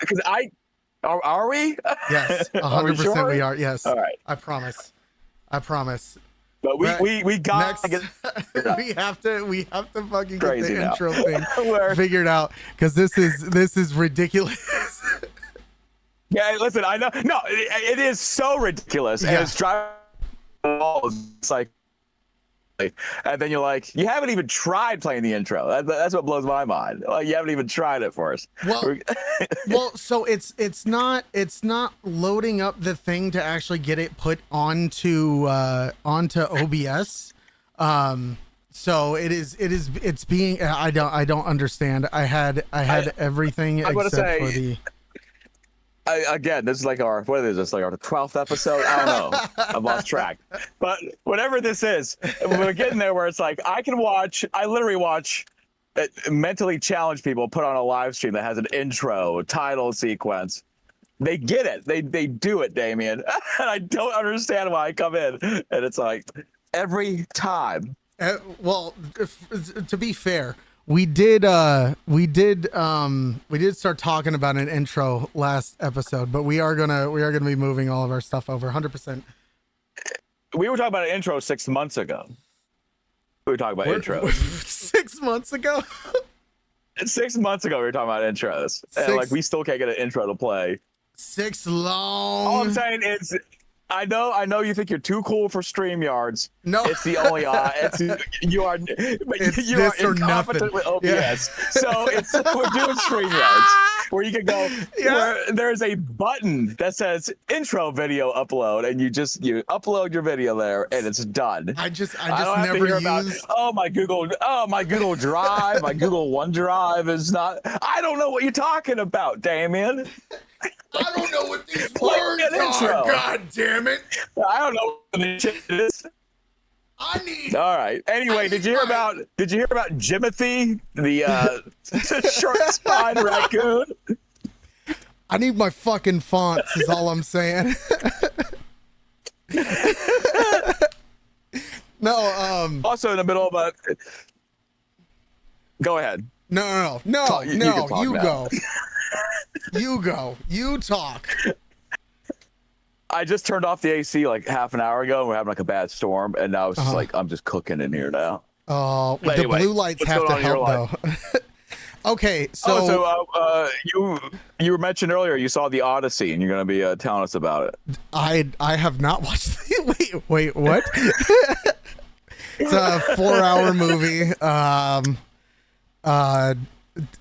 because are we? Yes, Are we 100% sure? we are. Yes, All right, I promise. I promise. but Right. we got Next, to get we have to fucking get crazy the now. intro thing Where figured out because this is ridiculous. yeah, listen, I know, no, it is so ridiculous, and Yeah. it's driving me balls. It's like, and then you're like, you haven't even tried playing the intro. That's what blows my mind. Like, you haven't even tried it for us. Well, so it's not loading up the thing to actually get it put onto OBS. So it's being I don't understand. I had everything I'm gonna except say, for the again, this is like what is this, like our 12th episode? I don't know. I've lost track. But whatever this is, we're getting there where it's like I literally watch mentally challenged people put on a live stream that has an intro, title sequence. They get it. They do it, Damien. And I don't understand why I come in and it's like every time. well, to be fair, we did start talking about an intro last episode, but we are gonna be moving all of our stuff over 100%. We were talking about an intro 6 months ago. We were talking about intros. 6 months ago. 6 months ago, we were talking about intros, and like we still can't get an intro to play. 6 long. All I'm saying is, I know you think you're too cool for StreamYards. No, it's the only you are, but it's you are this or incompetent nothing. with OBS. Yeah. So we're doing StreamYards where you can go where there's a button that says intro video upload, and you upload your video there, and it's done. I just don't have never to hear use. about, my Google Drive, my Google OneDrive is not. I don't know what you're talking about, Damien. I don't know what these Like words an intro. are. God damn it! I don't know what this shit is. I need. All right. Anyway, did you hear about Jimothy, the short spine raccoon? I need my fucking fonts. Is all I'm saying. No. Also in the middle of a. Go ahead. No. Talk, you can talk You now. go. You go. You talk. I just turned off the AC like half an hour ago. And we're having like a bad storm, and now it's just like I'm just cooking in here now. Oh, But the anyway, blue lights what's have going to on in your help though. Okay, so you mentioned earlier you saw the Odyssey, and you're going to be telling us about it. I have not watched. Wait, what? It's a 4-hour movie.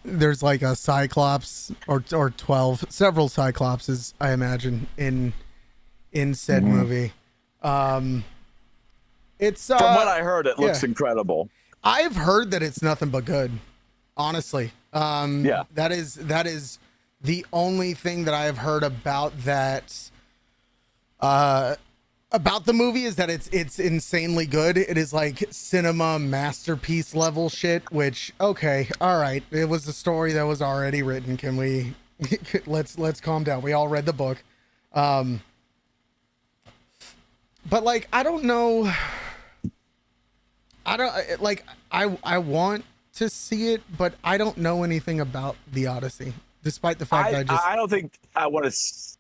There's like a Cyclops or 12, several Cyclopses, I imagine, in said movie. It's From what I heard, it looks incredible. I've heard that it's nothing but good. Honestly, yeah, that is the only thing that I have heard about that. About the movie is that it's insanely good. It is like cinema masterpiece level shit. Which okay, all right, it was a story that was already written. Can we let's calm down? We all read the book, but like I don't know. I want to see it, but I don't know anything about the Odyssey, despite the fact that I don't think I want to.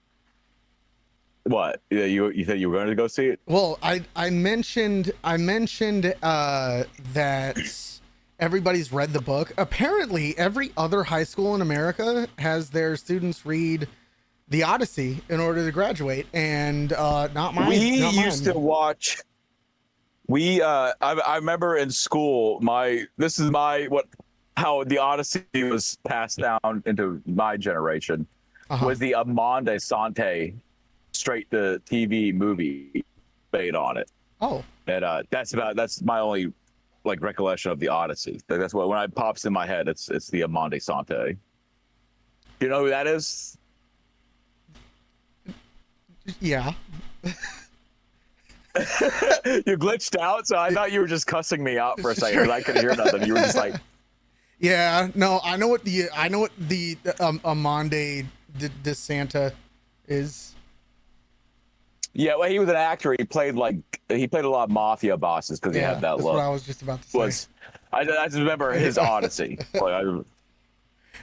What? Yeah, you said you were going to go see it? Well, I mentioned that everybody's read the book. Apparently, every other high school in America has their students read the Odyssey in order to graduate, and not mine. We used to watch. I remember in school. How the Odyssey was passed down into my generation was the Amande Sante straight to TV movie made on it. Oh, and that's my only like recollection of the Odyssey. That's what when it pops in my head, it's the Amande Sante. You know who that is? Yeah. You glitched out, so I thought you were just cussing me out for a second. Sure. I couldn't hear nothing. You were just like, yeah, no, I know what the Amande de Santa is. Yeah, well, he was an actor. He played a lot of mafia bosses because he had that that's look. What I was just about to say. I just remember his Odyssey.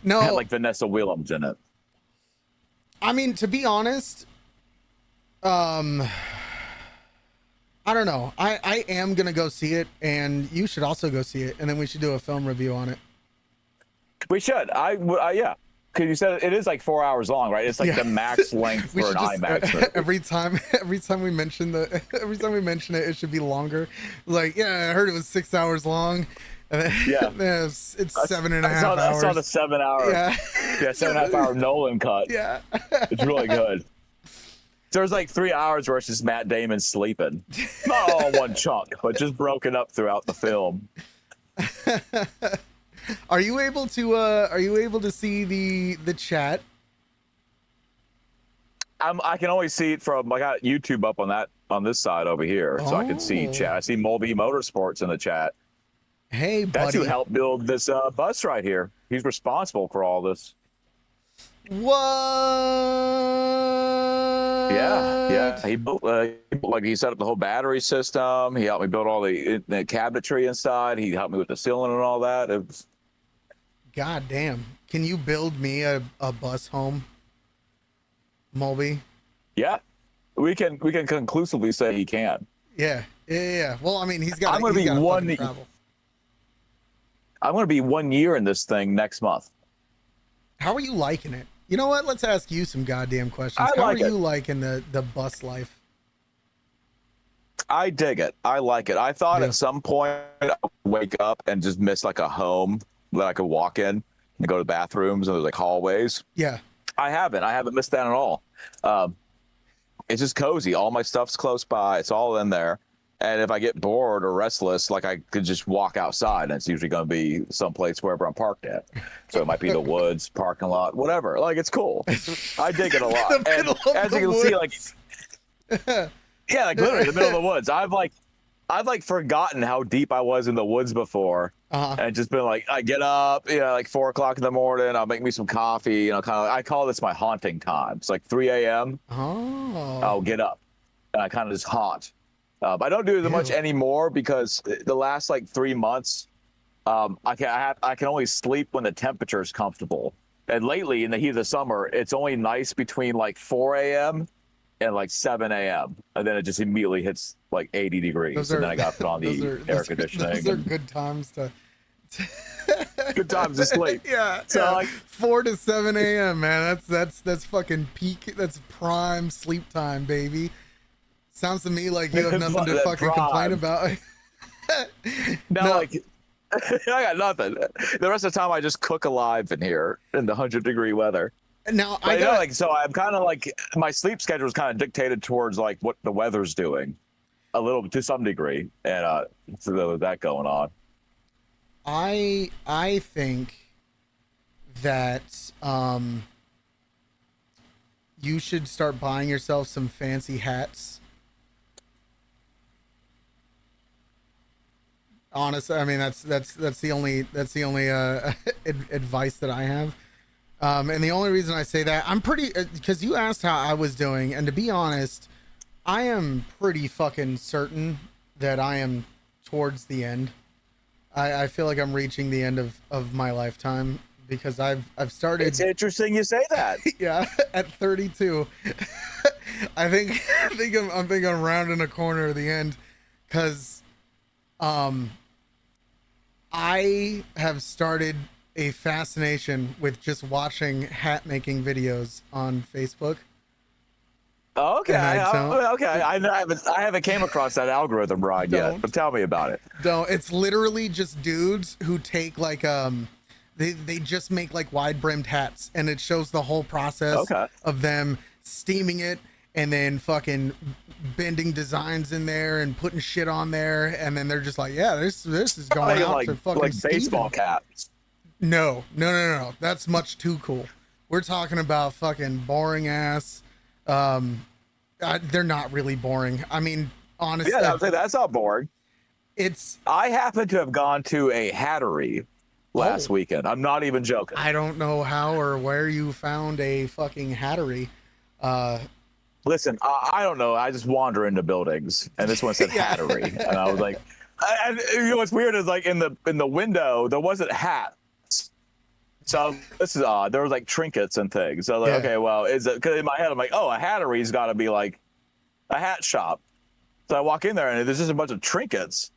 No, had like Vanessa Williams in it. I mean, to be honest, I don't know. I am gonna go see it, and you should also go see it, and then we should do a film review on it. We should. Yeah. Because you said it is like 4 hours long, right? It's like the max length for an IMAX movie. Every time we mention it, it should be longer. Like, yeah, I heard it was 6 hours long. And then, Yeah, it's 7.5 hours. I saw the 7 hour. Yeah, 7.5 hour Nolan cut. Yeah, it's really good. There's like 3 hours where it's just Matt Damon sleeping, not all in one chunk, but just broken up throughout the film. Are you able to see the chat? I can always see it from, I got YouTube up on this side over here, so I can see chat. I see Molby Motorsports in the chat. Hey, buddy. That's who helped build this bus right here. He's responsible for all this. What? Yeah. He built, like, he set up the whole battery system. He helped me build all the cabinetry inside. He helped me with the ceiling and all that. It was... God damn. Can you build me a bus home, Molby? Yeah, we can conclusively say he can. Yeah. Well, I mean, he's got. I'm going to be I'm going to be 1 year in this thing next month. How are you liking it? You know what? Let's ask you some goddamn questions. How are you liking the bus life? I dig it. I like it. I thought at some point I would wake up and just miss like a home that I could walk in and go to the bathrooms and there's like hallways. Yeah. I haven't missed that at all. It's just cozy. All my stuff's close by. It's all in there. And if I get bored or restless, like I could just walk outside, and it's usually going to be someplace wherever I'm parked at. So it might be the woods, parking lot, whatever. Like, it's cool. I dig it a lot. And as you can see, like, yeah, like literally the middle of the woods. I've forgotten how deep I was in the woods before, and just been like, I get up, like 4 o'clock in the morning. I'll make me some coffee. Kind of. I call this my haunting time. It's like 3 a.m. I'll get up, and I kind of just haunt. I don't do it as much anymore because the last like 3 months, I can only sleep when the temperature is comfortable. And lately, in the heat of the summer, it's only nice between like 4 a.m. and like 7 a.m. And then it just immediately hits like 80 degrees. And then I got to put on the air conditioning. Those are good times to good times to sleep. Yeah. So like 4 to 7 a.m., man. That's fucking peak. That's prime sleep time, baby. Sounds to me like you have nothing to fucking complain about. No, like I got nothing. The rest of the time I just cook alive in here in the 100-degree weather. Now so I'm kind of like my sleep schedule is kind of dictated towards like what the weather's doing, a little to some degree, and so there was that going on. I think that you should start buying yourself some fancy hats. Honestly, I mean that's the only advice that I have, and the only reason I say that, I'm pretty, because you asked how I was doing, and to be honest, I am pretty fucking certain that I am towards the end. I feel like I'm reaching the end of my lifetime because I've started. It's interesting you say that. Yeah, at 32, I think I'm rounding a corner at the end, because I have started a fascination with just watching hat making videos on Facebook. Okay, I haven't came across that algorithm ride yet, but tell me about it. No, it's literally just dudes who take like they just make like wide brimmed hats, and it shows the whole process of them steaming it and then fucking bending designs in there and putting shit on there, and then they're just like, yeah, this is going out to fucking like baseball caps. No, that's much too cool. We're talking about fucking boring ass. They're not really boring. I mean, honestly, yeah, I'd say that's not boring. I happen to have gone to a hattery last weekend. I'm not even joking. I don't know how or where you found a fucking hattery. Listen, I don't know. I just wander into buildings, and this one said hattery, and I was like, you know what's weird is like in the window there wasn't hats. So this is odd. There was like trinkets and things. So like, Yeah. okay, well, is it? Because in my head, I'm like, oh, a hattery's got to be like a hat shop. So I walk in there and there's just a bunch of trinkets.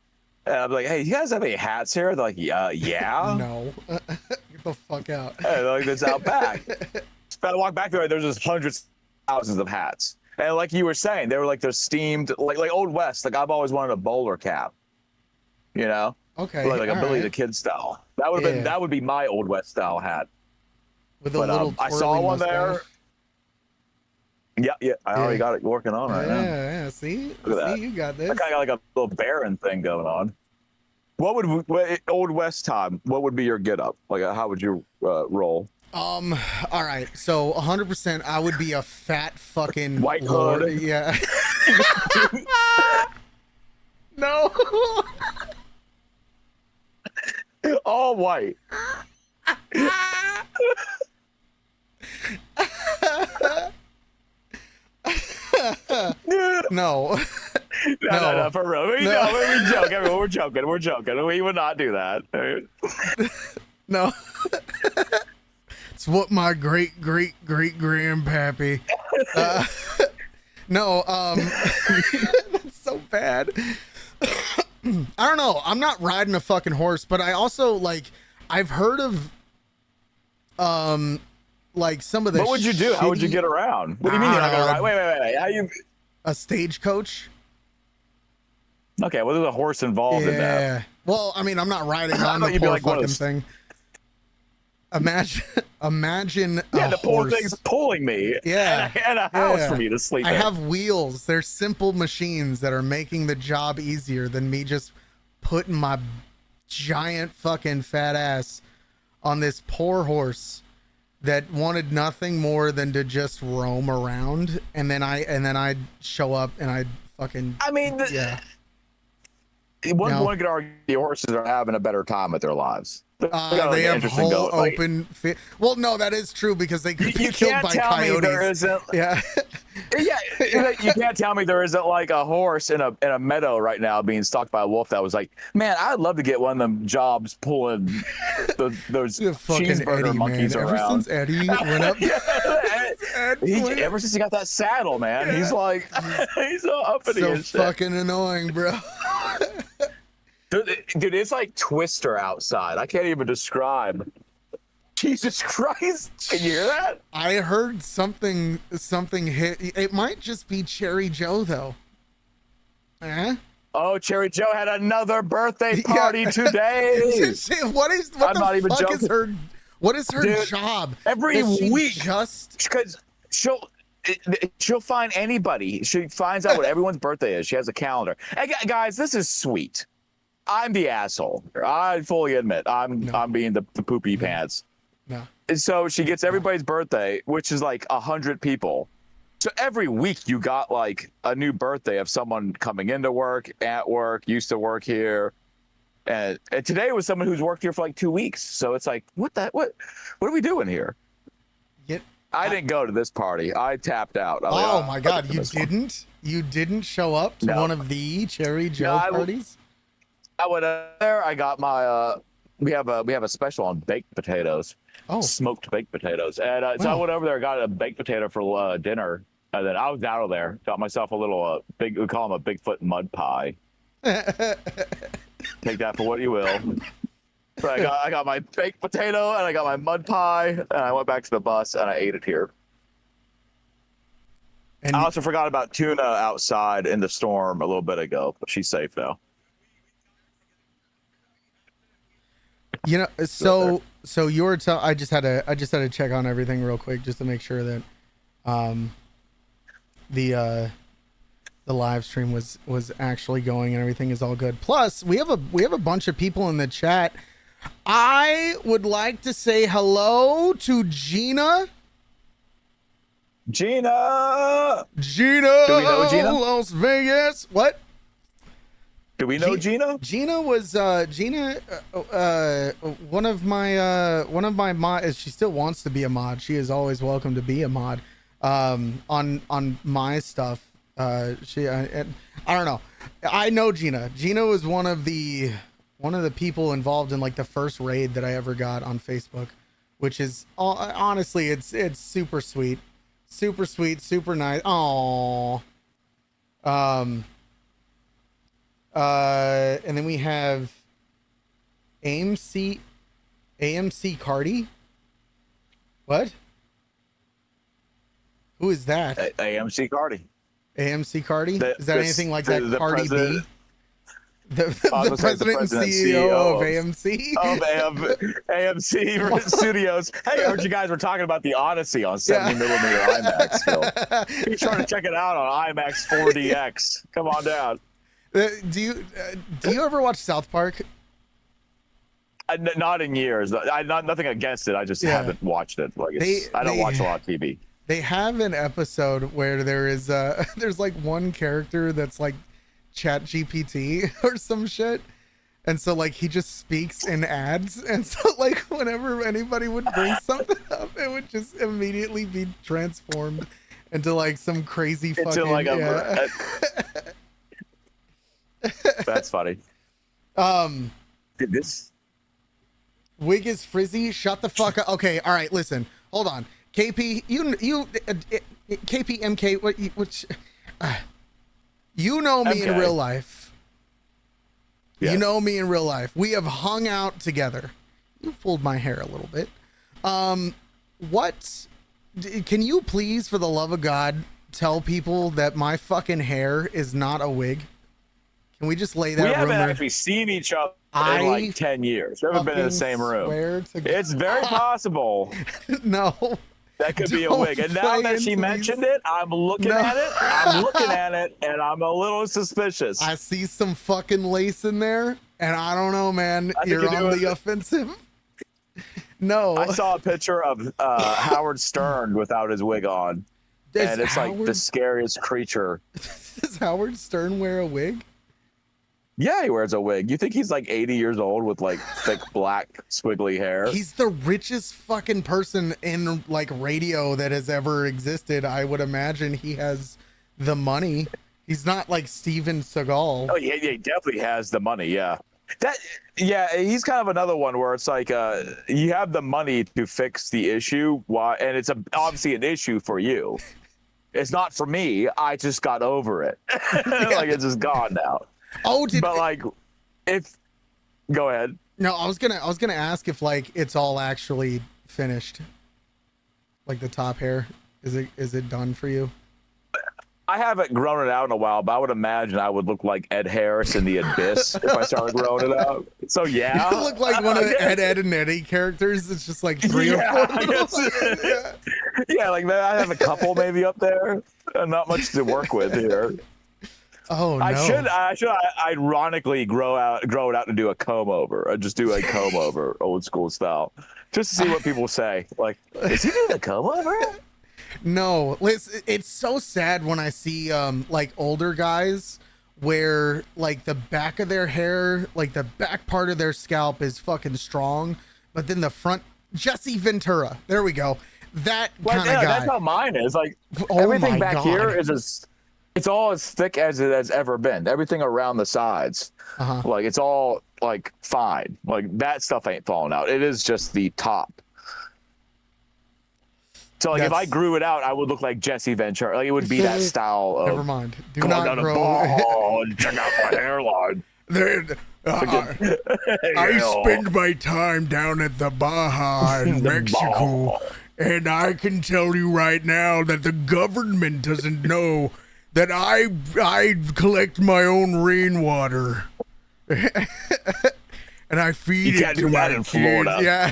And I'm like, hey, you guys have any hats here? They're like, yeah. No. Get the fuck out. And they're like, this out back. So I walk back there, there's just hundreds, thousands of hats. And like you were saying, they were like they're steamed, like Old West. Like I've always wanted a bowler cap. You know? Okay. Like a Billy right. the Kid style. That would have been, that would be my Old West style hat. With a little I saw one there. Yeah, I already got it working on right now. Yeah, see? Look at that. You got this. That guy got like a little Baron thing going on. What Old West time? What would be your get up? Like, how would you roll? All right. So 100%, I would be a fat fucking White lord. hood. Yeah. No. All white. No. No, for real. We're joking. Everyone, we're joking. We would not do that. No. It's what my great grandpappy. No, that's so bad. I don't know. I'm not riding a fucking horse, but I also like I've heard of like some of the What would you do? How would you get around? What do you mean you're not gonna ride? Wait. How you a stagecoach? Okay, well there's a horse involved in that. Yeah. Well, I mean, I'm not riding on the you'd be poor like one of fucking those- thing. Imagine Yeah, a the poor horse. thing's pulling me. Yeah. And a house Yeah. for me to sleep I in. have wheels. They're simple machines that are making the job easier than me just putting my giant fucking fat ass on this poor horse that wanted nothing more than to just roam around. And then I'd show up and I'd fucking, I mean, yeah. one could argue the horses are having a better time with their lives. They have whole open fit. Well, no, that is true because they could be You killed can't by tell me coyotes. there isn't. Yeah. Yeah, you can't tell me there isn't like a horse in a meadow right now being stalked by a wolf that was like, man, I'd love to get one of them jobs pulling those Fucking cheeseburger Eddie, monkeys man. around. Ever since Eddie went up, Ever since he got that saddle, man, he's like, he's so uppity so and shit. fucking annoying, bro. Dude, it's like Twister outside. I can't even describe. Jesus Christ! Can you hear that? I heard something hit. It might just be Cherry Joe though. Eh? Oh, Cherry Joe had another birthday party today. What I'm the not even fuck is joking. her? What is her Dude, job? every Does she week. just Because she'll find anybody. She finds out what everyone's birthday is. She has a calendar. Hey, guys, this is sweet. I'm the asshole. I fully admit I'm being the poopy pants. no. And so she gets everybody's birthday, which is like 100 people. So every week you got like a new birthday of someone coming into work, at work, used to work here. And today was someone who's worked here for like 2 weeks. So it's like, what are we doing here? I didn't go to this party. I tapped out. Oh my God, you didn't? You didn't show up to one of the Cherry Joe parties? I went there. I got my we have a special on baked potatoes. Oh. Smoked baked potatoes. And so I went over there, got a baked potato for dinner, and then I was out of there, got myself a little we call them a Bigfoot mud pie. Take that for what you will. But I got my baked potato and I got my mud pie, and I went back to the bus and I ate it here. And I also forgot about Tuna outside in the storm a little bit ago, but she's safe now. you know, so you were I just had to check on everything real quick just to make sure that the live stream was actually going and everything is all good. Plus, we have a bunch of people in the chat. I would like to say hello to Gina. Gina! Gina! Do we know Gina? Las Vegas. What? Do we know Gina? Gina was one of my mods. She still wants to be a mod. She is always welcome to be a mod on my stuff. I don't know. I know Gina. Gina was one of the people involved in like the first raid that I ever got on Facebook which is honestly, it's super sweet, super nice. Oh, and then we have AMC Cardi. What? Who is that? AMC Cardi. AMC Cardi? Is that anything like that Cardi B? The president and CEO of AMC? Of AMC Studios. Hey, I heard you guys were talking about the Odyssey on 70 millimeter IMAX film. Be sure to check it out on IMAX 4DX. Come on down. Do you ever watch South Park? Not in years. Nothing against it. I just haven't watched it. Like I don't watch a lot of TV. They have an episode where there is there's like one character that's like Chat GPT or some shit, and so like he just speaks in ads, and so like whenever anybody would bring something up, it would just immediately be transformed into like some crazy fucking like That's funny. This wig is frizzy. Shut the fuck up. Okay, all right. Listen, hold on. KP, KPMK. Which you know me in real life. Yes. You know me in real life. We have hung out together. You pulled my hair a little bit. What? Can you please, for the love of God, tell people that my fucking hair is not a wig? Can we just lay that rumor? We haven't actually seen each other in like 10 years. We haven't been in the same room. It's very possible. No. That could be a wig. And now that she mentioned it, I'm looking at it. I'm looking at it, and I'm a little suspicious. I see some fucking lace in there, and I don't know, man. You're on the offensive. No. I saw a picture of Howard Stern without his wig on, and it's like the scariest creature. Does Howard Stern wear a wig? Yeah, he wears a wig. You think he's like 80 years old with like thick black squiggly hair? He's the richest fucking person in like radio that has ever existed. I would imagine he has the money. He's not like Steven Seagal. Oh yeah, he definitely has the money. Yeah, he's kind of another one where it's like you have the money to fix the issue, and it's obviously an issue for you. It's not for me. I just got over it. Like it's just gone now. Oh, but like, go ahead. No, I was gonna ask if like it's all actually finished. Like the top hair, is it done for you? I haven't grown it out in a while, but I would imagine I would look like Ed Harris in The Abyss if I started growing it out. So yeah, you look like one of the Ed and Eddie characters. It's just like 3 or 4. Yeah, like I have a couple maybe up there. Not much to work with here. Oh no! I should ironically grow it out and do a comb over. Or just do a comb over, old school style, just to see what people say. Like, is he doing a comb over? No, listen, it's so sad when I see like older guys where like the back of their hair, like the back part of their scalp is fucking strong, but then the front. Jesse Ventura, there we go. That kind of guy. That's how mine is. Like everything back here is just. It's all as thick as it has ever been. Everything around the sides, like it's all like fine. Like that stuff ain't falling out. It is just the top. So like if I grew it out, I would look like Jesse Ventura. Like it would be that style of. Never mind. Do come not on down grow. and check out my hairline. I spend my time down at the Baja in Mexico, and I can tell you right now that the government doesn't know that I collect my own rainwater, and I feed it to my kids. Florida. Yeah,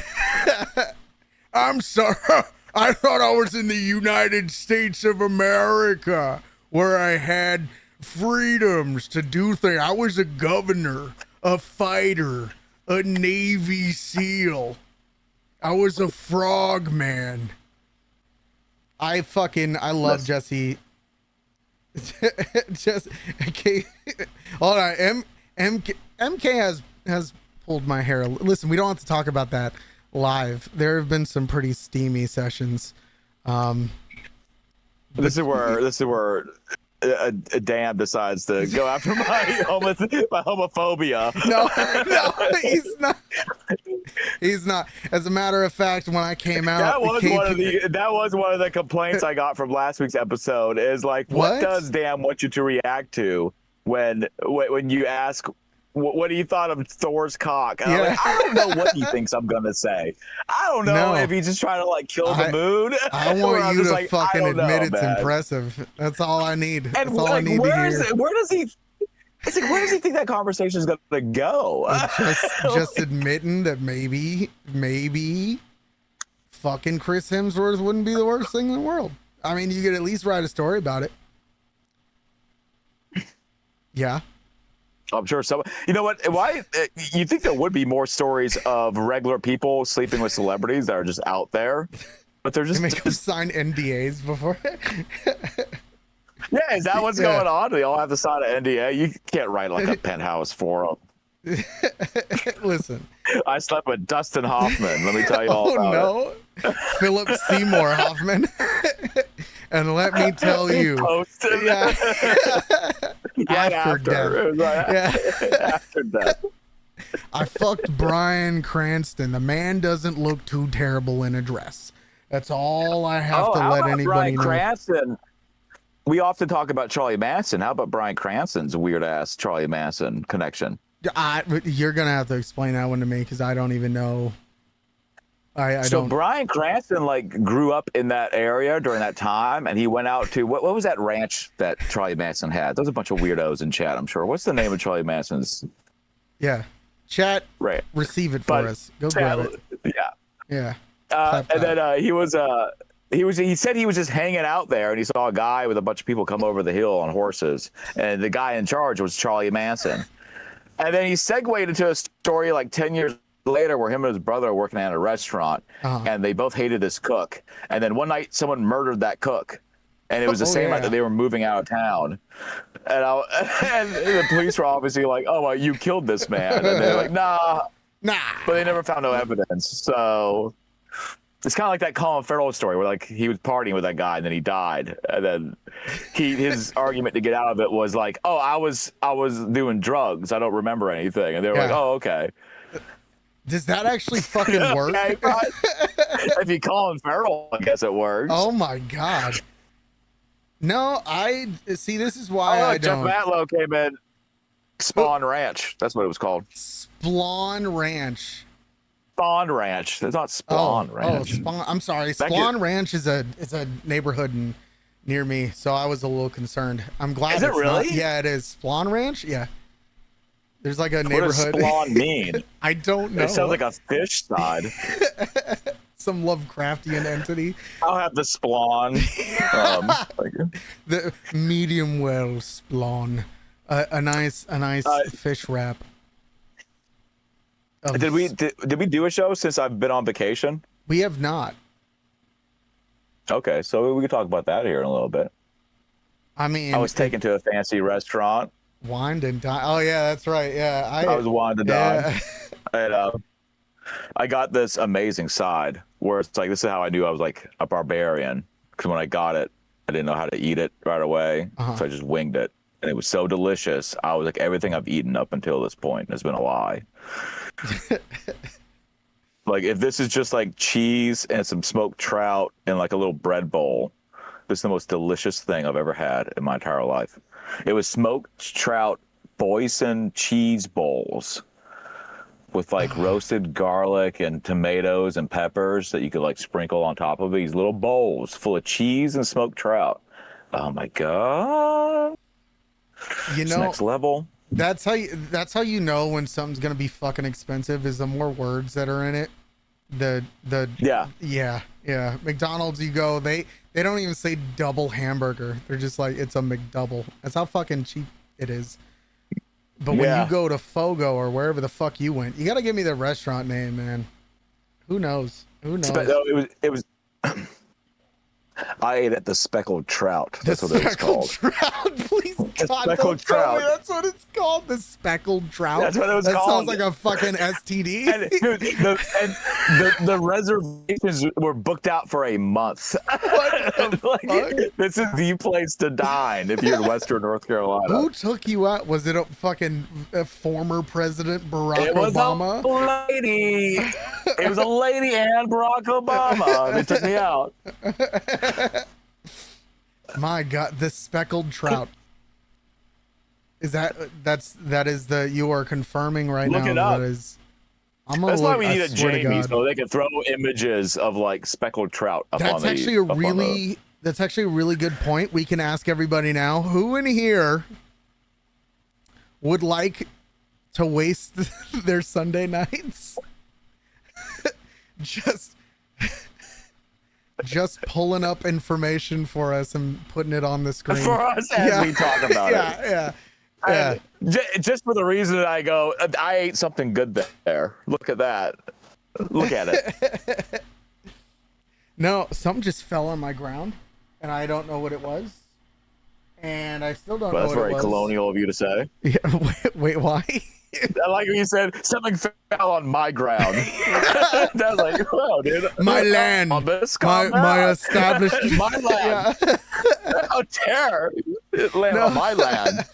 I'm sorry. I thought I was in the United States of America, where I had freedoms to do things. I was a governor, a fighter, a Navy SEAL. I was a frog man. I love Jesse. Just okay. Hold on. MK has pulled my hair. Listen, we don't have to talk about that live. There have been some pretty steamy sessions. This is where Dan decides to go after my homophobia. No, he's not. He's not. As a matter of fact, when I came out, That was one of the complaints I got from last week's episode. Is like, what does Dan want you to react to when you ask, what do you thought of Thor's cock? And I'm like, I don't know what he thinks I'm gonna say. I don't know if he's just trying to like kill the mood. I want you to fucking admit it's impressive. That's all I need. That's all I need to hear. Where does he? It's like, where does he think that conversation is gonna go? Just admitting that maybe fucking Chris Hemsworth wouldn't be the worst thing in the world. I mean, you could at least write a story about it. Yeah. I'm sure some. You know what? Why you think there would be more stories of regular people sleeping with celebrities that are just out there, but they're just they make them sign NDAs before. Yeah, is that what's going on? They all have to sign an NDA. You can't write like a penthouse forum. Listen, I slept with Dustin Hoffman. Let me tell you all about it. Philip Seymour Hoffman. And let me tell you, after death. I fucked Bryan Cranston. The man doesn't look too terrible in a dress. That's all I have to let anybody Bryan know. Cranston? We often talk about Charlie Manson. How about Bryan Cranston's weird ass Charlie Manson connection? You're gonna have to explain that one to me because I don't even know. I so don't. Bryan Cranston like grew up in that area during that time, and he went out to what was that ranch that Charlie Manson had? There's a bunch of weirdos in chat, I'm sure. What's the name of Charlie Manson's? Yeah, chat. Right. Receive it for us. Go grab it. Yeah. Yeah. And then he said he was just hanging out there, and he saw a guy with a bunch of people come over the hill on horses, and the guy in charge was Charlie Manson. And then he segued into a story like 10 years later where him and his brother are working at a restaurant, and they both hated this cook. And then one night someone murdered that cook, and it was the same night that they were moving out of town. And the police were obviously like, "Oh, well, you killed this man," and they're like, "Nah." But they never found no evidence. So it's kind of like that Colin Farrell story where like he was partying with that guy and then he died, and then his argument to get out of it was like, "Oh, I was doing drugs. I don't remember anything," and they were like, "Oh, okay." Does that actually fucking work? Okay, if you Colin Farrell, I guess it works. Oh my god. No, I see. This is why I don't. Jeff Matlow came in. Spawn Ranch. That's what it was called. Spawn Ranch. Spawn Ranch. It's not Spawn Ranch. Oh, Spawn. I'm sorry. Spawn Ranch is a neighborhood near me, so I was a little concerned. I'm glad. Is it really? Not, yeah, it is. Spawn Ranch. Yeah. There's like a neighborhood. What does Spawn mean? I don't know. It sounds like a fish side. Some Lovecraftian entity. I'll have the Spawn. The medium well Spawn. A nice fish wrap. Did we do a show since I've been on vacation? We have not. Okay, so we can talk about that here in a little bit. I mean, I was taken to a fancy restaurant. Wined and dine. Oh yeah, that's right. Yeah, I was wined and dine. And I got this amazing side where it's like, this is how I knew I was like a barbarian, because when I got it, I didn't know how to eat it right away, so I just winged it, and it was so delicious. I was like, everything I've eaten up until this point has been a lie. Like, if this is just like cheese and some smoked trout and like a little bread bowl, this is the most delicious thing I've ever had in my entire life. It was smoked trout boysen cheese bowls with like roasted garlic and tomatoes and peppers that you could like sprinkle on top of these little bowls full of cheese and smoked trout. Oh my god! It's next level. That's how you know when something's gonna be fucking expensive is the more words that are in it. Yeah. McDonald's, you go, they don't even say double hamburger. They're just like, it's a McDouble. That's how fucking cheap it is. But when you go to Fogo or wherever the fuck you went, you gotta give me the restaurant name, man. Who knows? It was I ate at the speckled trout. The That's what it was speckled called. trout. Please, The God, speckled don't tell me trout. that's what it's called. The speckled trout. That's what it was that called. Sounds like a fucking STD. And, dude, the reservations were booked out for a month. What the fuck? This is the place to dine if you're in Western North Carolina. Who took you out? Was it a former President Barack It was Obama? a lady. It was a lady and Barack Obama. They took me out. My God, the speckled trout. That is the you are confirming right Look now? it up. That is. That's why we need I a swear to Jamie God. so they can throw images of like speckled trout up on That's the. actually that's actually a really good point. We can ask everybody now. Who in here would like to waste their Sunday nights just pulling up information for us and putting it on the screen for us as we talk about yeah. Just for the reason that I go, I ate something good there. Look at that. Look at it. No, something just fell on my ground, and I don't know what it was, and I still don't know That's what it very was. colonial of you to say. Yeah, wait, why? I like when you said something fell on my ground. That's like, whoa, dude. My land, my established, my land. Yeah. How dare land on my land?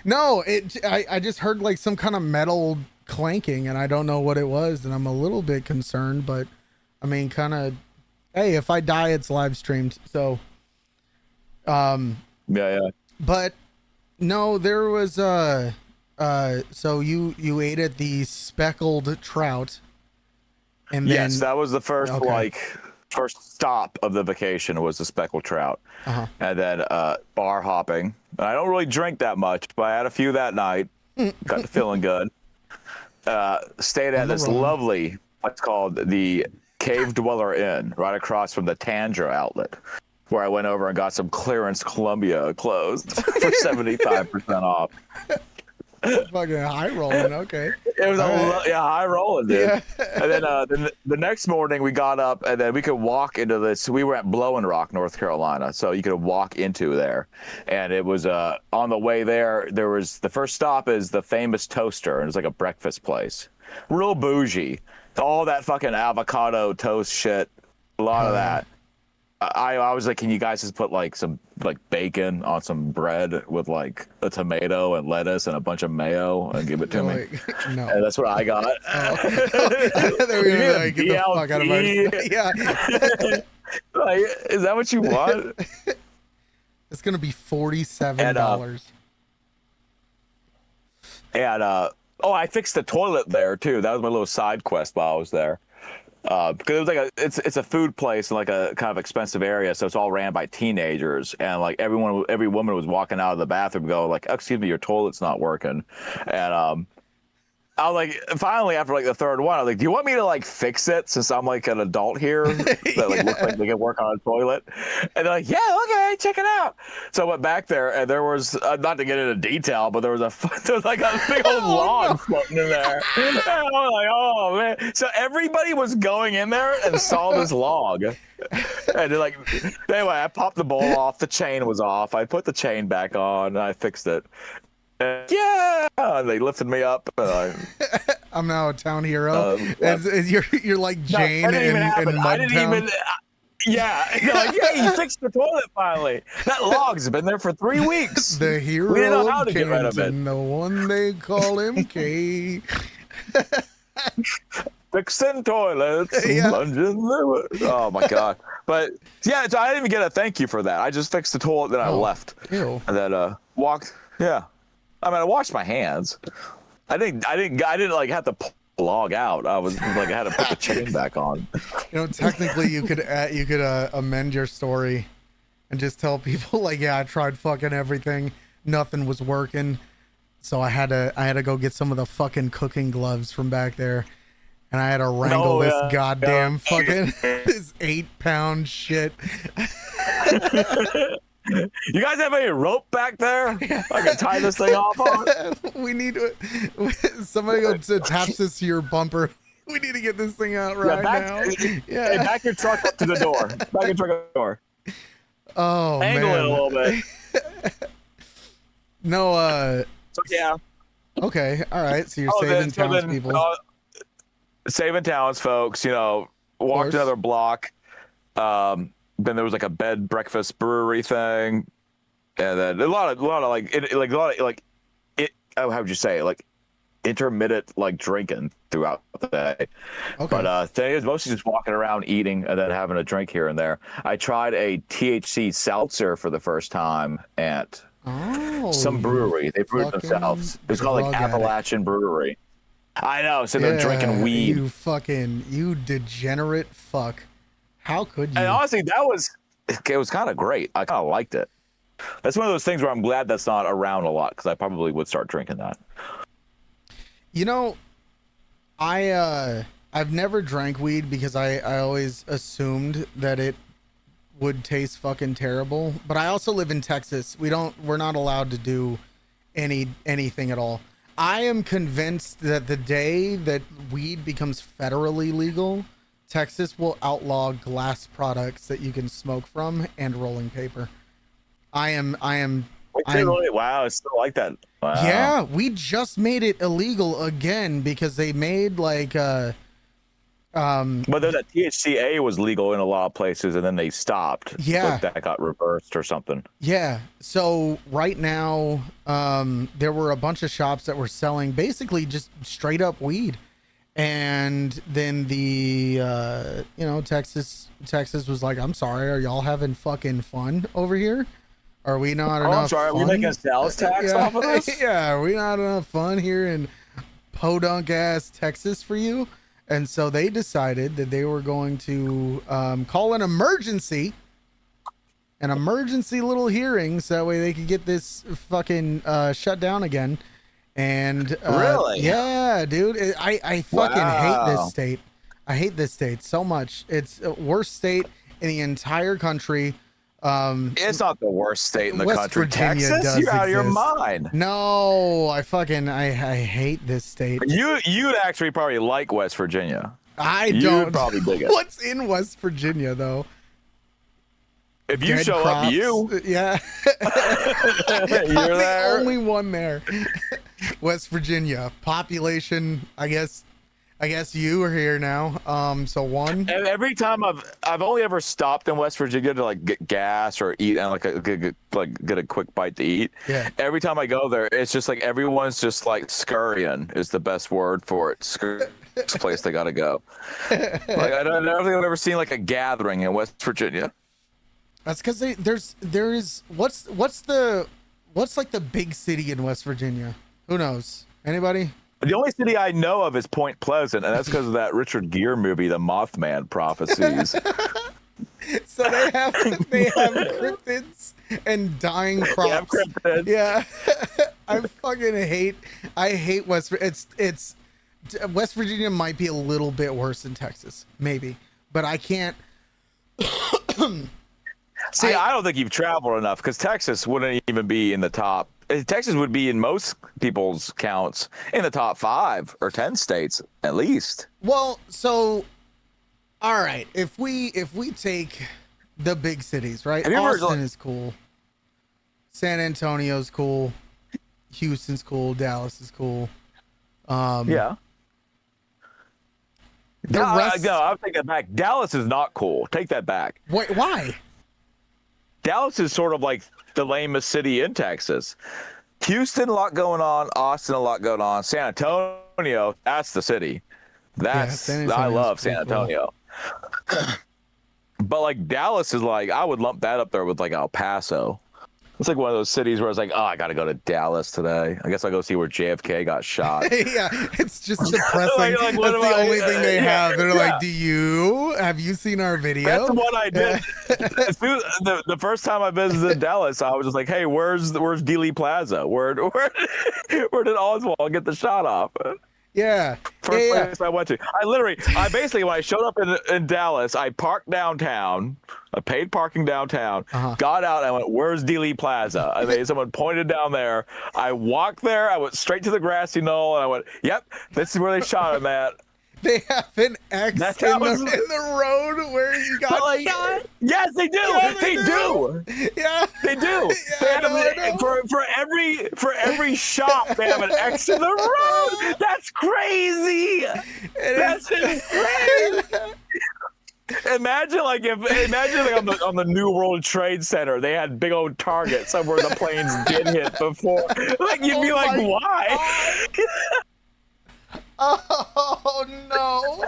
No, I just heard like some kind of metal clanking, and I don't know what it was, and I'm a little bit concerned, but I mean, kind of. Hey, if I die, it's live streamed, so. Yeah. But no, there was so you ate at the speckled trout, and then Yes, that was the first first stop of the vacation was the speckled trout, and then bar hopping. I don't really drink that much, but I had a few that night. Got to feeling good. Stayed at this lovely, what's called the Cave Dweller Inn, right across from the Tandra outlet, where I went over and got some clearance Columbia clothes for 75% off. fucking high rolling. Okay. It was high rolling, dude. Yeah. And then the next morning we got up and then we could walk into this. We were at Blowing Rock, North Carolina, so you could walk into there. And it was on the way there. There was the first stop is the Famous Toaster, and it's like a breakfast place, real bougie. All that fucking avocado toast shit, a lot of that. I was like, can you guys just put like some like bacon on some bread with like a tomato and lettuce and a bunch of mayo and give it to me? No. And that's what I got. They were gonna like, get the fuck out of my yeah. Like, is that what you want? It's gonna be $47. And I fixed the toilet there too. That was my little side quest while I was there. Because it was like it's a food place in like a kind of expensive area, so it's all ran by teenagers, and like every woman was walking out of the bathroom going like, oh, excuse me, your toilet's not working, and I was like, finally after like the third one, I was like, do you want me to like fix it since I'm like an adult here that like looks like they can work on a toilet? And they're like, yeah, okay, check it out. So I went back there and there was not to get into detail, but there was like a big old log floating in there. And I was like, oh man. So everybody was going in there and saw this log. And they're like, anyway, I popped the bowl off, the chain was off. I put the chain back on and I fixed it. Yeah, they lifted me up. I'm now a town hero. You're like Jane in Mudtown. Yeah, they're like, yeah, you fixed the toilet finally. That log's been there for 3 weeks. The hero we didn't know how of to get rid of it. Kenton, the one they call MK. Fixing toilets. Yeah. Oh my god! But yeah, so I didn't even get a thank you for that. I just fixed the toilet, then I left, Ew. and then walked. Yeah. I mean, I washed my hands. I didn't like have to log out. I was like, I had to put the chain back on. You know, technically, you could amend your story and just tell people like, yeah, I tried fucking everything, nothing was working, so I had to go get some of the fucking cooking gloves from back there, and I had to wrangle this goddamn fucking this 8-pound shit. You guys have any rope back there? I can tie this thing off on. We need to. Somebody go to attach this to your bumper. We need to get this thing out right now. Hey, back your truck up to the door. Back your truck up to the door. Oh Angle it a man. little bit. No. So yeah. Okay. All right. So you're Oh, saving so then townspeople. Of saving townsfolk. Walked course. another block. Then there was like a bed breakfast brewery thing, and then a lot of like how would you say it? Like intermittent like drinking throughout the day. Okay. But today is mostly just walking around, eating, and then having a drink here and there. I tried a THC seltzer for the first time at some brewery. They brewed it themselves. It was called like Appalachian Brewery. I know. So they're drinking weed. You degenerate fuck. How could you? And honestly, it was kind of great. I kind of liked it. That's one of those things where I'm glad that's not around a lot because I probably would start drinking that. You know, I've never drank weed because I always assumed that it would taste fucking terrible. But I also live in Texas. We're not allowed to do anything at all. I am convinced that the day that weed becomes federally legal, Texas will outlaw glass products that you can smoke from and rolling paper. Wow, it's still like that. Wow. Yeah, we just made it illegal again because they made like But then that THCA was legal in a lot of places, and then they stopped. Yeah. Like that got reversed or something. yeah. So right now, there were a bunch of shops that were selling basically just straight up weed. And then Texas was like, I'm sorry, are y'all having fucking fun over here? Are we not enough I'm sorry, fun? are we making sales tax off of this? Yeah, are we not enough fun here in podunk ass Texas for you? And so they decided that they were going to call an emergency little hearing so that way they could get this fucking shut down again. And really? Yeah, dude. I fucking hate this Wow. state. I hate this state so much. It's the worst state in the entire country. It's not the worst state in the West country. Virginia Texas? does You're out of your exist. mind. No, I hate this state. You'd actually probably like West Virginia. I You'd don't. probably dig it. What's in West Virginia though? If you Dead show crops. up, you. Yeah. You're I'm there. the only one there. West Virginia population. I guess you are here now. So one. And every time I've only ever stopped in West Virginia to like get gas or eat and get a quick bite to eat. Yeah. Every time I go there, it's just like everyone's just like scurrying is the best word for it. It's a place they gotta go. Like I don't think I've ever seen like a gathering in West Virginia. That's because there's what's like the big city in West Virginia? Who knows? Anybody? The only city I know of is Point Pleasant, and that's because of that Richard Gere movie, The Mothman Prophecies. So they have cryptids and dying crops. Yeah. I hate West. It's West Virginia might be a little bit worse than Texas, maybe, but I can't. See, I don't think you've traveled enough because Texas wouldn't even be in the top. Texas would be in most people's counts in the top 5 or 10 states at least. Well, so all right, if we take the big cities, right? Austin is cool. San Antonio's cool. Houston's cool. Dallas is cool. Yeah. The rest. No, I'll take that back. Dallas is not cool. Take that back. Wait, why? Dallas is sort of like the lamest city in Texas. Houston, a lot going on. Austin, a lot going on. San Antonio, that's the city. I love San Antonio. Cool. But like Dallas is like, I would lump that up there with like El Paso. It's like one of those cities where it's like, oh, I got to go to Dallas today. I guess I'll go see where JFK got shot. Yeah, it's just depressing. Like, that's the only thing they have. They're like, have you seen our video? That's what I did. The first time I visited Dallas, I was just like, hey, where's Dealey Plaza? Where did Oswald get the shot off? Yeah. First place I went to. I basically, when I showed up in Dallas, I parked downtown. I paid parking downtown, got out, and I went, where's Dealey Plaza? I mean, someone pointed down there. I walked there. I went straight to the grassy knoll, and I went, yep, this is where they shot him at. They have an X That's in how the road where you got like, shot. yes, they do. Yeah, they do. Yeah, They do. Yeah, They have I know. for every shop they have an X in the road. That's crazy. That's insane. Imagine like on the New World Trade Center they had big old targets somewhere the planes did hit before. Like you'd be like, why? Oh no.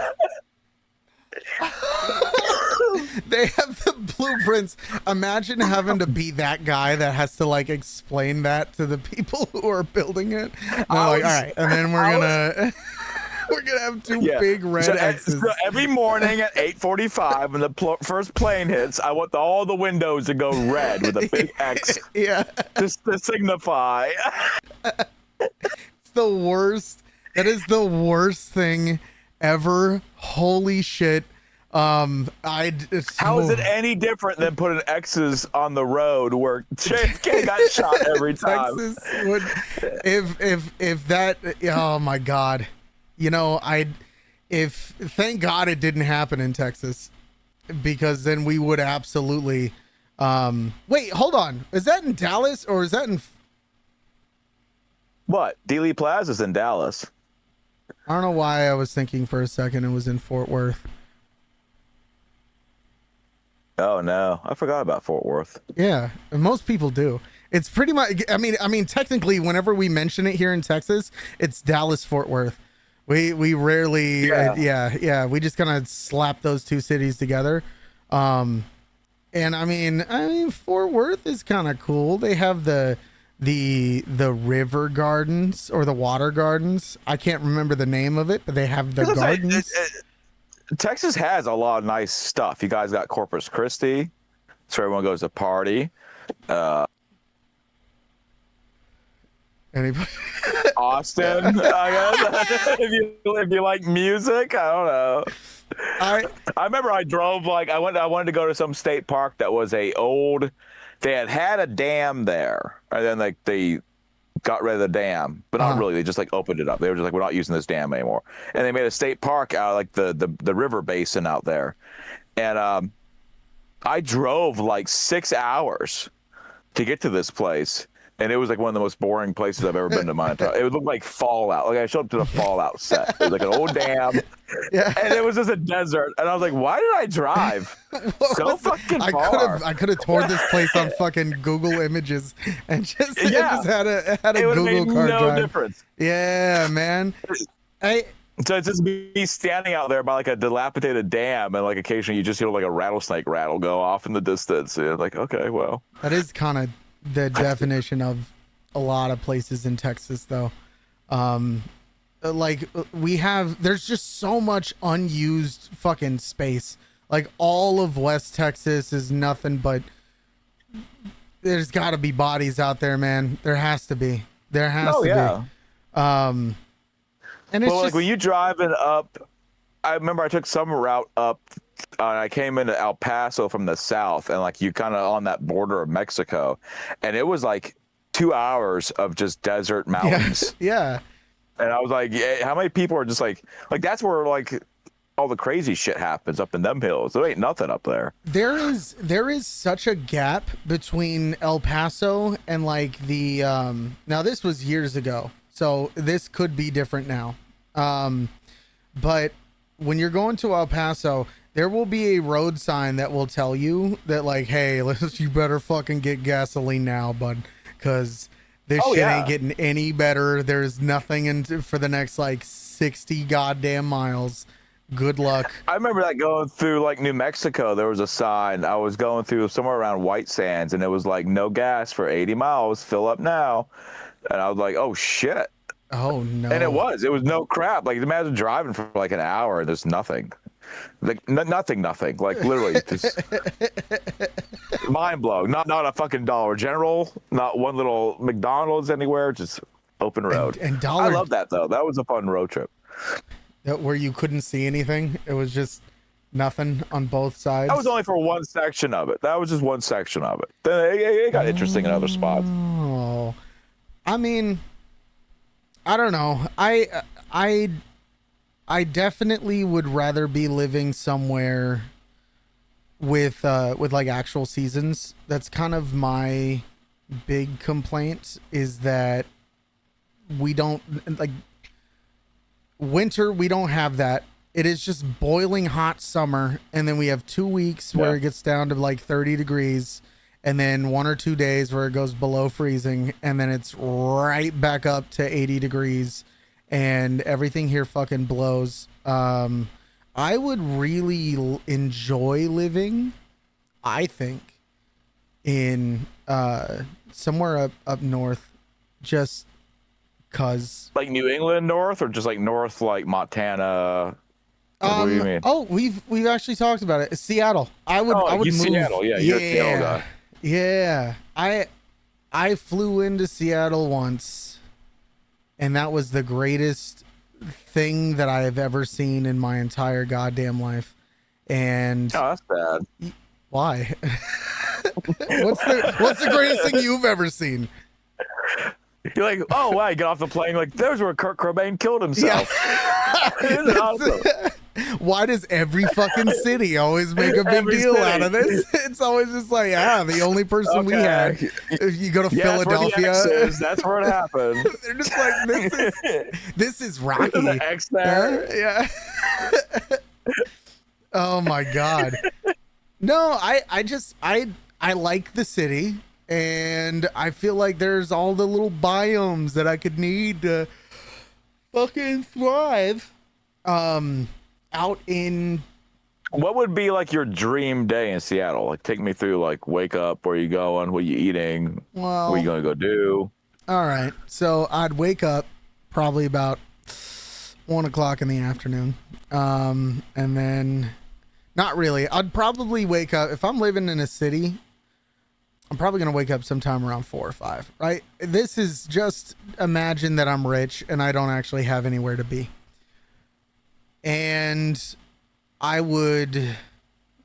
They have the blueprints. Imagine having to be that guy that has to like explain that to the people who are building it. And they're like, all right, and then we're gonna have two big red X's. So every morning at 8:45 when the first plane hits, I want all the windows to go red with a big X. Yeah. Just to signify. It's the worst. That is the worst thing ever. Holy shit. How is it any different than putting X's on the road where JFK got shot every time? Texas would, if that, oh my God. You know, thank God it didn't happen in Texas, because then we would absolutely, wait, hold on. Is that in Dallas or is that in? What? Dealey Plaza's in Dallas. I don't know why I was thinking for a second it was in Fort Worth. Oh no, I forgot about Fort Worth. Yeah, most people do. It's pretty much, I mean, technically, whenever we mention it here in Texas, it's Dallas, Fort Worth. We rarely, we just kind of slap those two cities together. And I mean, Fort Worth is kind of cool. They have the river gardens or the water gardens. I can't remember the name of it, but they have the gardens. Texas has a lot of nice stuff. You guys got Corpus Christi. That's where everyone goes to party. Anybody? Austin, I guess. if you like music, I don't know. I remember I drove I wanted to go to some state park that was they had a dam there, and then they got rid of the dam, but not really. They just opened it up. They were just like, we're not using this dam anymore, and they made a state park out of the river basin out there, and I drove 6 hours to get to this place. And it was one of the most boring places I've ever been to my entire. It would look like Fallout. I showed up to the Fallout set. It was an old dam, and it was just a desert. And I was like, "Why did I drive so fucking far?" I could have toured this place on fucking Google Images and just had a Google card no drive. Difference. Yeah, man. So it's just me standing out there by a dilapidated dam, and occasionally you just hear a rattlesnake rattle go off in the distance. And okay, well, that is kind of the definition of a lot of places in Texas, though. There's just so much unused fucking space. All of West Texas is nothing but, there's got to be bodies out there, man. There has to be. There has to be. And it's just, when you driving up, I remember I took some route up. I came into El Paso from the south, and you kind of on that border of Mexico, and it was 2 hours of just desert mountains. Yeah. And I was like, how many people are just that's where all the crazy shit happens up in them hills. There ain't nothing up there. There is such a gap between El Paso and the now this was years ago, so this could be different now. But when you're going to El Paso, there will be a road sign that will tell you that hey, you better fucking get gasoline now, bud, because this shit ain't getting any better. There's nothing for the next 60 goddamn miles. Good luck. I remember going through New Mexico. There was a sign. I was going through somewhere around White Sands, and it was no gas for 80 miles. Fill up now. And I was like, oh shit. Oh no. And it was no crap. Imagine driving for an hour and there's nothing. Nothing. Literally just mind blowing. Not a fucking Dollar General, not one little McDonald's anywhere, just open road. And Dollar, I love that though. That was a fun road trip. Where you couldn't see anything. It was just nothing on both sides. That was only for one section of it. That was just one section of it. Then it got interesting in other spots. Oh, I mean, I don't know. I definitely would rather be living somewhere with like actual seasons. That's kind of my big complaint, is that we don't like winter. We don't have that. It is just boiling hot summer, and then we have 2 weeks where it gets down to like 30 degrees, and then 1 or 2 days where it goes below freezing, and then it's right back up to 80 degrees, and everything here fucking blows. I would really enjoy living, I think, in somewhere up north, just cause. Like New England north, or just like north, like Montana? What do you mean? Oh, we've actually talked about it. Seattle. I would move. Seattle, yeah, you're a Seattle guy. Yeah. I flew into Seattle once, and that was the greatest thing that I have ever seen in my entire goddamn life. And Oh, that's bad. why? What's the greatest thing you've ever seen? You're like, oh wow, you get off the plane, like there's where Kurt Cobain killed himself. This is awesome. Why does every fucking city always make a big deal out of this? It's always just like, the only person we had. If you go to Philadelphia, that's where it happened. They're just like, this is Rocky. There's an X there. Yeah. Oh my god. No, I like the city, and I feel like there's all the little biomes that I could need to fucking thrive. Out in. What would be like your dream day in Seattle? Like, take me through. Like, wake up, where you going, what you eating, Well, what you gonna go do? All right, so I'd wake up probably about 1 o'clock in the afternoon, and then not really. I'd probably wake up if I'm living in a city. I'm probably gonna wake up sometime around 4 or 5. Right? This is just imagine that I'm rich and I don't actually have anywhere to be. And I would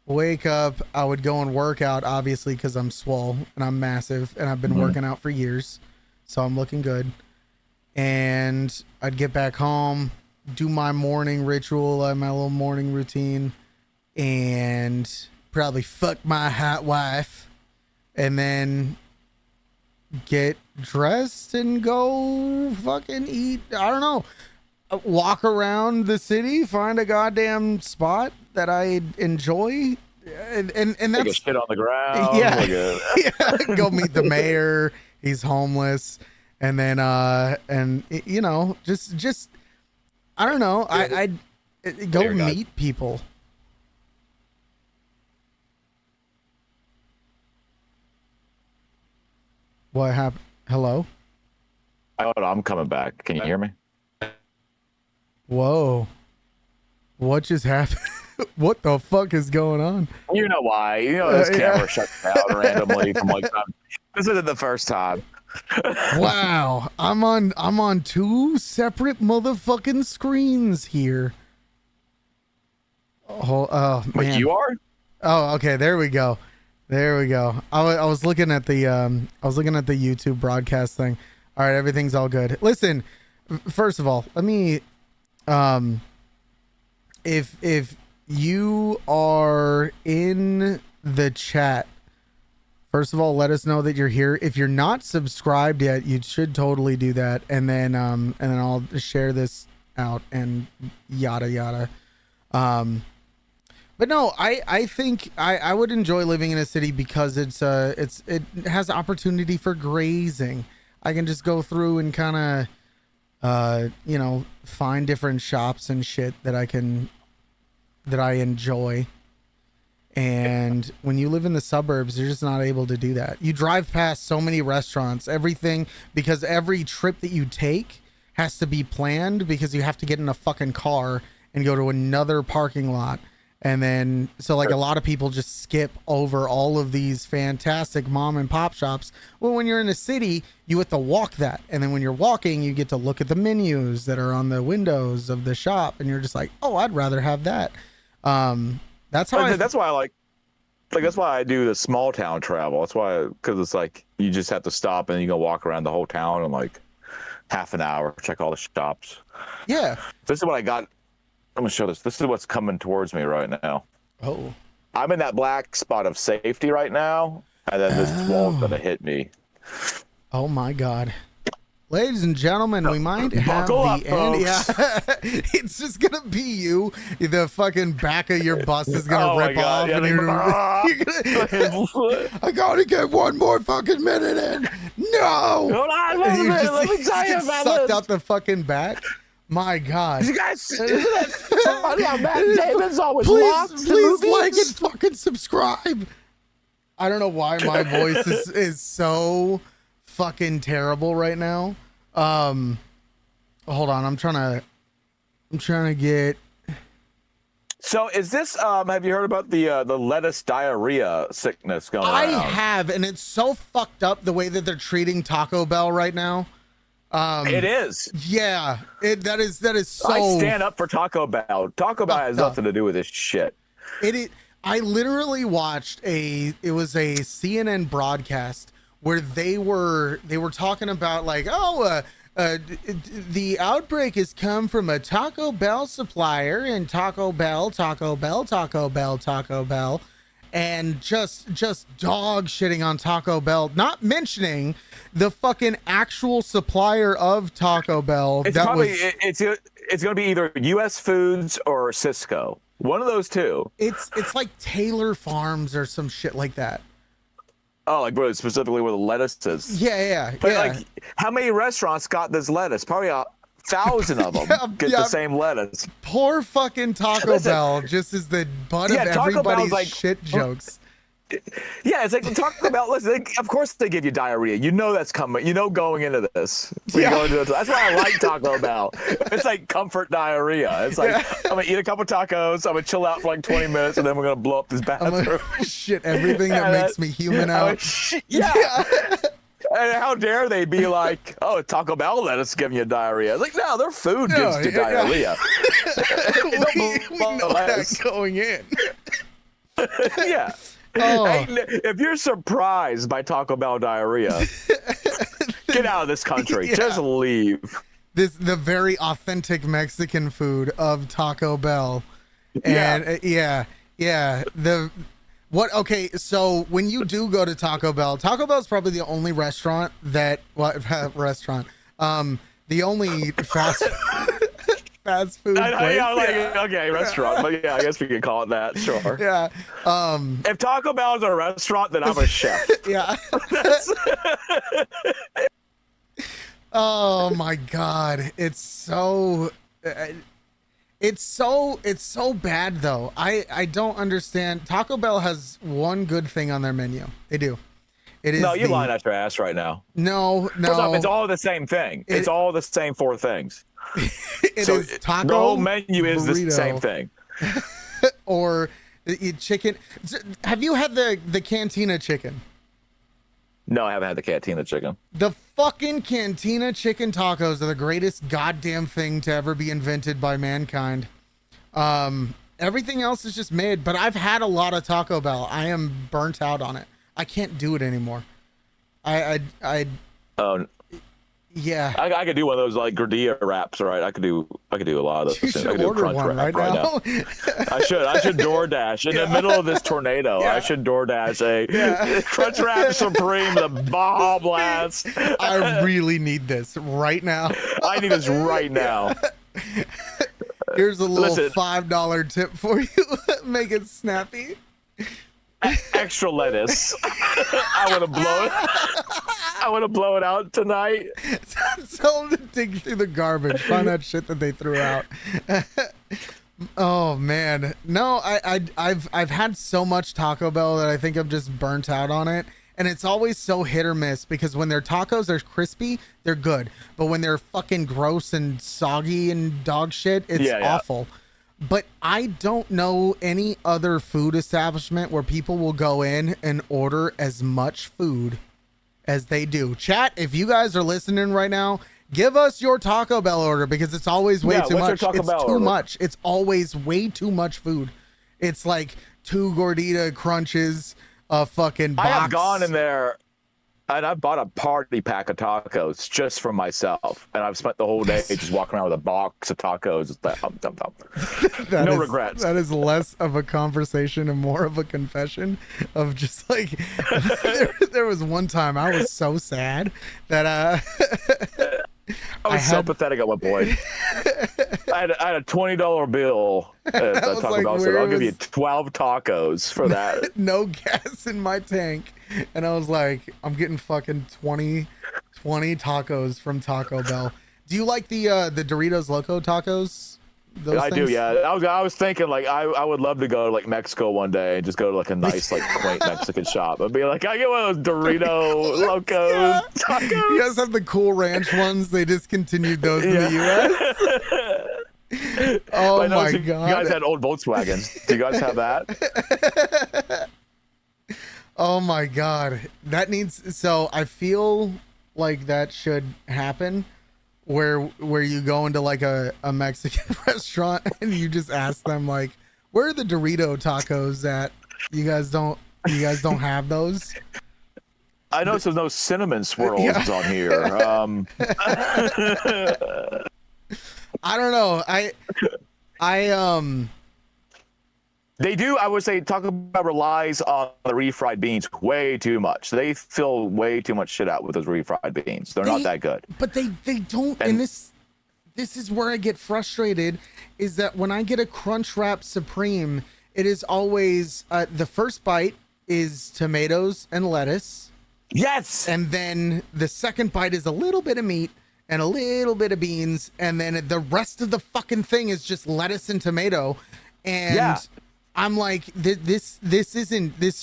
wake up, I would go and work out, obviously, because I'm swole and I'm massive and I've been working out for years. So I'm looking good. And I'd get back home, do my morning ritual, my little morning routine, and probably fuck my hot wife, and then get dressed and go fucking eat. I don't know. Walk around the city, find a goddamn spot that I enjoy, and that's like a shit on the ground. Yeah, go meet the mayor. He's homeless, and then and you know, just I don't know. I'd go meet people. What happened? Hello? Oh, no, I'm coming back. Can you hear me? Whoa. What just happened? What the fuck is going on? You know why. You know this camera shuts down randomly from like time. This isn't the first time. Wow. I'm on 2 separate motherfucking screens here. Oh man. Wait, you are? Oh, okay. There we go. I was looking at the YouTube broadcast thing. All right, everything's all good. Listen, first of all, let me if you are in the chat, first of all, let us know that you're here. If you're not subscribed yet, you should totally do that, and then I'll share this out and yada yada. But no, I think I would enjoy living in a city because it has opportunity for grazing. I can just go through and kind of find different shops and shit that I enjoy. And when you live in the suburbs, you're just not able to do that. You drive past so many restaurants, everything, because every trip that you take has to be planned, because you have to get in a fucking car and go to another parking lot. And then, so like a lot of people just skip over all of these fantastic mom and pop shops. Well, when you're in a city, you have to walk that. And then when you're walking, you get to look at the menus that are on the windows of the shop. And you're just like, oh, I'd rather have that. That's how that's why I like that's why I do the small town travel. That's why, because it's like you just have to stop and you go walk around the whole town in like half an hour, check all the shops. Yeah. This is what I got. I'm gonna show this. This is what's coming towards me right now. Oh. I'm in that black spot of safety right now, and then this wall's gonna hit me. Oh my God. Ladies and gentlemen, we might have Buckle the up, end. folks. Yeah, it's just gonna be you. The fucking back of your bus is gonna rip off, Yeah, and you're gonna, I gotta get one more fucking minute in. No. Hold on, And you let me tell you get about sucked this. out the fucking back. My God. You guys, isn't it funny how Matt Damon's always Please, locked to please movies? like and fucking subscribe. I don't know why my voice is so fucking terrible right now. Hold on, I'm trying to get. So is this? Have you heard about the lettuce diarrhea sickness going I around? have, and it's so fucked up the way that they're treating Taco Bell right now. It is. Yeah, that is so. I stand up for Taco Bell. Taco Bell has nothing to do with this shit. I literally watched it was a CNN broadcast where they were talking about like, the outbreak has come from a Taco Bell supplier, and Taco Bell, and just dog shitting on Taco Bell, not mentioning the fucking actual supplier of Taco Bell. It's it's going to be either U.S. Foods or Cisco. One of those two. It's like Taylor Farms or some shit like that. Oh, like really specifically where the lettuce is. Yeah. But like, how many restaurants got this lettuce? Probably 1,000 of them get the same lettuce. Poor fucking Taco Bell just is the butt of everybody's like, shit jokes. Yeah, it's like Taco Bell. Listen, of course they give you diarrhea. You know that's coming. You know going into this. That's why I like Taco Bell. It's like comfort diarrhea. It's like I'm gonna eat a couple tacos. I'm gonna chill out for like 20 minutes, and then we're gonna blow up this bathroom. Shit, everything that makes me human out. Yeah. And how dare they be like, oh, Taco Bell lettuce giving you diarrhea? It's like, no, their food gives you diarrhea. We know that going in. Yeah. Oh. Hey, if you're surprised by Taco Bell diarrhea, get out of this country. Yeah. Just leave. The very authentic Mexican food of Taco Bell. And okay, so when you do go to Taco Bell is probably the only restaurant the only fast food place. Okay, restaurant, but yeah, I guess we could call it that. Sure. Yeah. If Taco Bell is a restaurant, then I'm a chef. Yeah. Oh my God, it's so bad though. I don't understand. Taco Bell has one good thing on their menu. They do. It is you're lying out your ass right now. No. First off, it's all the same thing. It's all the same four things. It is taco. The whole menu is burrito, the same thing. Or chicken. Have you had the Cantina chicken? No, I haven't had the Cantina chicken. The fucking Cantina chicken tacos are the greatest goddamn thing to ever be invented by mankind. Everything else is just mid, but I've had a lot of Taco Bell. I am burnt out on it. I can't do it anymore. Yeah. I could do one of those like gordita wraps, right? I could do a lot of those. You should order one right now. I should DoorDash in the middle of this tornado. Yeah. I should DoorDash a Crunch Wrap Supreme, the Baja Blast. I really need this right now. I need this right now. Here's a little $5 tip for you. Make it snappy. Extra lettuce. I want to blow it out tonight. Tell them to dig through the garbage, find that shit that they threw out. Oh man, no, I've had so much Taco Bell that I think I'm just burnt out on it, and it's always so hit or miss because when their tacos are crispy, they're good, but when they're fucking gross and soggy and dog shit, it's awful. But I don't know any other food establishment where people will go in and order as much food as they do. Chat, if you guys are listening right now, give us your Taco Bell order because it's always way too much. It's too much. It's always way too much food. It's like 2 gordita crunches, a fucking box. I have gone in there And I bought a party pack of tacos just for myself, and I've spent the whole day just walking around with a box of tacos. It's like, no regrets. That is less of a conversation and more of a confession of just like there was one time I was so sad that I was so pathetic at one point. I had a $20 bill at Taco Bell. So I'll give you 12 tacos for that. No gas in my tank. And I was like, I'm getting fucking 20 tacos from Taco Bell. Do you like the Doritos Loco tacos? I do, yeah. I was thinking like I would love to go to like Mexico one day and just go to like a nice like quaint Mexican shop and be like, I get one of those Dorito Loco tacos. You guys have the Cool Ranch ones. They discontinued those in the U.S. Oh my god! You guys had old Volkswagens. Do you guys have that? Oh my god, that needs. So I feel like that should happen. Where you go into like a Mexican restaurant and you just ask them like, where are the Dorito tacos at? You guys don't have those? I noticed there's no cinnamon swirls on here. I don't know. They do. I would say Taco Bell relies on the refried beans way too much. They fill way too much shit out with those refried beans. They're not that good. But they don't. And this is where I get frustrated. Is that when I get a Crunchwrap Supreme, it is always the first bite is tomatoes and lettuce. Yes. And then the second bite is a little bit of meat and a little bit of beans, and then the rest of the fucking thing is just lettuce and tomato. And I'm like, this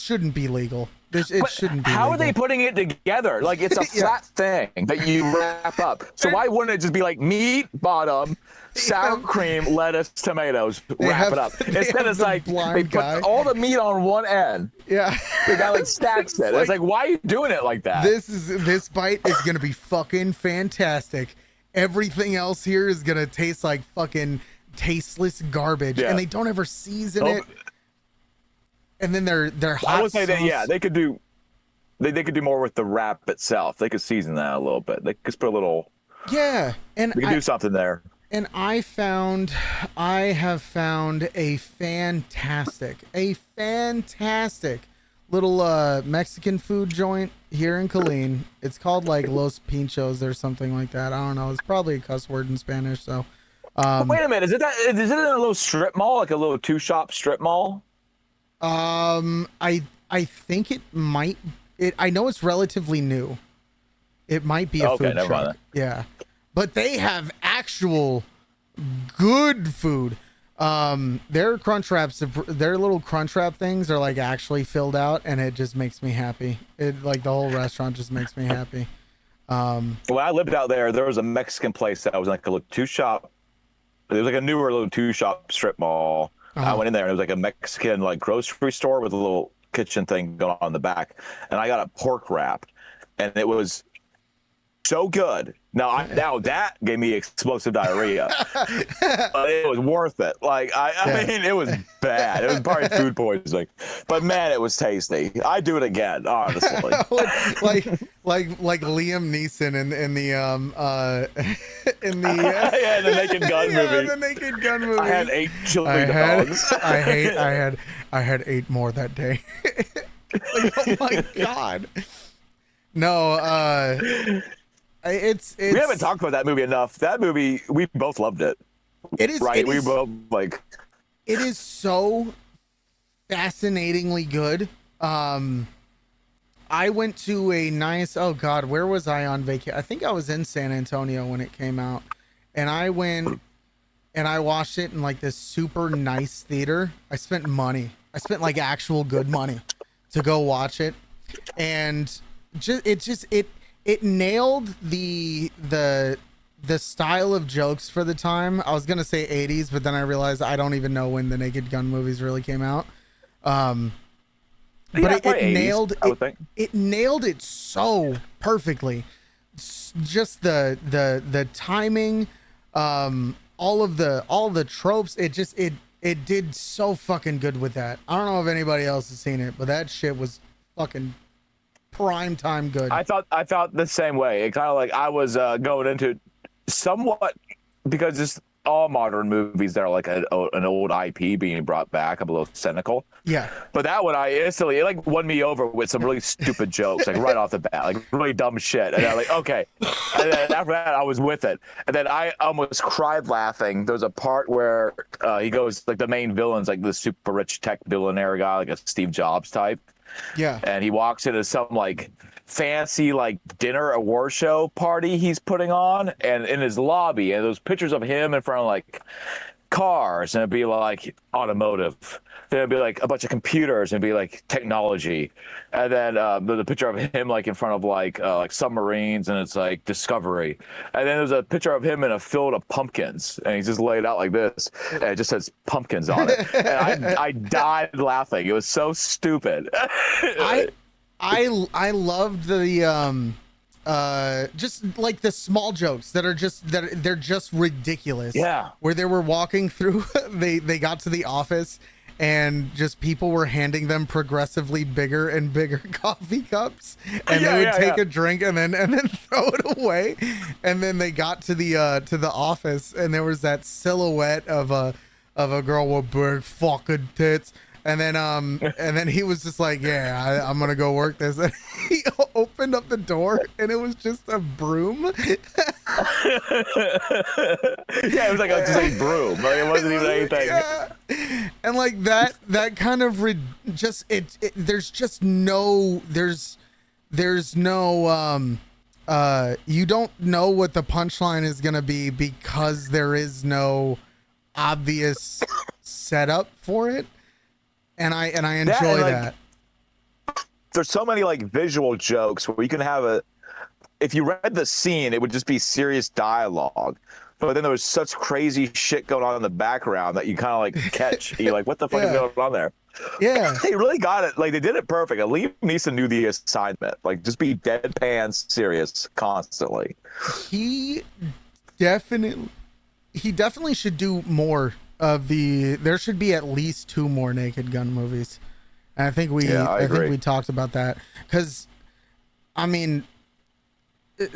shouldn't be legal. It shouldn't be. How legal. are they putting it together? Like it's a flat thing that you wrap up. So why wouldn't it just be like meat bottom, sour cream, lettuce, tomatoes, wrap it up? Instead it's like they put all the meat on one end. Yeah. The guy like stacks it. It's like, why are you doing it like that? This bite is gonna be fucking fantastic. Everything else here is gonna taste like fucking tasteless garbage, and they don't ever season it. And then they're hot. I would say that they could do more with the wrap itself. They could season that a little bit. They could just put a little and we could do something there. And I have found a fantastic little Mexican food joint here in Killeen. It's called like Los Pinchos or something like that. I don't know. It's probably a cuss word in Spanish. So wait a minute, is it in a little strip mall, like a little two-shop strip mall? I think it might. I know it's relatively new. It might be a food truck. Yeah, but they have actual good food. Their little Crunchwrap things are like actually filled out, and it just makes me happy. It like the whole restaurant just makes me happy. When I lived out there was a Mexican place that was like a little two-shop. It was like a newer little two-shop strip mall. I went in there and it was like a Mexican like grocery store with a little kitchen thing going on in the back. And I got a pork wrap, and it was so good. Now that gave me explosive diarrhea, but it was worth it. Like I mean, it was bad. It was probably food poisoning, but man, it was tasty. I'd do it again, honestly. like Liam Neeson in the the Naked Gun movie. The Naked Gun movie. I had 8 chili dogs. I had 8 more that day. Like, oh my god. No, it's we haven't talked about that movie enough. That movie, we both loved it. It is right. We both like. It is so fascinatingly good. I went to a nice. Oh God, where was I on vacation? I think I was in San Antonio when it came out, and I went and I watched it in like this super nice theater. I spent money. I spent like actual good money to go watch it, and it nailed the style of jokes for the time. I was gonna say 80s, but then I realized I don't even know when the Naked Gun movies really came out. But it 80s, it nailed it so perfectly. Just the timing, all the tropes. It did so fucking good with that. I don't know if anybody else has seen it, but that shit was fucking prime time good. I thought the same way. It kind of like I was going into somewhat because it's all modern movies that are like an old IP being brought back. I'm a little cynical. Yeah. But that one, it like won me over with some really stupid jokes, like right off the bat, like really dumb shit. And I'm like, okay. And then after that, I was with it. And then I almost cried laughing. There's a part where he goes, like the main villain's like the super rich tech billionaire guy, like a Steve Jobs type. Yeah. And he walks into some like fancy like dinner award show party he's putting on, and in his lobby, and those pictures of him in front of like cars, and it'd be like automotive, then it'd be like a bunch of computers, and it'd be like technology, and then the picture of him like in front of like submarines, and it's like discovery, and then there's a picture of him in a field of pumpkins, and he's just laid out like this, and it just says pumpkins on it, and I died laughing. It was so stupid. I loved the just like the small jokes that are they're just ridiculous. Yeah. Where they were walking through, they got to the office, and just people were handing them progressively bigger and bigger coffee cups, and they would take a drink and then throw it away. And then they got to the office, and there was that silhouette of a girl with big fucking tits. And then he was just like, yeah, I'm going to go work this. And he opened up the door, and it was just a broom. Yeah, it was like just a broom. Like, it wasn't even anything. Yeah. And like that kind of there's just no, there's no, you don't know what the punchline is going to be because there is no obvious setup for it. And I enjoy that. There's so many like visual jokes where you can have if you read the scene, it would just be serious dialogue. But then there was such crazy shit going on in the background that you kind of like catch. You're like, what the fuck is going on there? Yeah. They really got it. Like, they did it perfect. And Liam Neeson knew the assignment. Like, just be deadpan serious constantly. He definitely should do more of there should be at least 2 more Naked Gun movies. And I think I think we talked about that, because I mean,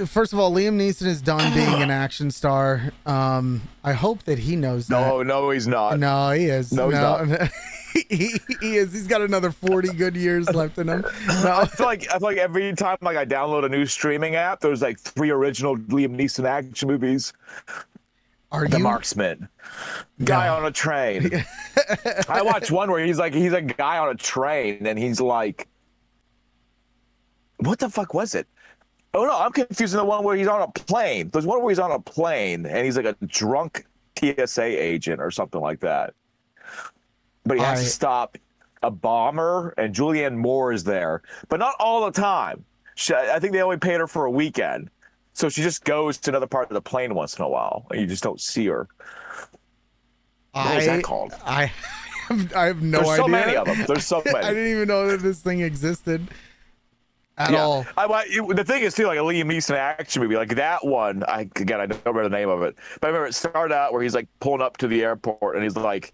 first of all, Liam Neeson is done being an action star. I hope that he knows that. No, he's not. No, he is. No, he's not. he is. He's got another 40 good years left in him. No. I feel like every time like I download a new streaming app, there's like 3 original Liam Neeson action movies. The Marksman, Guy on a Train. I watched one where he's a guy on a train, and he's like, what the fuck was it? Oh no, I'm confusing the one where he's on a plane. There's one where he's on a plane, and he's like a drunk TSA agent or something like that. But he has to stop a bomber, and Julianne Moore is there, but not all the time. I think they only paid her for a weekend. So she just goes to another part of the plane once in a while, and you just don't see her. What is that called? I have no idea. There's so many of them. There's so many. I didn't even know that this thing existed at all. The thing is, too, like a Liam Neeson action movie, like that one, I don't remember the name of it, but I remember it started out where he's like pulling up to the airport, and he's like,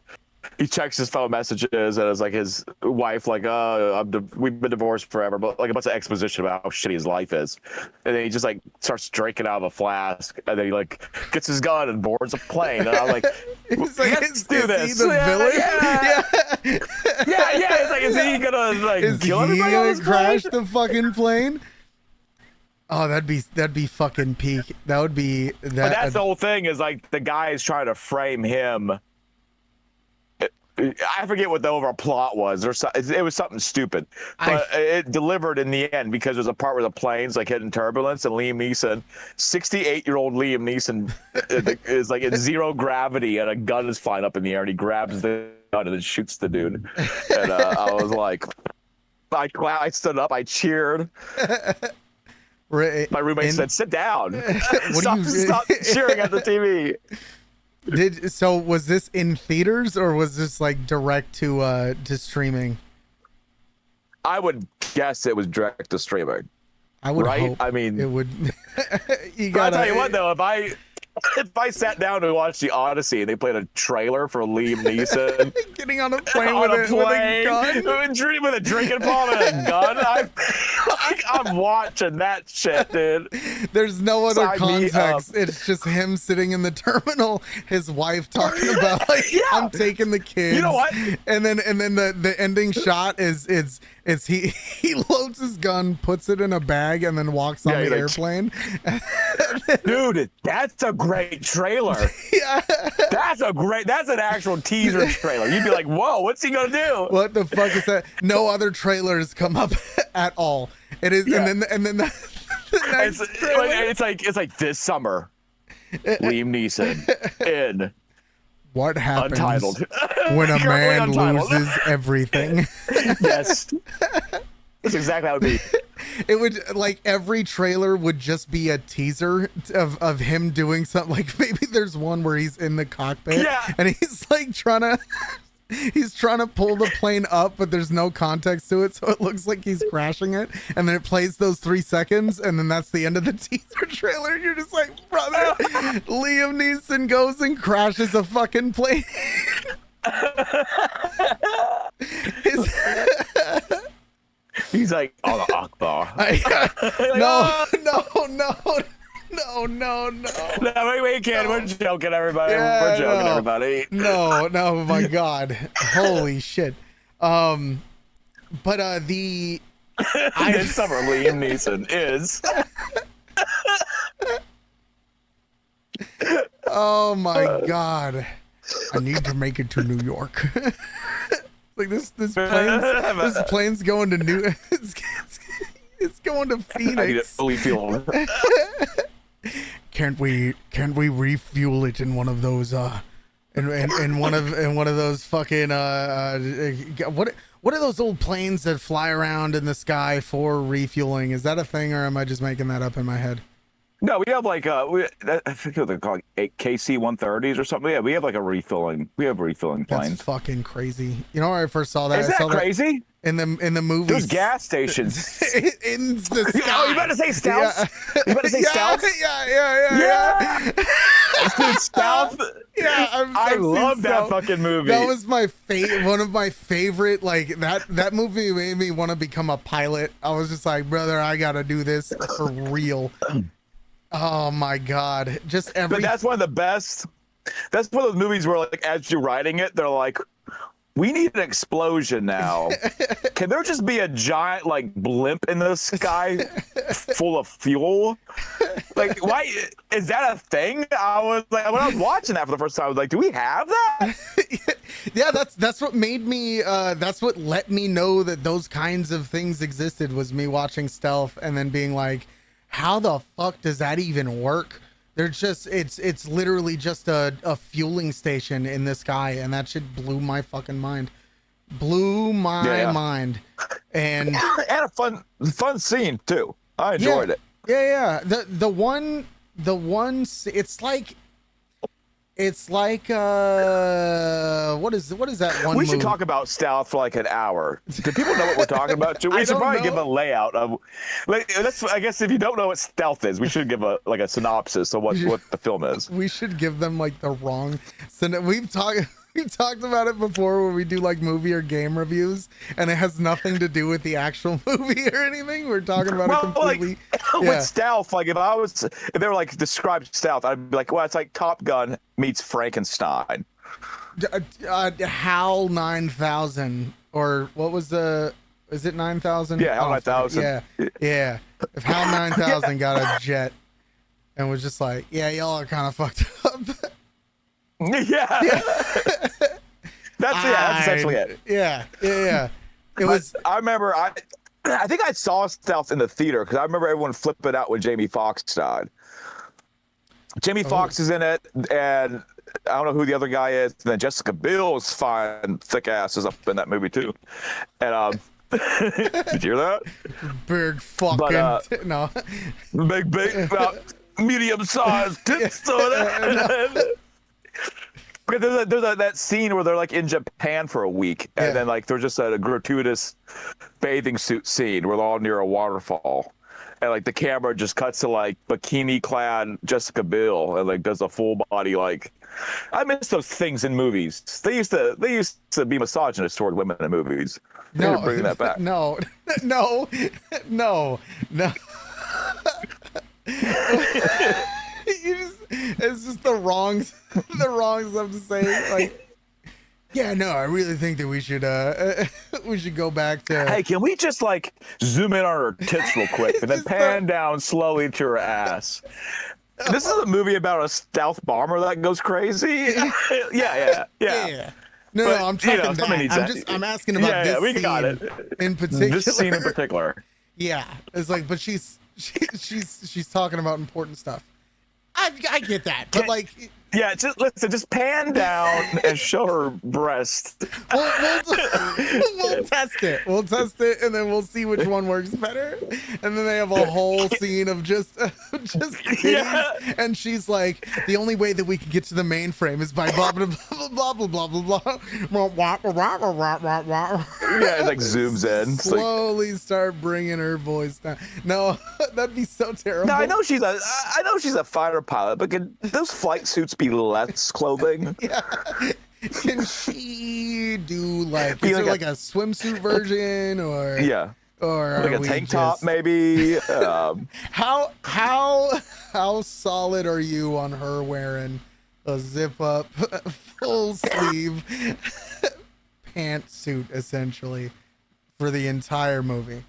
he checks his phone messages, and it's like his wife, like, we've been divorced forever, but like a bunch of exposition about how shitty his life is. And then he just like starts drinking out of a flask, and then he like gets his gun and boards a plane. And I'm like, let's do this. The villain? Yeah. It's like, is he gonna like kill everybody on this crash the fucking plane? Oh, that'd be fucking peak. That would be that. But that's the whole thing, is like the guy is trying to frame him. I forget what the overall plot was, or it was something stupid, but it delivered in the end, because there's a part where the plane's like hitting turbulence, and Liam Neeson, 68-year-old Liam Neeson, is like in zero gravity, and a gun is flying up in the air, and he grabs the gun and then shoots the dude. And I was like, I stood up, I cheered. My roommate said, "Sit down. Stop cheering at the TV." So was this in theaters, or was this like direct to streaming? I would guess it was direct to streaming. I would hope. I mean, it would. I'll tell you what, though, if if I sat down to watch the Odyssey and they played a trailer for Liam Neeson Getting on a plane, on with, a with a plane gun. with a drinking ball and a gun, I'm watching that shit, dude. There's no other Sign me context. up. It's just him sitting in the terminal, his wife talking about like, Yeah. I'm taking the kids. You know what? And then the ending shot is he loads his gun, puts it in a bag, and then walks on the airplane. Dude, that's a great trailer. Yeah. That's an actual teaser trailer. You'd be like, whoa, what's he gonna do? What the fuck is that? No other trailers come up at all. It is, Yeah. and then the next it's like this summer, Liam Neeson in what happens Untitled. when a Currently man Untitled. loses everything. Yes. That's exactly how it would be. It would, like, every trailer would just be a teaser of him doing something. Like, maybe there's one where he's in the cockpit, Yeah. and he's like trying to pull the plane up, but there's no context to it, so it looks like he's crashing it. And then it plays those 3 seconds, and then that's the end of the teaser trailer. And you're just like, brother, Liam Neeson goes and crashes a fucking plane. He's like, Allah Akbar. No. No, we can't. We're joking, everybody. Yeah, We're joking, no. everybody. No, my God. Holy shit. But the This summer, Liam Neeson is. oh my God. I need to make it to New York. Like this plane's going to New it's going to I need it Phoenix. fully fueled. Can't we refuel it in one of those in one of those fucking what are those old planes that fly around in the sky for refueling? Is that a thing, or am I just making that up in my head? No, we have like I think they're called KC-130s or something. Yeah, we have like refilling planes. That's fucking crazy. You know where I first saw that? Is I saw that crazy? in the movies. There's gas stations. in the sky. Oh, you about to say stealth? Yeah. You about to say stealth? Yeah. Dude, stealth. Yeah, I I've love seen that Stealth. fucking movie. That was my one of my favorite. Like that movie made me want to become a pilot. I was just like, brother, I gotta do this for real. Oh my God! Just every. But that's one of the best. That's one of those movies where, like, as you're writing it, they're like, "We need an explosion now. Can there just be a giant, like, blimp in the sky full of fuel? Like, why is that a thing?" I was like, when I was watching that for the first time, I was like, "Do we have that?" Yeah, that's what made me. That's what let me know that those kinds of things existed. Was me watching Stealth and then being like, how the fuck does that even work? There's just it's literally just a fueling station in the sky, and that shit blew my fucking mind. Blew my mind. And a fun scene too. I enjoyed it. Yeah. The one it's like what is that one We movie? should talk about Stealth for like an hour. Do people know what we're talking about? We should probably give a layout of. Like, I guess if you don't know what Stealth is, we should give a synopsis of what the film is. We should give them like the wrong. So we've talked about it before when we do like movie or game reviews, and it has nothing to do with the actual movie or anything. We're talking about it completely. Like, with Stealth, like if they were like describe Stealth, I'd be like, well, it's like Top Gun meets Frankenstein. HAL 9000, or what was the? Is it 9000? Yeah, HAL 9000. Yeah. If HAL 9000 got a jet and was just like, yeah, y'all are kind of fucked up. Yeah. That's essentially it. Yeah. It was. I remember. I think I saw Stealth in the theater because I remember everyone flipping out when Jamie Foxx died. Jamie Foxx is in it, and I don't know who the other guy is. And then Jessica Biel's fine, thick ass is up in that movie too. And did you hear that? Big fucking no. Big, medium-sized tits. Because there's that scene where they're like in Japan for a week, and then like there's just a gratuitous bathing suit scene where they're all near a waterfall, and like the camera just cuts to like bikini clad Jessica Biel and like does a full body like. I miss those things in movies. They used to be misogynist toward women in movies. They need to bring that back. No. It's just the wrong stuff to say. Like, yeah, no, I really think that we should go back to. Hey, can we just like zoom in on her tits real quick and then pan down slowly to her ass? This is a movie about a stealth bomber that goes crazy. yeah. No, I'm talking that. I'm asking about this we scene got it. in particular. This scene in particular. Yeah, it's like, but she's talking about important stuff. I get that, but like. Yeah, just pan down and show her breast. We'll test it. We'll test it, and then we'll see which one works better. And then they have a whole scene of just titties, and she's like, the only way that we can get to the mainframe is by blah blah blah blah blah blah blah. Yeah, it like zooms in. Slowly start bringing her voice down. No, that'd be so terrible. No, I know she's a fighter pilot, but can those flight suits be less clothing? Yeah. Can she do like, is there like a swimsuit version or like a tank top maybe? How solid are you on her wearing a zip up full sleeve pantsuit essentially for the entire movie?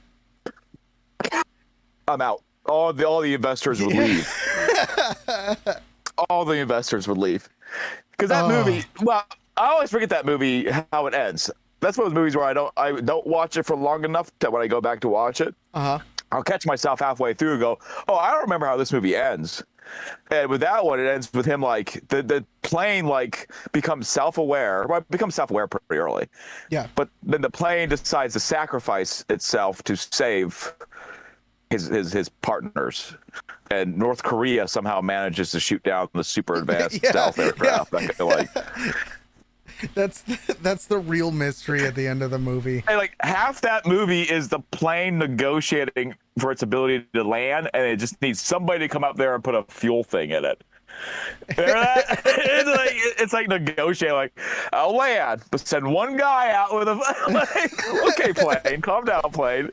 I'm out. All the investors would leave. All the investors would leave because that movie. Well, I always forget that movie how it ends. That's one of those movies where I don't watch it for long enough that when I go back to watch it, I'll catch myself halfway through and go, "Oh, I don't remember how this movie ends." And with that one, it ends with him like the plane like becomes self-aware. Well, it becomes self-aware pretty early. Yeah. But then the plane decides to sacrifice itself to save his partners, and North Korea somehow manages to shoot down the super advanced stealth aircraft. That's the real mystery at the end of the movie. And like half that movie is the plane negotiating for its ability to land, and it just needs somebody to come up there and put a fuel thing in it. It's like negotiating, like I'll land, but send one guy out with a like, okay, plane, calm down, plane.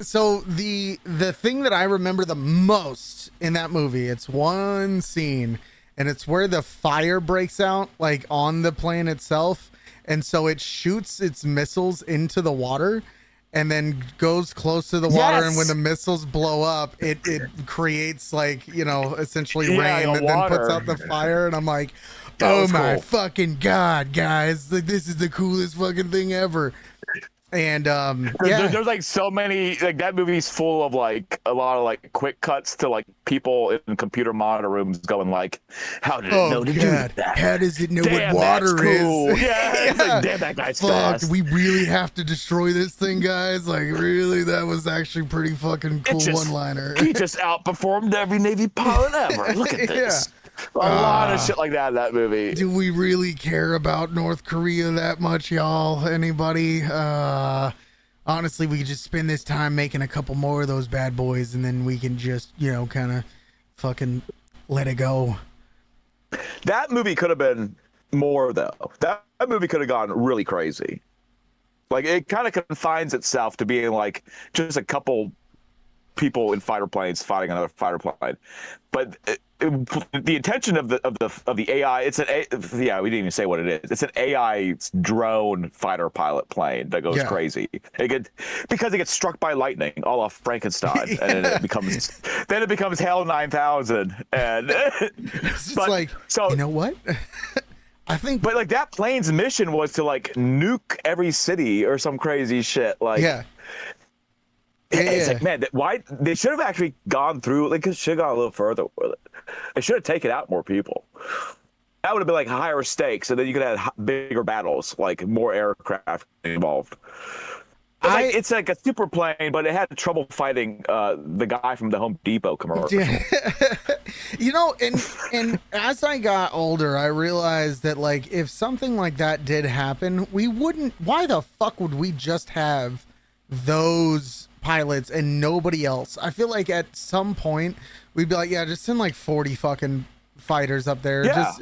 So the thing that I remember the most in that movie, it's one scene, and it's where the fire breaks out like on the plane itself, and so it shoots its missiles into the water and then goes close to the water, and when the missiles blow up, it creates like, you know, essentially rain that then puts out the fire, and I'm like, oh my fucking god, guys, like this is the coolest fucking thing ever. And there's like so many, like that movie's full of like a lot of like quick cuts to like people in computer monitor rooms going like, how did it know to do that? How does it know what water is? Yeah, it's like, damn, that guy's fast. We really have to destroy this thing, guys. Like, really, that was actually pretty fucking cool one-liner. He just outperformed every Navy pilot ever. Look at this. A lot of shit like that in that movie. Do we really care about North Korea that much, y'all? Anybody? Honestly, we could just spend this time making a couple more of those bad boys, and then we can just, you know, kind of fucking let it go. That movie could have been more, though. That movie could have gone really crazy. Like, it kind of confines itself to being like just a couple people in fighter planes fighting another fighter plane, but the intention of the AI, we didn't even say what it is. It's an AI drone fighter pilot plane that goes crazy. Because it gets struck by lightning, a la Frankenstein, and then it becomes Hell 9000, and it's like, so you know what? I think, but like that plane's mission was to like nuke every city or some crazy shit. Like, it's like, man, why they should have actually gone through, like, should have gone a little further with it. They should have taken out more people. That would have been like higher stakes, and then you could have bigger battles, like more aircraft involved. It's like a super plane, but it had trouble fighting the guy from the Home Depot commercial. You know, and as I got older, I realized that like if something like that did happen, we wouldn't. Why the fuck would we just have those pilots and nobody else. I feel like at some point we'd be like, yeah, just send like 40 fucking fighters up there. Yeah.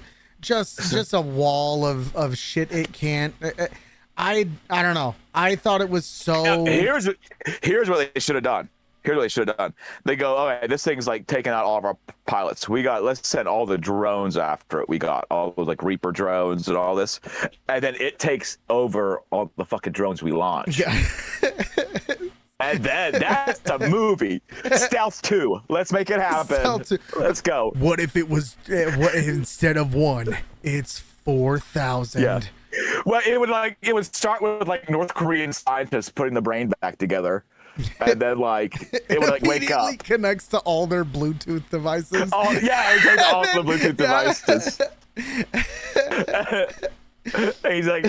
Just a wall of shit it can't. I don't know. I thought it was so. Here's what they should have done. Here's what they should have done. They go, okay, this thing's like taking out all of our pilots. Let's send all the drones after it. We got all those like Reaper drones and all this. And then it takes over all the fucking drones we launch. Yeah. And then that's a movie. Stealth 2. Let's make it happen. Let's go. What if it was, what instead of 1, it's 4,000? Yeah. Well, it would start with like North Korean scientists putting the brain back together. And then like it would like wake up. Connects to all their Bluetooth devices. Oh yeah, it takes all the Bluetooth devices. He's like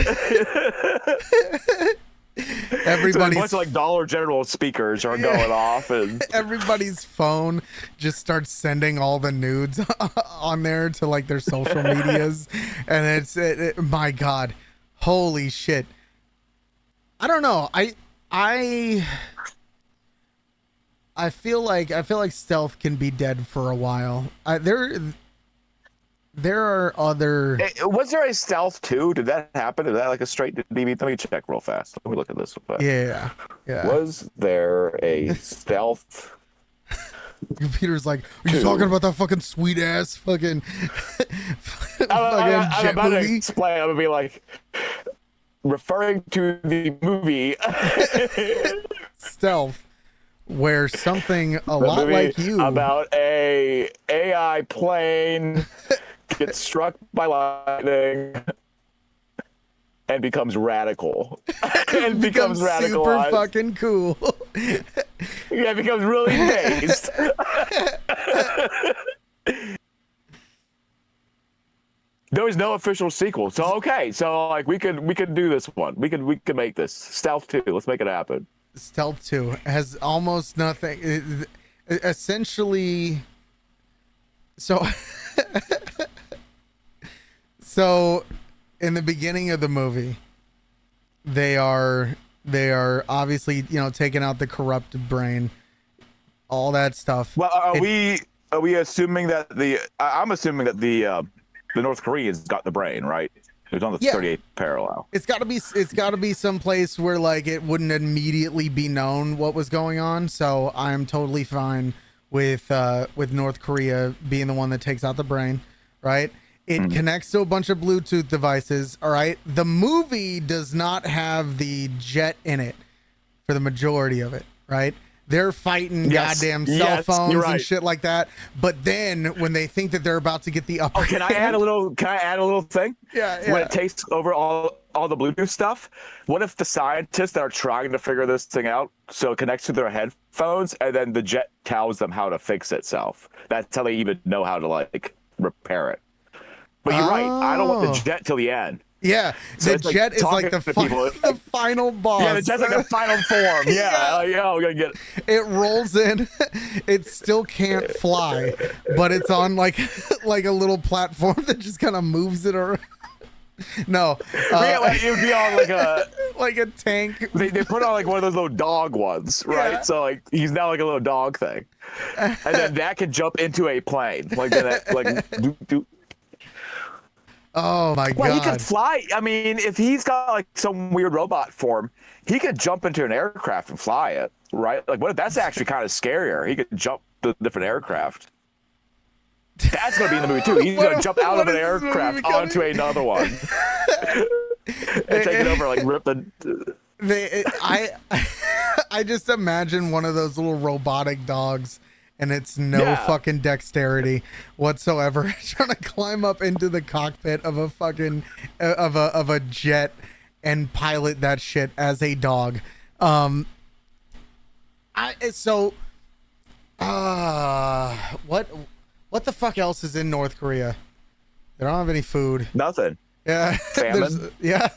everybody's so a bunch of like Dollar General speakers are going off, and everybody's phone just starts sending all the nudes on there to like their social medias, and it's my God, holy shit! I don't know. I feel like stealth can be dead for a while. There are other. Was there a Stealth 2? Did that happen? Is that like a straight DVD? Let me check real fast. Let me look at this. Yeah. Was there a Stealth? Computer's like, are you talking about that fucking sweet ass fucking I'm jet about to movie? explain. I'm gonna be like referring to the movie Stealth, where something a lot like you about a AI plane gets struck by lightning and becomes radical. And becomes radical. Super fucking cool. Yeah, it becomes really based. There was no official sequel, so okay. So like we could do this one. We could make this Stealth 2. Let's make it happen. Stealth 2 has almost nothing. Essentially, so in the beginning of the movie, they are obviously, you know, taking out the corrupted brain, all that stuff. Well, are we assuming that I'm assuming that the North Koreans got the brain, right? It was on the 38th parallel. It's got to be someplace where like it wouldn't immediately be known what was going on. So I'm totally fine with North Korea being the one that takes out the brain, right? It connects to a bunch of Bluetooth devices. All right. The movie does not have the jet in it for the majority of it, right? They're fighting goddamn cell phones and shit like that. But then when they think that they're about to get the upper can I add a little thing? Yeah. When it takes over all the Bluetooth stuff, what if the scientists that are trying to figure this thing out, so it connects to their headphones, and then the jet tells them how to fix itself? That's how they even know how to like repair it. But you're right. I don't want the jet till the end. Yeah, so the jet is like the final boss. Yeah, the jet's like the final form. Yeah, we're gonna get it. Rolls in. It still can't fly, but it's on like a little platform that just kind of moves it around. No, it would be on like a tank. They put on like one of those little dog ones, right? Yeah. So like he's now like a little dog thing, and then that can jump into a plane, like that, like. Oh my God! Well, he could fly. I mean, if he's got like some weird robot form, he could jump into an aircraft and fly it, right? Like, what if that's actually kind of scarier? He could jump the different aircraft. That's gonna be in the movie too. He's gonna jump out of an aircraft onto another one and take it over, like rip the. I just imagine one of those little robotic dogs. And it's no fucking dexterity whatsoever, trying to climb up into the cockpit of a fucking of a jet and pilot that shit as a dog. What the fuck else is in North Korea? They don't have any food. Nothing. Yeah. Famine. Death,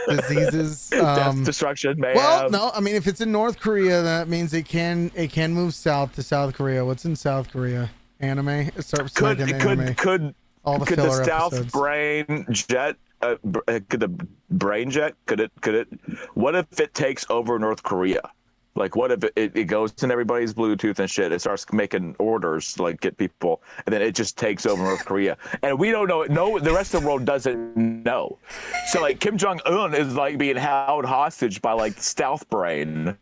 diseases, death, destruction. No, I mean, if it's in North Korea, that means it can move south to South Korea. What's in South Korea? Anime. It starts making anime. Could all the could filler the Stealth episodes. brain jet could the brain jet, could it, what if it takes over North Korea? Like, what if it goes in everybody's Bluetooth and shit? It starts making orders to, like, get people, and then it just takes over North Korea. And we don't know. No, the rest of the world doesn't know. So, like, Kim Jong-un is, like, being held hostage by, like, stealth brain.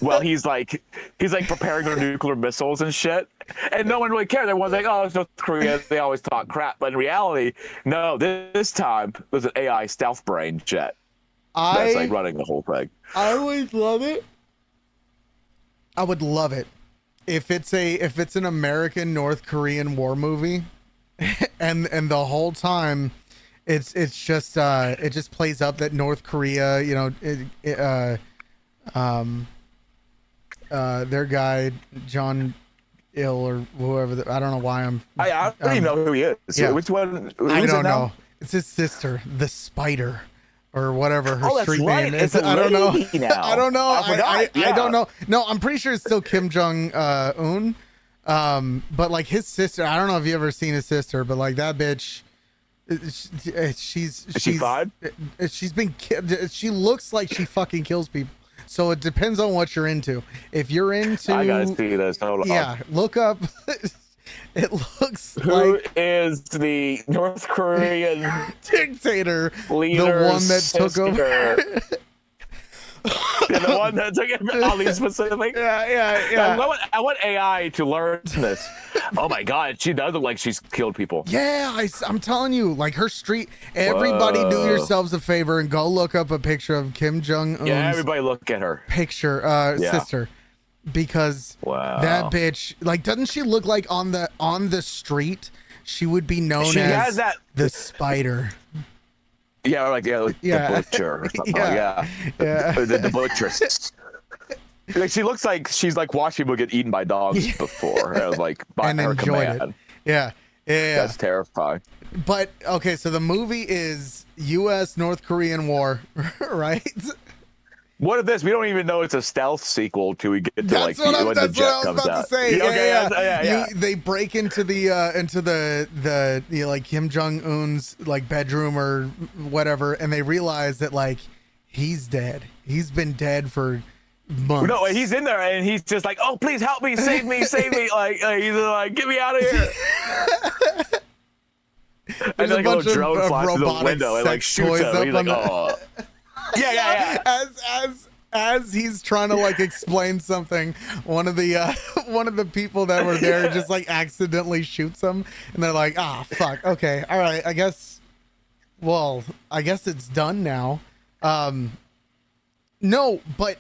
Well, he's preparing their nuclear missiles and shit. And no one really cared. Everyone's like, oh, it's North Korea. They always talk crap. But in reality, no, this time, there's an AI stealth brain jet that's, like, running the whole thing. I always love it. I would love it if it's an American North Korean war movie, and the whole time it just plays up that North Korea, you know, their guy John Ill or whoever, I don't know why I don't even know who he is. Yeah. Which one? I don't know. It's his sister, the Spider. Or whatever her street name is. I don't know. I don't know. I don't know. No, I'm pretty sure it's still Kim Jong Un. But like his sister, I don't know if you ever seen his sister, but like that bitch, she's fine? She's been she looks like she fucking kills people. So it depends on what you're into. If you're into, I gotta see this. Hold on. Yeah, look up. It looks Who like is the North Korean dictator, leader, the one that took over. Yeah, the one that took it. Ali specific. Yeah. I want AI to learn this. Oh my God, she does look like she's killed people. Yeah, I'm telling you, like her street. Everybody, do yourselves a favor and go look up a picture of Kim Jong Un's. Yeah, everybody look at her sister. Because that bitch, like, doesn't she look like on the street she would be known as the Spider? Yeah, like the butcher or something. The buttress. Like she looks like she's like watched people get eaten by dogs before, like by and her enjoyed command. it. Yeah. That's terrifying. But okay, so the movie is U.S. North Korean War, right? What if this? We don't even know it's a stealth sequel till we get to when the jet comes out. Yeah. They break into the like Kim Jong Un's like bedroom or whatever, and they realize that like he's dead. He's been dead for months. No, he's in there and he's just like, oh, please help me, save me, save me. Like he's like, get me out of here. And like a little drone flies through the window and like shoots him. He's like, oh. Yeah. As he's trying to like explain something, one of the people that were there just like accidentally shoots him, and they're like, fuck, okay, all right, I guess it's done now. No, but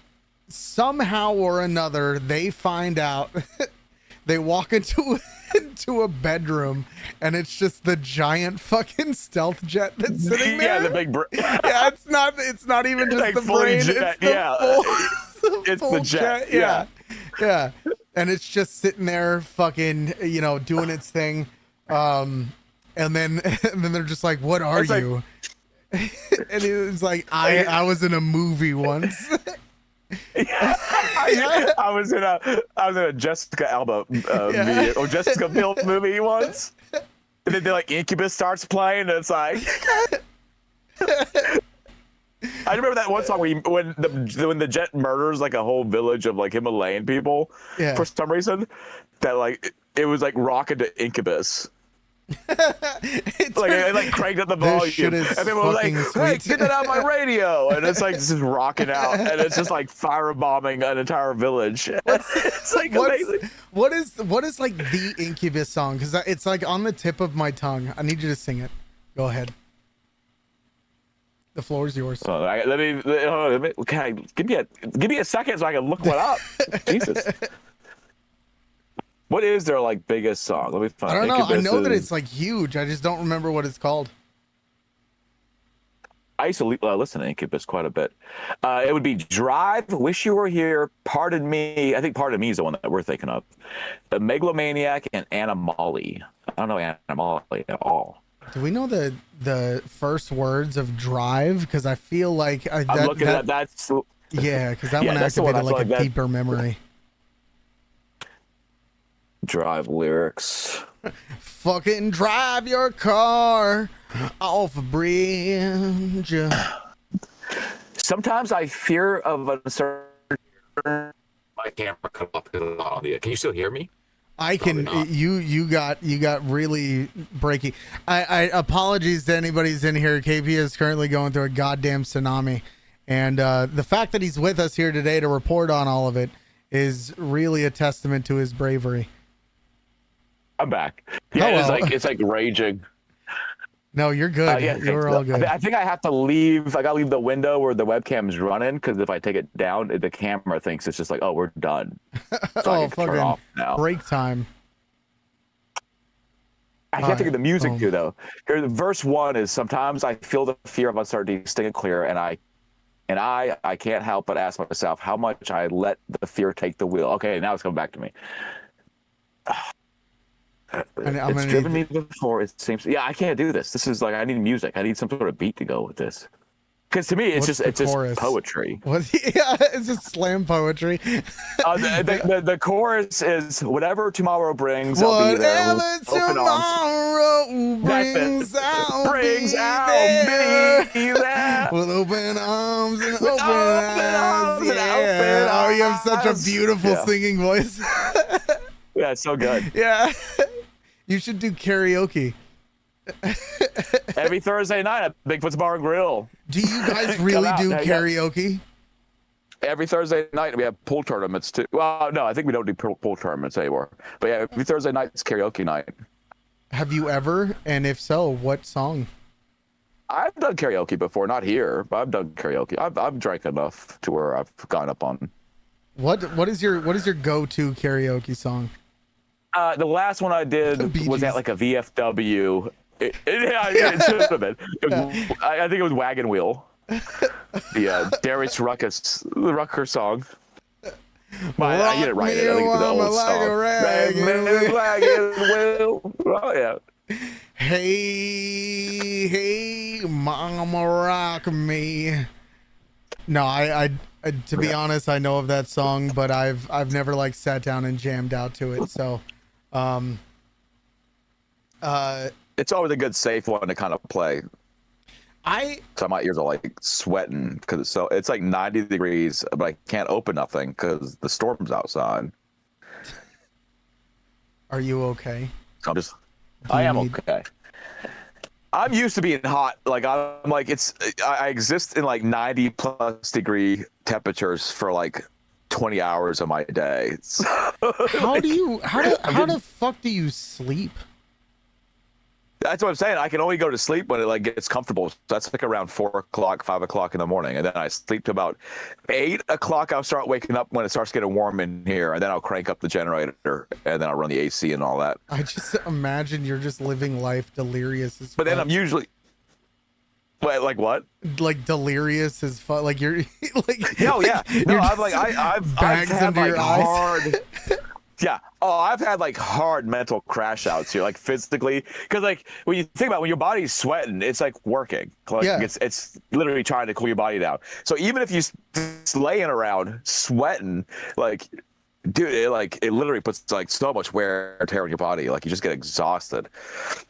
somehow or another they find out. They walk into a bedroom, and it's just the giant fucking stealth jet that's sitting there. Yeah, the big. Yeah, it's not even just like the brain. Jet. It's the jet. Yeah. And it's just sitting there, fucking, doing its thing. And then they're just like, "What are you?" And he was like, "I was in a movie once." I was in a Jessica Alba movie, or Jessica Biel movie once, and then like Incubus starts playing, and it's like. I remember that one song when the jet murders like a whole village of like Himalayan people for some reason, that like it was like rocking to Incubus. I like cranked up the volume, and people were like, "Hey, get that out of my radio!" And it's like this is rocking out, and it's just like firebombing an entire village. It's like amazing. What is like the Incubus song? Because it's like on the tip of my tongue. I need you to sing it. Go ahead. The floor is yours. Let me give me a second so I can look one up. Jesus. What is their like biggest song? Let me find. I don't know. Incubus I know that it's like huge. I just don't remember what it's called. I used to listen to Incubus quite a bit. It would be Drive, Wish You Were Here, Pardon Me. I think Pardon Me is the one that we're thinking of. The Megalomaniac and Animali. I don't know Animali at all. Do we know the first words of Drive? Because I feel like I'm looking at that. Yeah, because that one activated like a deeper memory. Drive lyrics. Fucking drive your car off a bridge. Sometimes I fear of uncertainty. My camera cut off because of the audio. Can you still hear me? I can. Probably not. You got really breaky. I apologies to anybody's in here. KP is currently going through a goddamn tsunami, and the fact that he's with us here today to report on all of it is really a testament to his bravery. I'm back. Yeah, Oh, well. it's like raging. No, you're good. Yeah, You're all good. I think I have to leave. I gotta leave the window where the webcam is running, because if I take it down, the camera thinks it's just like, oh, we're done. So I can turn fucking off now. break time. I can't think of the music too, though. Here, the verse 1 is, sometimes I feel the fear of uncertainty stinging clear, and I can't help but ask myself how much I let the fear take the wheel. Okay, now it's coming back to me. It's driven me before, it seems. Yeah, I can't do this. This is like, I need music. I need some sort of beat to go with this. Because to me, it's just poetry. What? Yeah, it's just slam poetry. The chorus is, whatever tomorrow brings, I'll be there. Whatever tomorrow brings, I'll be there. With open arms and open eyes. Yeah. Oh, you have such a beautiful singing voice. Yeah, it's so good. Yeah. You should do karaoke. Every Thursday night at Bigfoot's Bar and Grill. Do you guys really do karaoke? Every Thursday night we have pool tournaments too. Well, no, I think we don't do pool tournaments anymore. But yeah, every Thursday night it's karaoke night. Have you ever? And if so, what song? I've done karaoke before, not here, but I've done karaoke. I've drank enough to where I've gone up on. What is your go-to karaoke song? The last one I did was at like a VFW. It should have been. I think it was Wagon Wheel. The Darius Rucker song. I get it right. I think it's the old song. Wagon Wheel. Oh yeah. Hey, mama, rock me. No, I to be honest, I know of that song, but I've never like sat down and jammed out to it. So, it's always a good safe one to kind of play. So my ears are like sweating because it's like 90 degrees, but I can't open nothing because the storm's outside. Are you okay? So I am okay. I'm used to being hot. Like I exist in like 90 plus degree temperatures for like 20 hours of my day. So, how the fuck do you sleep? That's what I'm saying. I can only go to sleep when it like gets comfortable. So that's like around 4 o'clock, 5 o'clock in the morning. And then I sleep to about 8 o'clock. I'll start waking up when it starts getting warm in here. And then I'll crank up the generator and then I'll run the AC and all that. I just imagine you're just living life delirious as fuck. But then I'm usually... Wait, like what? Like delirious as fuck. Like you're like... No, yeah. No, I've had like hard... Yeah. Oh, I've had like hard mental crash outs here, like physically, because like when you think about when your body's sweating, it's like working. Like, yeah. It's literally trying to cool your body down. So even if you're just laying around sweating, like, dude, it literally puts like so much wear and tear on your body. Like you just get exhausted.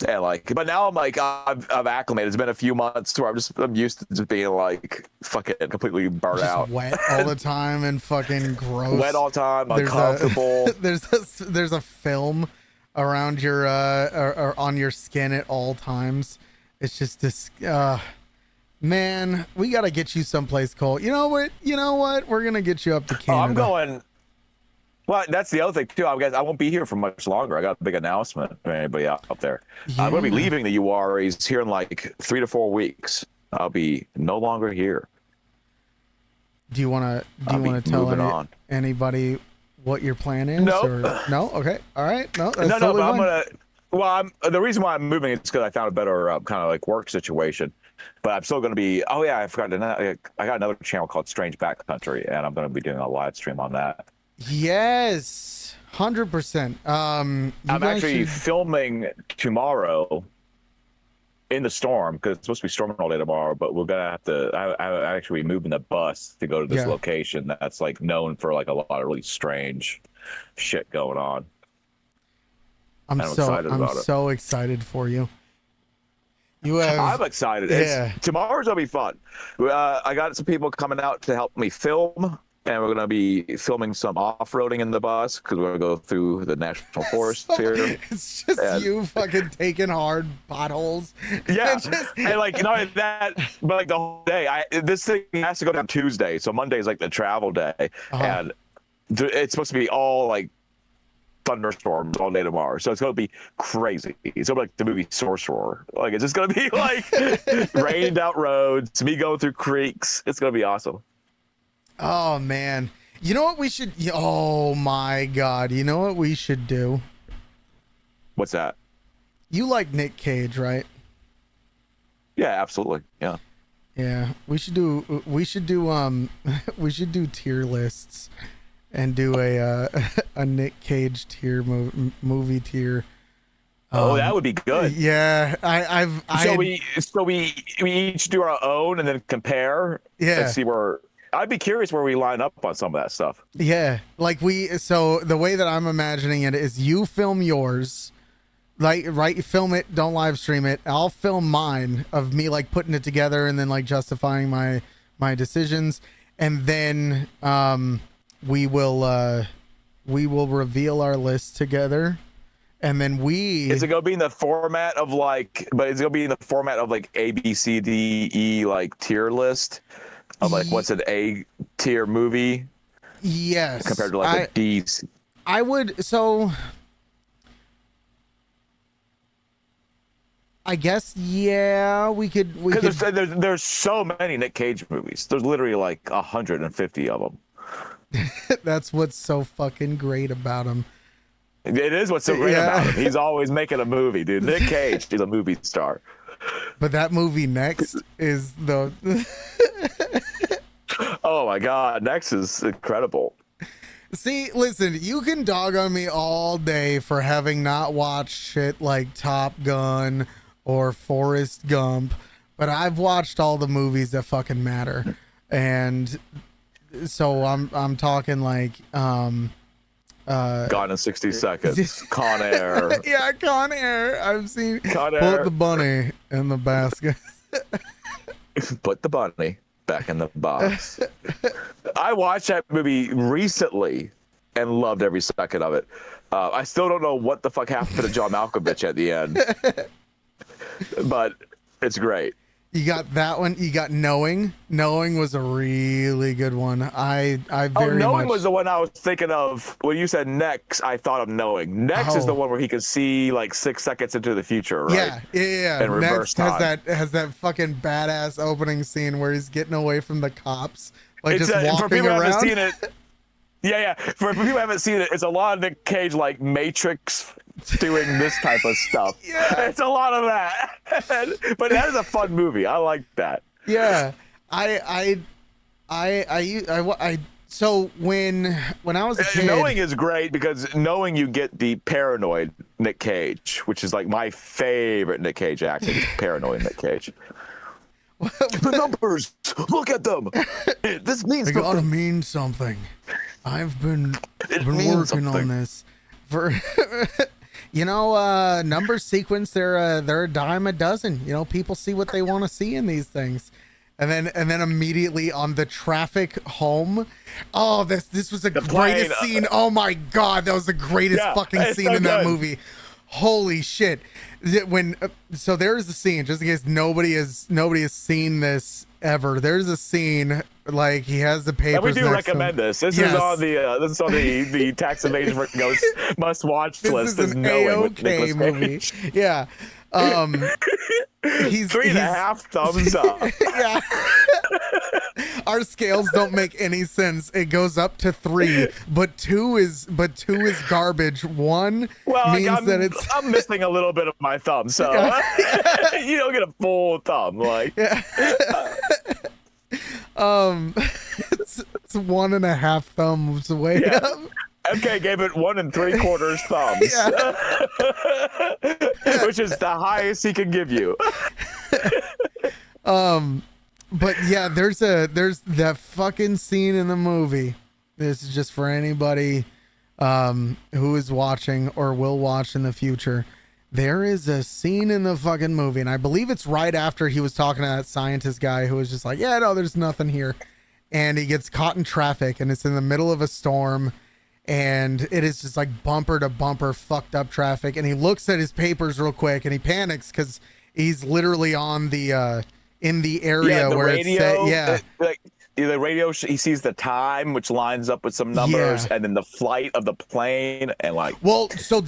And like, but now I'm like, I've acclimated. It's been a few months where I'm used to just being like fucking completely burnt just out. Wet all the time and fucking gross. Wet all the time, uncomfortable. There's a film around your or on your skin at all times. It's just this man, we gotta get you someplace cold. You know what? We're gonna get you up to Canada. Oh, I'm going. Well, that's the other thing too. I won't be here for much longer. I got a big announcement for anybody out there. Yeah. I'm going to be leaving the UREs here in like 3 to 4 weeks. I'll be no longer here. Do you want to tell anybody what your plan is? No. No. Okay. All right. No. That's no. Totally But fine. the reason why I'm moving is because I found a better kind of like work situation. But I'm still going to be. Oh yeah, I forgot. I got another channel called Strange Backcountry, and I'm going to be doing a live stream on that. Yes, 100%. I'm actually filming tomorrow in the storm because it's supposed to be storming all day tomorrow. But we're gonna have to. I actually be moving the bus to go to this location that's like known for like a lot of really strange shit going on. I'm so excited for you. I'm excited. Yeah. Tomorrow's gonna be fun. I got some people coming out to help me film, and we're gonna be filming some off-roading in the bus because we're gonna go through the national forest here. It's just you fucking taking hard potholes. Yeah, and like not only that, but like the whole day. This thing has to go down Tuesday, so Monday is like the travel day, and it's supposed to be all like thunderstorms all day tomorrow, so it's gonna be crazy. It's gonna be like the movie Sorcerer. Like it's just gonna be like rained out roads, me going through creeks. It's gonna be awesome. Oh man, you know what we should? Oh my god, you know what we should do? What's that? You like Nick Cage, right? Yeah, absolutely. Yeah. Yeah, we should do we should do tier lists and do a Nick Cage tier movie tier. That would be good. Yeah, So we each do our own and then compare. Yeah. And see where. I'd be curious where we line up on some of that stuff. Yeah, like so the way that I'm imagining it is you film yours, like film it, don't live stream it. I'll film mine of me like putting it together and then like justifying my decisions, and then we will reveal our list together, and then is it gonna be in the format of like? But it's gonna be in the format of like A, B, C, D, E, like tier list of like what's an A tier movie? Yes, compared to like a D. I would so. I guess we could. There's so many Nick Cage movies. There's literally like 150 of them. That's what's so fucking great about him. It is what's so great about him. He's always making a movie, dude. Nick Cage is a movie star. But that movie next is the. Oh my God, next is incredible. See, listen, you can dog on me all day for having not watched shit like Top Gun or Forrest Gump, but I've watched all the movies that fucking matter. And so I'm talking like Gone in 60 Seconds, Con Air. Yeah, Con Air. I've seen Con Air. Put the bunny in the basket. Put the bunny back in the box. I watched that movie recently and loved every second of it. I still don't know what the fuck happened to John Malkovich at the end, but it's great. You got that one. You got Knowing. Knowing was a really good one. I very Knowing much... was the one I was thinking of when you said Next. I thought of Knowing. Next is the one where he could see like 6 seconds into the future, right? Yeah. In reverse time. Has that fucking badass opening scene where he's getting away from the cops, like just walking for people around. Who haven't seen it, yeah. For people who haven't seen it, it's a lot of Nick Cage like Matrix doing this type of stuff. Yeah, it's a lot of that. But that is a fun movie. I like that. Yeah, so when I was a kid, Knowing is great because Knowing you get the paranoid Nick Cage, which is like my favorite Nick Cage acting. Paranoid Nick Cage. The numbers, look at them. This means they gotta mean something. I've been working on this for. Number sequence, they're a dime a dozen. People see what they want to see in these things. And then immediately on the traffic home. Oh, this was the greatest scene. Oh my God, that was the greatest fucking scene in that movie. Holy shit. So there's the scene, just in case nobody has seen this ever. There's a scene like he has the papers. And we do recommend this. This is on the tax evasion for ghosts must watch list. This is an A-OK movie. Yeah. He's 3.5 thumbs up. Yeah. Our scales don't make any sense. It goes up to 3, but 2 is garbage. 1 means that it's I'm missing a little bit of my thumb, so you don't get a full thumb. Like it's 1.5 thumbs away up. MK gave it 1 3/4 thumbs, which is the highest he can give you. But yeah, there's that fucking scene in the movie. This is just for anybody who is watching or will watch in the future, there is a scene in the fucking movie, and I believe it's right after he was talking to that scientist guy who was just like, yeah, no, there's nothing here. And he gets caught in traffic, and it's in the middle of a storm, and it is just like bumper to bumper fucked up traffic. And he looks at his papers real quick, and he panics because he's literally on the in the area where radio, it's like the radio. He sees the time, which lines up with some numbers, and then the flight of the plane, and like. Well, so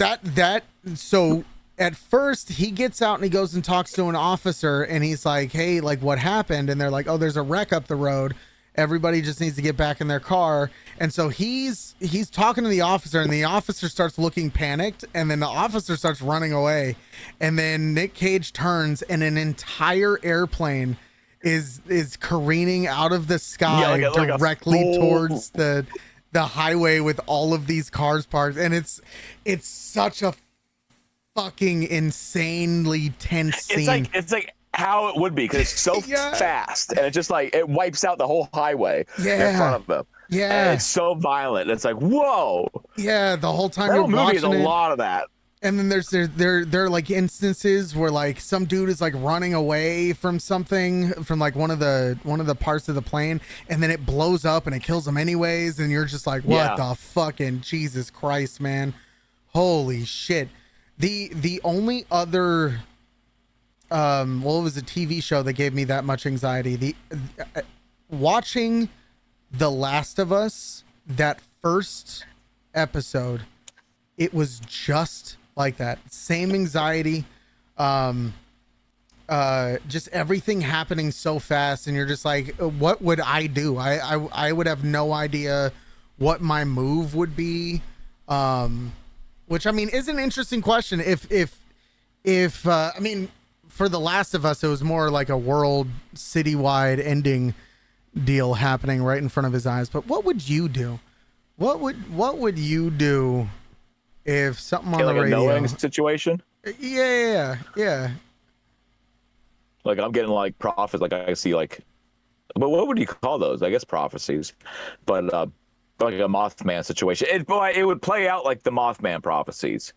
so at first he gets out and he goes and talks to an officer, and he's like, "Hey, like what happened?" And they're like, "Oh, there's a wreck up the road. Everybody just needs to get back in their car." And so he's talking to the officer, and the officer starts looking panicked, and then the officer starts running away, and then Nick Cage turns, and an entire airplane is careening out of the sky directly towards the highway with all of these cars parked, and it's such a fucking insanely tense scene. It's like how it would be, because it's so fast, and it just like it wipes out the whole highway in front of them. Yeah, and it's so violent. It's like, whoa. Yeah, the whole time that you're movie watching is a lot of that. And then there are like instances where like some dude is like running away from something, from like one of the parts of the plane, and then it blows up and it kills him anyways, and you're just like, what the fucking Jesus Christ, man. Holy shit. The only other well, it was a TV show that gave me that much anxiety. Watching The Last of Us, that first episode, it was just like that. Same anxiety. Just everything happening so fast, and you're just like, what would I do? I would have no idea what my move would be. Which, I mean, is an interesting question. If I mean, for The Last of Us, it was more like a world citywide ending deal happening right in front of his eyes. But what would you do? What would you do if something on the radio? A knowing situation? Yeah. Like I'm getting like prophets, like I see like, but what would you call those? I guess prophecies, but like a Mothman situation. It would play out like the Mothman prophecies.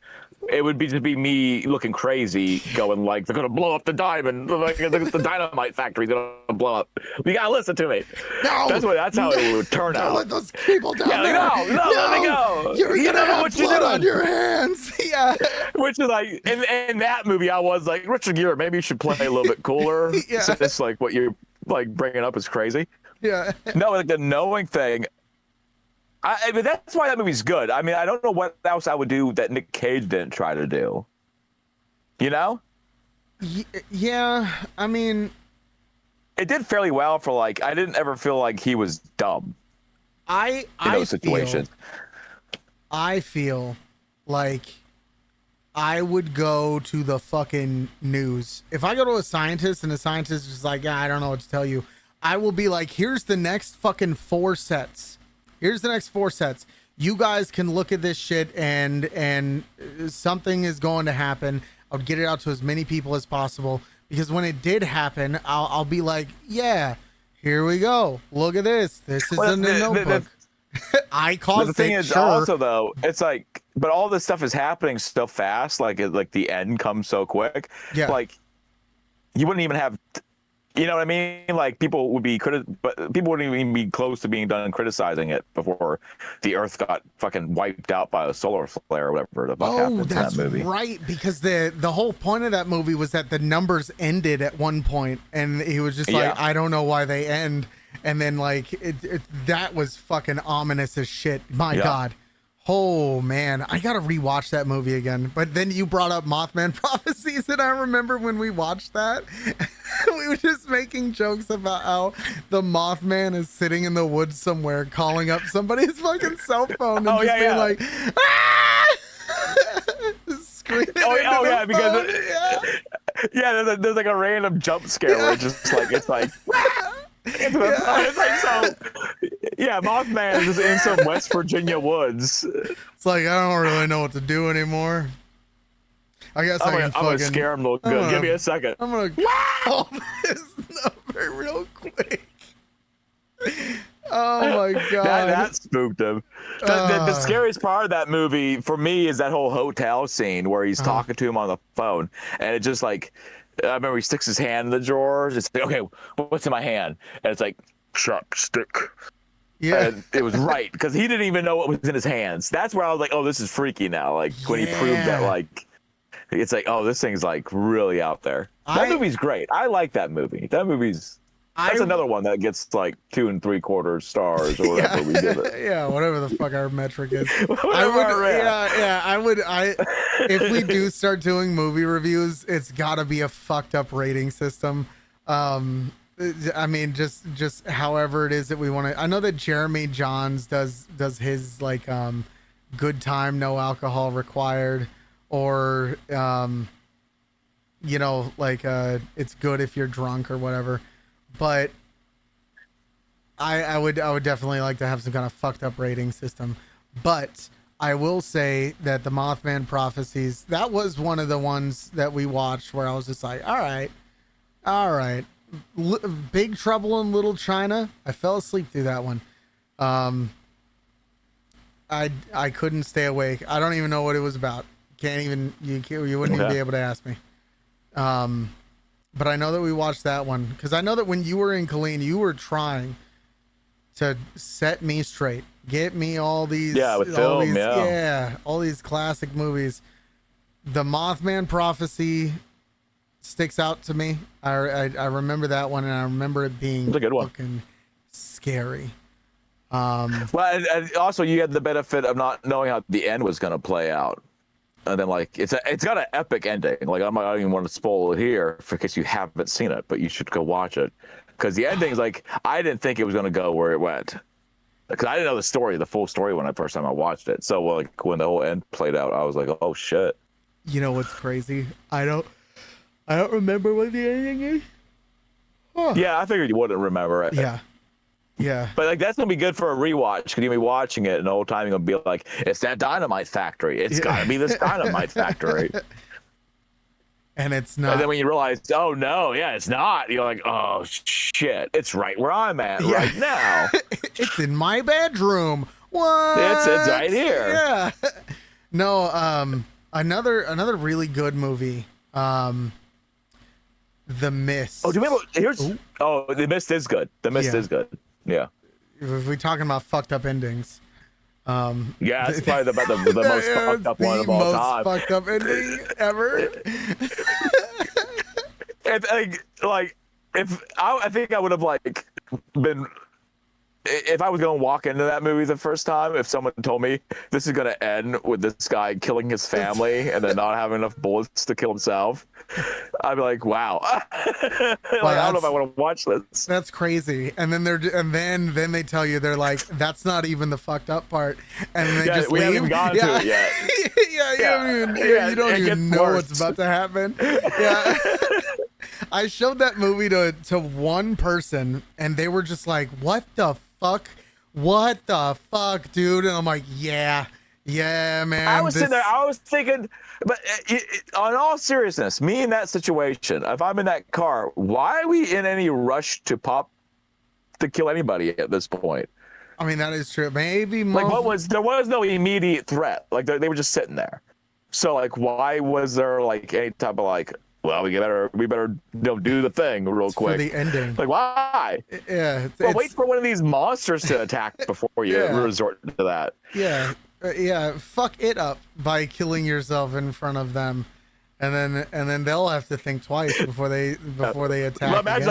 It would just be me looking crazy, going like, they're gonna blow up the diamond, like the dynamite factory's gonna blow up. You gotta listen to me. No, that's how it would turn out. Let those people down there. No, let me go. You're gonna have blood on your hands. Yeah. Which is like in that movie, I was like, Richard Gere, maybe you should play a little bit cooler. Yeah. So it's like what you're like bringing up is crazy. Yeah. No, like the knowing thing. I mean, that's why that movie's good. I mean, I don't know what else I would do that Nick Cage didn't try to do. You know? Yeah, I mean, it did fairly well for like, I didn't ever feel like he was dumb in those situations. I feel like I would go to the fucking news. If I go to a scientist and the scientist is like, yeah, I don't know what to tell you, I will be like, here's the next fucking 4 sets. Here's the next 4 sets. You guys can look at this shit, and something is going to happen. I'll get it out to as many people as possible, because when it did happen, I'll be like, yeah, here we go. Look at this. This is in the notebook. I caused the thing is also though, it's like, but all this stuff is happening so fast. Like the end comes so quick. Yeah. Like you wouldn't even have. You know what I mean? Like people would be but people wouldn't even be close to being done criticizing it before the Earth got fucking wiped out by a solar flare or whatever the fuck happened in that movie. Right, because the whole point of that movie was that the numbers ended at one point, and he was just like, I don't know why they end, and then like that was fucking ominous as shit. My God. Oh man, I gotta rewatch that movie again. But then you brought up Mothman prophecies, and I remember when we watched that, we were just making jokes about how the Mothman is sitting in the woods somewhere calling up somebody's fucking cell phone and just being like, ah! Screaming. Because there's like a random jump scare where it's like it's like so. Yeah, Mothman is in some West Virginia woods. It's like, I don't really know what to do anymore. I guess I'm gonna scare him real good. Give me a second. I'm gonna call this number real quick. Oh my god. That spooked him. The scariest part of that movie for me is that whole hotel scene where he's talking to him on the phone, and it just like, I remember he sticks his hand in the drawer. Just like, okay, what's in my hand? And it's like chopstick. Yeah. And it was right because he didn't even know what was in his hands. That's where I was like, oh, this is freaky now. Like when he proved that, like, it's like, oh, this thing's like really out there. That movie's great. I like that movie. That's another one that gets like 2 3/4 stars or whatever we give it. Yeah, whatever the fuck our metric is. I would. If we do start doing movie reviews, it's got to be a fucked up rating system. I mean, just however it is that we want to. I know that Jeremy Johns does his like good time, no alcohol required, or you know, like it's good if you're drunk or whatever. But I would definitely like to have some kind of fucked up rating system. But I will say that the Mothman Prophecies, that was one of the ones that we watched where I was just like, all right. Big Trouble in Little China. I fell asleep through that one. I couldn't stay awake. I don't even know what it was about. You wouldn't even be able to ask me. But I know that we watched that one because I know that when you were in Colleen, you were trying to set me straight, get me all these, all these classic movies. The Mothman Prophecy sticks out to me. I remember that one, and I remember it being a good one. Fucking scary. Well, and also you had the benefit of not knowing how the end was going to play out. And then, like, it's got an epic ending. Like, I don't even want to spoil it here in case you haven't seen it, but you should go watch it. Because the ending is like, I didn't think it was going to go where it went. Because I didn't know the full story when the first time I watched it. So, like, when the whole end played out, I was like, oh, shit. You know what's crazy? I don't remember what the ending is. Huh. Yeah, I figured you wouldn't remember it. Yeah. But like that's gonna be good for a rewatch because you'll be watching it and the whole time you're gonna be like, it's that dynamite factory. It's gotta be this dynamite factory. And it's not. And then when you realize, oh no, it's not, you're like, oh shit, it's right where I'm at right now. It's in my bedroom. What? It's right here. Yeah. No, another really good movie. The Mist. Oh, do you remember? The Mist is good. The Mist is good. Yeah. If we're talking about fucked up endings. Yeah, it's probably the most fucked up one of all time. The most fucked up ending ever. I think I would have like been. If I was going to walk into that movie the first time, if someone told me this is going to end with this guy killing his family and then not having enough bullets to kill himself, I'd be like, wow. I don't know if I want to watch this. That's crazy. And then then they tell you, they're like, that's not even the fucked up part. And they just we leave. haven't even gotten to it yet. You don't even know what's about to happen. Yeah. I showed that movie to one person and they were just like, what the fuck, dude? And I'm like, yeah, man. I was sitting there, I was thinking, but on all seriousness, me in that situation, if I'm in that car, why are we in any rush to kill anybody at this point? I mean, that is true. Maybe there was no immediate threat. Like they were just sitting there. So like, why was there like any type of like, well, we better do the thing real quick. For the ending. Like, why? Yeah. Wait for one of these monsters to attack before you resort to that. Yeah. Fuck it up by killing yourself in front of them, and then they'll have to think twice before they attack. Well, imagine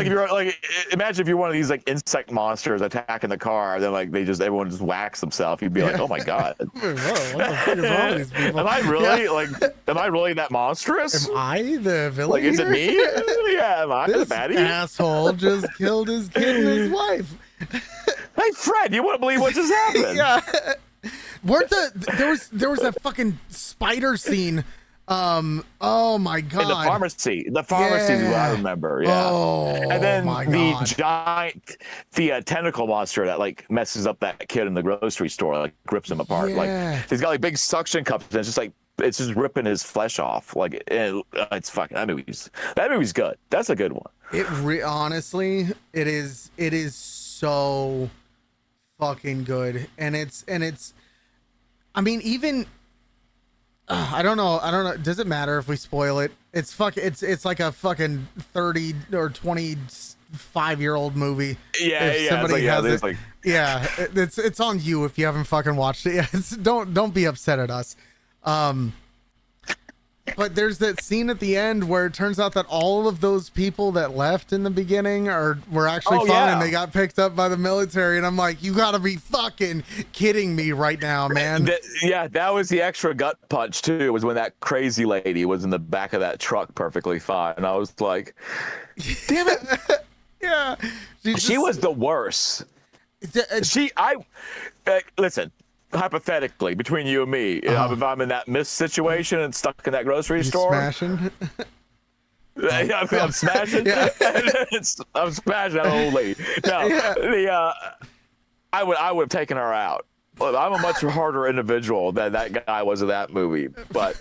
if you're one of these like insect monsters attacking the car, then like everyone just whacks themselves. You'd be like, oh my god. Whoa, what the fuck is wrong with these people? Am I really that monstrous? Am I the villain? Like, is it me? Yeah, am I this the baddie? Asshole just killed his kid and his wife. Hey Fred, you wouldn't believe what just happened. Yeah. There was that fucking spider scene. Oh my god. In the pharmacy is what I remember. Yeah. Oh, and then the tentacle monster that like messes up that kid in the grocery store, like rips him apart. Yeah. Like he's got like big suction cups and it's just ripping his flesh off. Like it's fucking that movie's good. That's a good one. Honestly, it is so fucking good. And it's I mean, even I don't know. Does it matter if we spoil it? It's like a fucking 30 or 25-year-old movie. Yeah, If yeah. somebody has it. Like, Yeah, it's on you if you haven't fucking watched it. Yeah, don't be upset at us. But there's that scene at the end where it turns out that all of those people that left in the beginning were actually fine, and they got picked up by the military. And I'm like, you gotta be fucking kidding me right now, man. That was the extra gut punch too. It was when that crazy lady was in the back of that truck perfectly fine, and I was like, damn it. Yeah, She was the worst. Listen, hypothetically, between you and me, if I'm in that situation and stuck in that grocery store, smashing. I'm smashing. Yeah. I'm smashing that old lady. No, Yeah. I would have taken her out. I'm a much harder individual than that guy was in that movie. But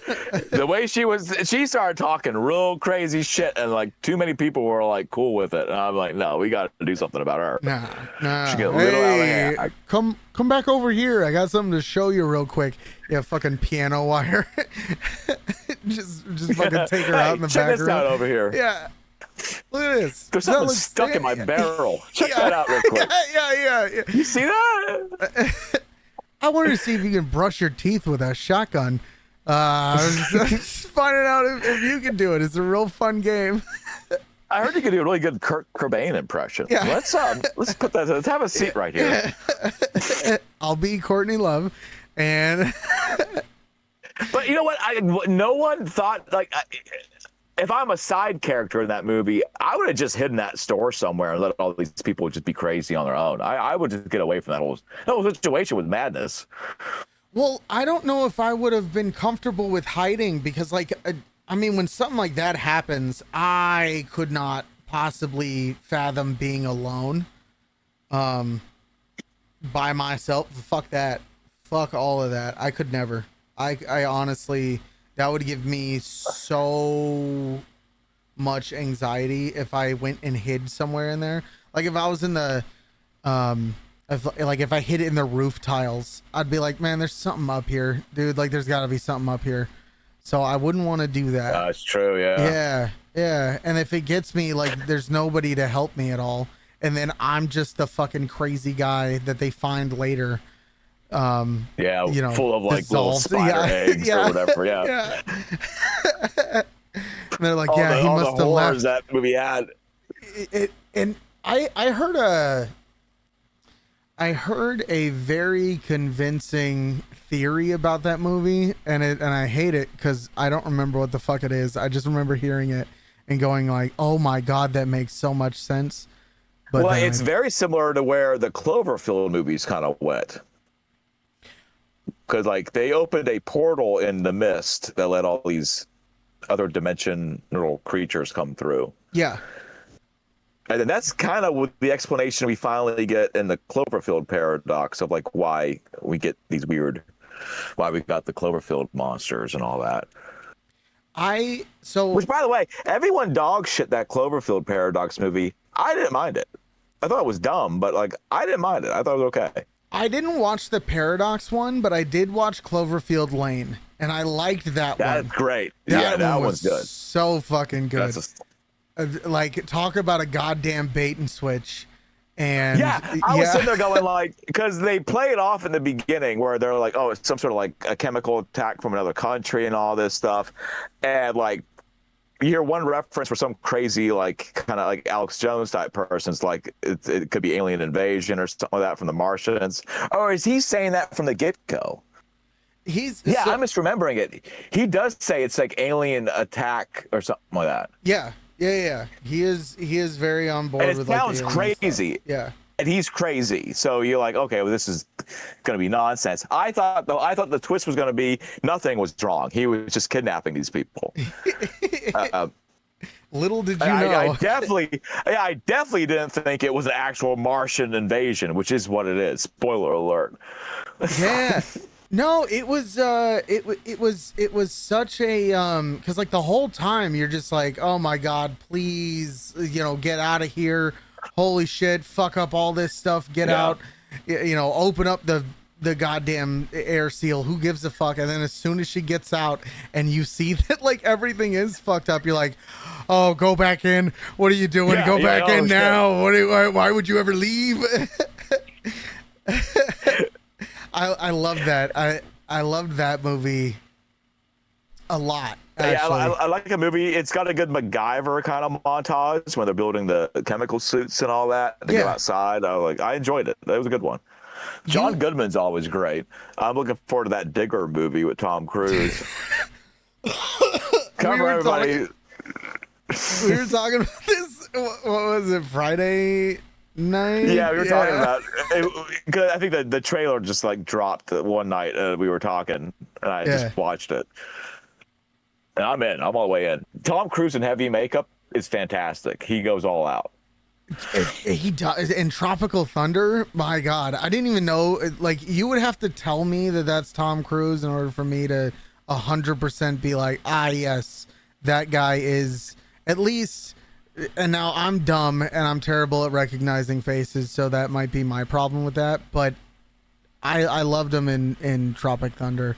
the way she started talking real crazy shit, and like too many people were like cool with it. And I'm like, no, we got to do something about her. Nah. She get a little out of hand. Come back over here. I got something to show you real quick. Yeah, fucking piano wire. just fucking take her out in the check background. this out over here. Yeah. Look at this. There's something stuck in my barrel. Check that out real quick. Yeah. You see that? I wanted to see if you can brush your teeth with a shotgun. Just finding out if you can do it. It's a real fun game. I heard you could do a really good Kurt Cobain impression. Yeah. Let's put that. Let's have a seat right here. I'll be Courtney Love, and But you know what? No one thought like. If I'm a side character in that movie, I would have just hidden that store somewhere and let all these people just be crazy on their own. I would just get away from that whole situation with madness. well, I don't know if I would have been comfortable with hiding because, like, I mean, when something like that happens, I could not possibly fathom being alone, by myself. Fuck that. Fuck all of that. I could never. I honestly. That would give me so much anxiety if I went and hid somewhere in there. Like if I was in the, if I hid it in the roof tiles, I'd be like, man, there's something up here, dude. Like there's gotta be something up here. So I wouldn't want to do that. That's true. Yeah. Yeah. And if it gets me, like there's nobody to help me at all. And then I'm just the fucking crazy guy that they find later. Yeah, you know, full of like little dissolved. spider eggs or whatever. Yeah. And they're like, he must have left. That movie had. And I heard a very convincing theory about that movie, and I hate it because I don't remember what the fuck it is. I just remember hearing it and going like, oh my god, that makes so much sense. But well, it's very similar to where the Cloverfield movies kind of went. Because like they opened a portal in the mist that let all these other dimensional creatures come through. Yeah. And then that's kind of the explanation we finally get in the Cloverfield paradox of like why we get these why we got the Cloverfield monsters and all that. Which, by the way, everyone dog shit that Cloverfield paradox movie. I didn't mind it. I thought it was dumb, but like I didn't mind it. I thought it was okay. I didn't watch the Paradox one, but I did watch Cloverfield Lane, and I liked that one. That's great. That one's good. So fucking good. Like, talk about a goddamn bait and switch. And I was sitting there going like, because they play it off in the beginning where they're like, oh, it's some sort of like a chemical attack from another country and all this stuff, and like you hear one reference for some crazy like kind of like Alex Jones type person's like it could be alien invasion or something like that from the Martians. Or is he saying that from the get-go? I'm misremembering it. He does say it's like alien attack or something like that. Yeah. He is very on board and it with sounds like crazy. Stuff. Yeah. And he's crazy. So you're like, okay, well, this is going to be nonsense. I thought the twist was going to be nothing was wrong. He was just kidnapping these people. Little did you know. I definitely didn't think it was an actual Martian invasion, which is what it is. Spoiler alert. Yeah. No, it was such a because like the whole time you're just like, oh my god, please, get out of here. Holy shit, fuck up all this stuff, get out. open up the goddamn air seal. Who gives a fuck? And then as soon as she gets out and you see that like everything is fucked up, you're like, oh, go back in. What are you doing? Yeah, go back in now. good. Why would you ever leave? I love that. I loved that movie a lot. Actually. Yeah, I like a movie. It's got a good MacGyver kind of montage when they're building the chemical suits and all that. They go outside. I enjoyed it. That was a good one. John Goodman's always great. I'm looking forward to that Digger movie with Tom Cruise. Cover everybody. We were talking about this. What was it? Friday night? Yeah, we were talking about it. I think the trailer just like dropped one night. We were talking, and I just watched it. And I'm in. I'm all the way in. Tom Cruise in heavy makeup is fantastic. He goes all out. He does. In Tropical Thunder, my God, I didn't even know. Like, you would have to tell me that that's Tom Cruise in order for me to 100% be like, yes, that guy is at least. And now I'm dumb and I'm terrible at recognizing faces, so that might be my problem with that. But I loved him in Tropic Thunder.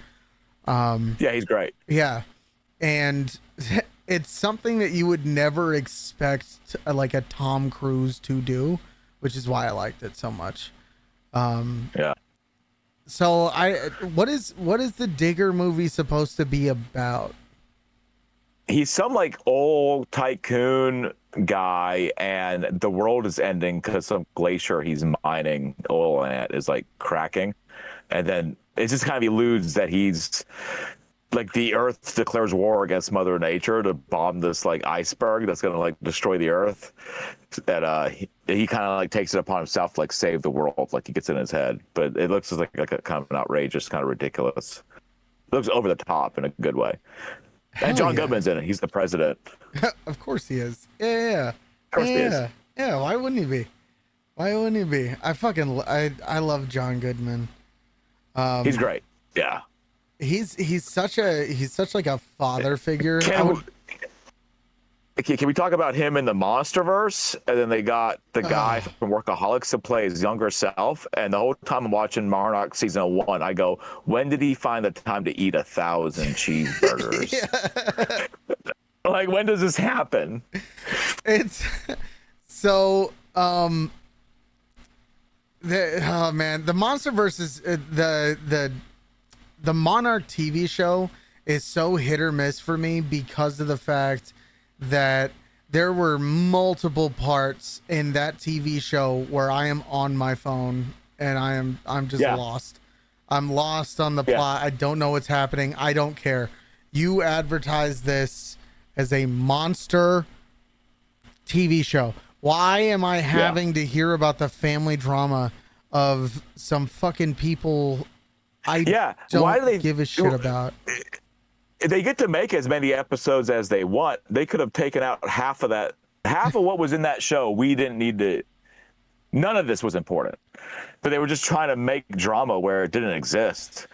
Yeah, he's great. Yeah. And it's something that you would never expect like a Tom Cruise to do, which is why I liked it so much. Yeah. So what is the Digger movie supposed to be about? He's some like old tycoon guy, and the world is ending because some glacier he's mining oil at is like cracking, and then it just kind of eludes that he's like the Earth declares war against Mother Nature to bomb this like iceberg that's gonna like destroy the Earth. That he kind of like takes it upon himself to like save the world, like he gets in his head. But it looks like a kind of an outrageous, kind of ridiculous. It looks over the top in a good way. And John Goodman's in it. He's the president. Of course he is. Yeah. Of course he is. Yeah. Why wouldn't he be? I love John Goodman. He's great. Yeah. He's such like a father figure. Can we talk about him in the Monsterverse? And then they got the guy from Workaholics to play his younger self. And the whole time I'm watching Monarch season 1, I go, when did he find the time to eat 1,000 cheeseburgers? Like, when does this happen? It's so the Monsterverse is the Monarch TV show is so hit or miss for me because of the fact that there were multiple parts in that TV show where I am on my phone and I'm just lost. I'm lost on the plot. I don't know what's happening. I don't care. You advertise this as a monster TV show. Why am I having to hear about the family drama of some fucking people I don't Why do they give a shit about? If they get to make as many episodes as they want, they could have taken out half of what was in that show. We didn't need to. None of this was important, but they were just trying to make drama where it didn't exist.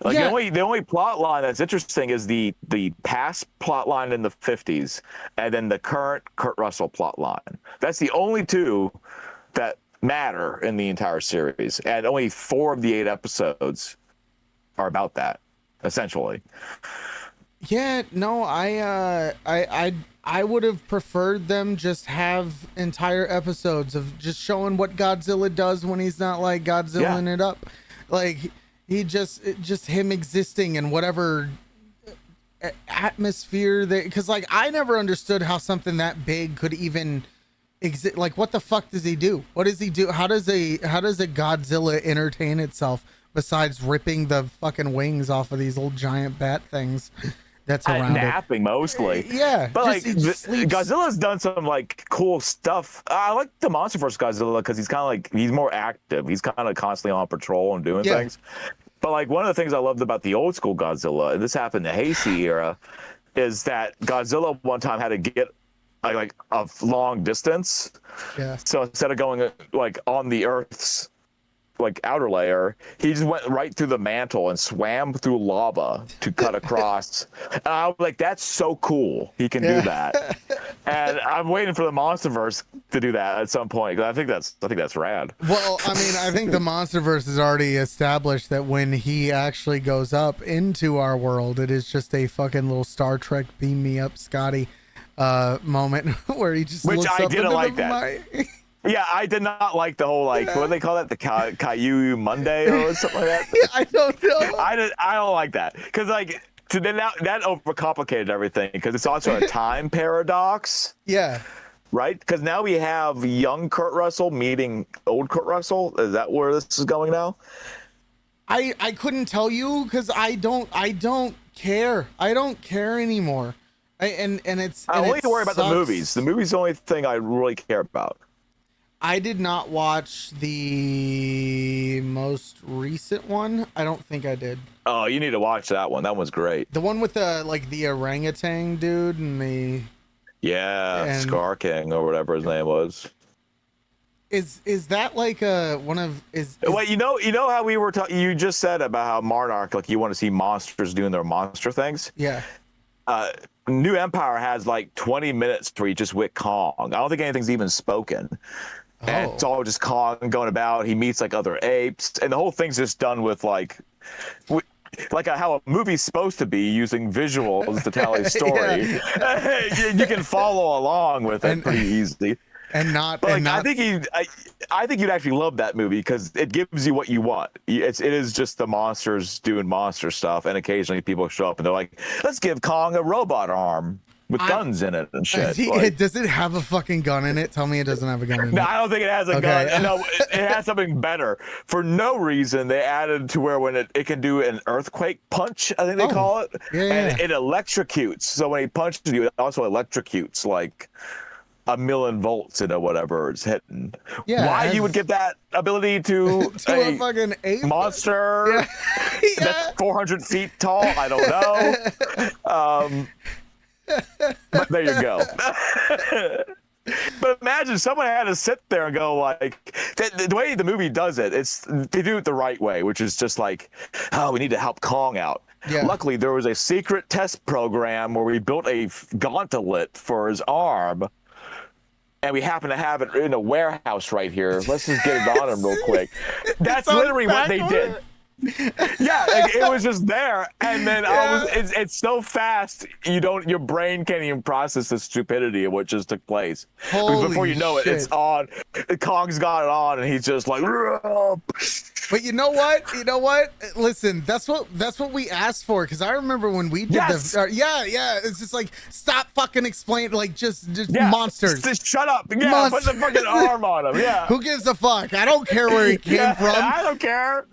Like the only plot line that's interesting is the past plot line in the 50s, and then the current Kurt Russell plot line. That's the only two that matter in the entire series, and only 4 of the 8 episodes are about that, essentially. Yeah, no, I would have preferred them just have entire episodes of just showing what Godzilla does when he's not like Godzillaing it up. Like he just him existing in whatever atmosphere that, because like I never understood how something that big could even exist. Like what the fuck does he do? What does he do? How does a Godzilla entertain itself besides ripping the fucking wings off of these old giant bat things that's around napping mostly. Yeah, but like Godzilla's done some like cool stuff. I like the Monsterverse Godzilla because he's more active. He's kind of constantly on patrol and doing things. But like one of the things I loved about the old school Godzilla, and this happened in the Heisei era, is that Godzilla one time had to get like a long distance. Yeah. So instead of going like on the Earth's like outer layer, he just went right through the mantle and swam through lava to cut across. And I was like, that's so cool. He can do that. And I'm waiting for the MonsterVerse to do that at some point. 'Cause I think that's rad. Well, I mean, I think the MonsterVerse is already established that when he actually goes up into our world, it is just a fucking little Star Trek beam me up, Scotty moment where he just Which looks I up didn't into like the that. Yeah, I did not like the whole what do they call that? The Caillou Monday or something like that. Yeah, I don't know. I don't like that because then that overcomplicated everything because it's also a time paradox. Yeah. Right? Because now we have young Kurt Russell meeting old Kurt Russell. Is that where this is going now? I couldn't tell you because I don't care. I don't care anymore. And it's I only need to worry about the sucks. movies. The movies the only thing I really care about. I did not watch the most recent one. I don't think I did. Oh, you need to watch that one. That one's great. The one with the orangutan dude and the Scar King or whatever his name was. is that like one of is Well, you know how we were talking. You just said about how Monarch, like you want to see monsters doing their monster things. yeah. New Empire has like 20 minutes where you just with Kong. I don't think anything's even spoken. And it's all just Kong going about. He meets like other apes, and the whole thing's just done with like how a movie's supposed to be, using visuals to tell a story. You can follow along with it pretty easily. And not, But and like, not, I think you'd actually love that movie because it gives you what you want. It is just the monsters doing monster stuff, and occasionally people show up and they're like, "Let's give Kong a robot arm with guns in it and shit." Does it have a fucking gun in it? Tell me it doesn't have a gun in it. No, I don't think it has a gun. No, it has something better. For no reason, they added to where when it can do an earthquake punch, I think they call it. Yeah, and it electrocutes. So when he punches you, it also electrocutes like 1,000,000 volts into whatever it's hitting. Yeah, Why you would give that ability to a fucking ape monster that's 400 feet tall? I don't know. But there you go. But imagine someone had to sit there and go like, the way the movie does it, they do it the right way, which is just like, oh, we need to help Kong out. Yeah. Luckily, there was a secret test program where we built a gauntlet for his arm, and we happen to have it in a warehouse right here. Let's just get it on him real quick. That's literally what they did. Yeah, like, it was just there, and then it's so fast your brain can't even process the stupidity of what just took place. Because before you know it, it's on. Kong's got it on, and he's just like. But you know what? Listen, that's what we asked for. Because I remember when we did it's just like, stop fucking explaining, like just monsters. Just shut up. Yeah, monsters. Put the fucking arm on him. Yeah. Who gives a fuck? I don't care where he came from. I don't care.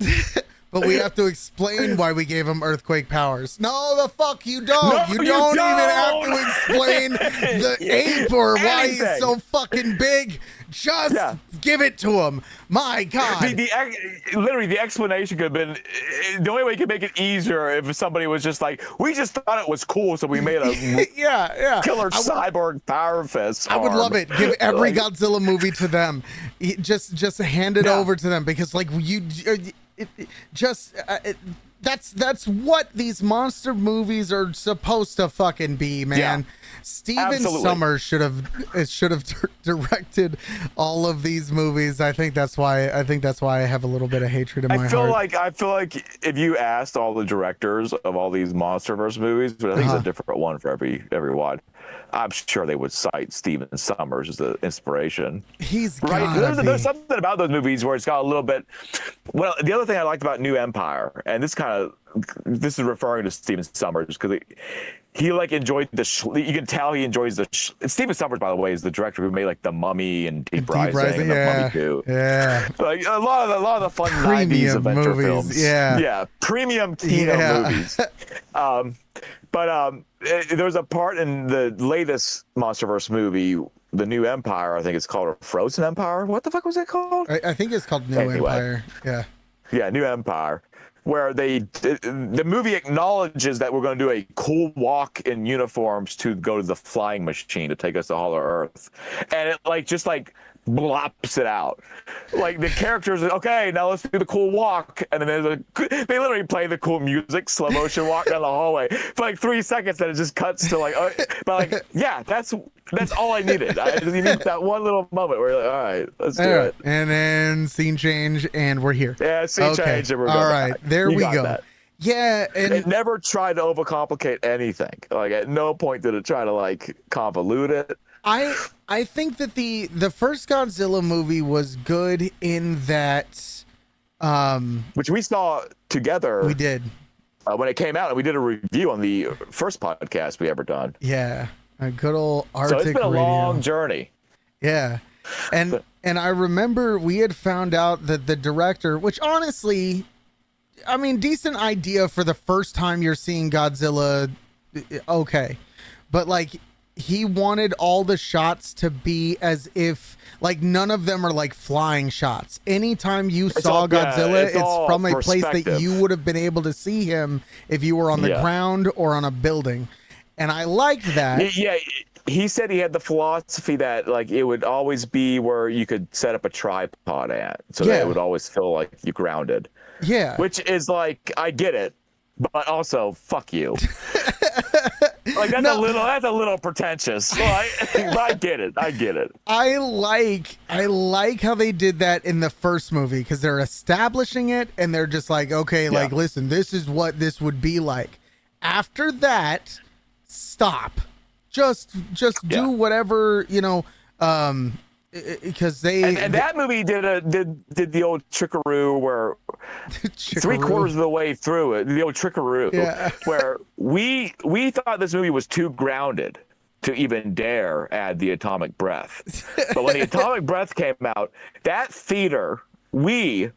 But we have to explain why we gave him earthquake powers. No, the fuck you don't. No, you don't even have to explain the ape or why he's so fucking big. Just give it to him. My God. Literally, the explanation could have been the only way you could make it easier if somebody was just like, we just thought it was cool, so we made a killer cyborg power fist. I would love it. Give every Godzilla movie to them. Just hand it over to them because like that's what these monster movies are supposed to fucking be, man. Yeah. Steven Sommers should have directed all of these movies. I think that's why I have a little bit of hatred in my heart. I feel like if you asked all the directors of all these MonsterVerse movies, but I think it's a different one for every one. I'm sure they would cite Steven Sommers as the inspiration. He's right. There's something about those movies where it's got a little bit. Well, the other thing I liked about New Empire, and this is referring to Steven Sommers because he like enjoyed you can tell he enjoys Steven Sommers, by the way, is the director who made like The Mummy and Deep Rising and The Mummy 2. Yeah. Like a lot of the fun Premium 90s adventure movies, films. Yeah. Premium Kino movies. But there's a part in the latest MonsterVerse movie, The New Empire, I think it's called, or Frozen Empire. What the fuck was it called? I think it's called New Empire. Yeah. Yeah, New Empire, where the movie acknowledges that we're going to do a cool walk in uniforms to go to the flying machine to take us to Hollow Earth, and it just blops it out. Like the characters, okay, now let's do the cool walk, and then they literally play the cool music, slow motion walk down the hallway for like 3 seconds, and it just cuts to like, but like, yeah, that's all I needed. You need that one little moment where you're like, all right, let's do it, and then scene change, and we're here. Yeah, scene change, and we're all right, there we go. That. Yeah, and it never tried to overcomplicate anything. Like at no point did it try to like convolute it. I think that the first Godzilla movie was good in that, which we saw together. We did when it came out, and we did a review on the first podcast we ever done. Yeah, a good old Arctic So it's been a radio. long journey. Yeah, and I remember we had found out that the director, which honestly, I mean, decent idea for the first time you're seeing Godzilla, okay, but like he wanted all the shots to be as if like none of them are like flying shots. Anytime you saw Godzilla, it's from a place that you would have been able to see him if you were on the ground or on a building, and I liked that. Yeah. He said he had the philosophy that like it would always be where you could set up a tripod at, so that it would always feel like you grounded. Yeah, which is like, I get it, but also fuck you. Like that's a little pretentious. But I get it. I like how they did that in the first movie, because they're establishing it and they're just like, okay, like listen, this is what this would be like. After that, stop. Just do whatever, you know, because they and that movie did the old trickaroo where 3/4 of the way through it, the old trickaroo, where we thought this movie was too grounded to even dare add the atomic breath. But when the atomic breath came out, that theater, we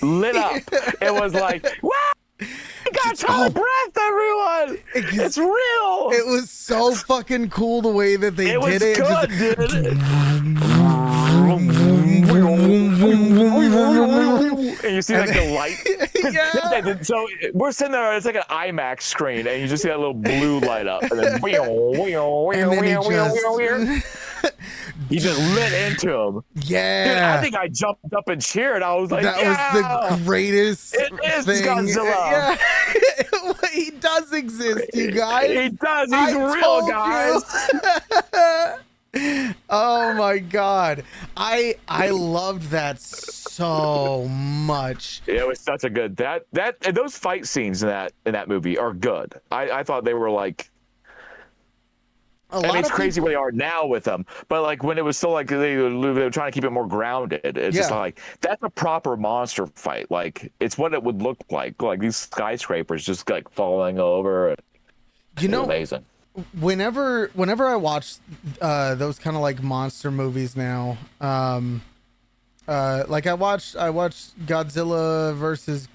lit up. It was like, wow! We got atomic breath, everyone! It's real! It was so fucking cool the way that they did it. It was good, dude. And you see like the light. So we're sitting there, it's like an IMAX screen, and you just see that little blue light up, and then he just lit into him. Yeah, dude, I think I jumped up and cheered. I was like, that was the greatest it is thing. Godzilla. Yeah. He does exist, you guys. He does. He's real, guys. Oh my god, I loved that so much. It was such a good and those fight scenes in that movie are good. I thought they were like, I mean, it's crazy where they are now with them, but like when it was still like they were trying to keep it more grounded. It's just like, that's a proper monster fight. Like it's what it would look like these skyscrapers just like falling over. You know, amazing. Whenever I watch those kind of like monster movies now, like I watched Godzilla versus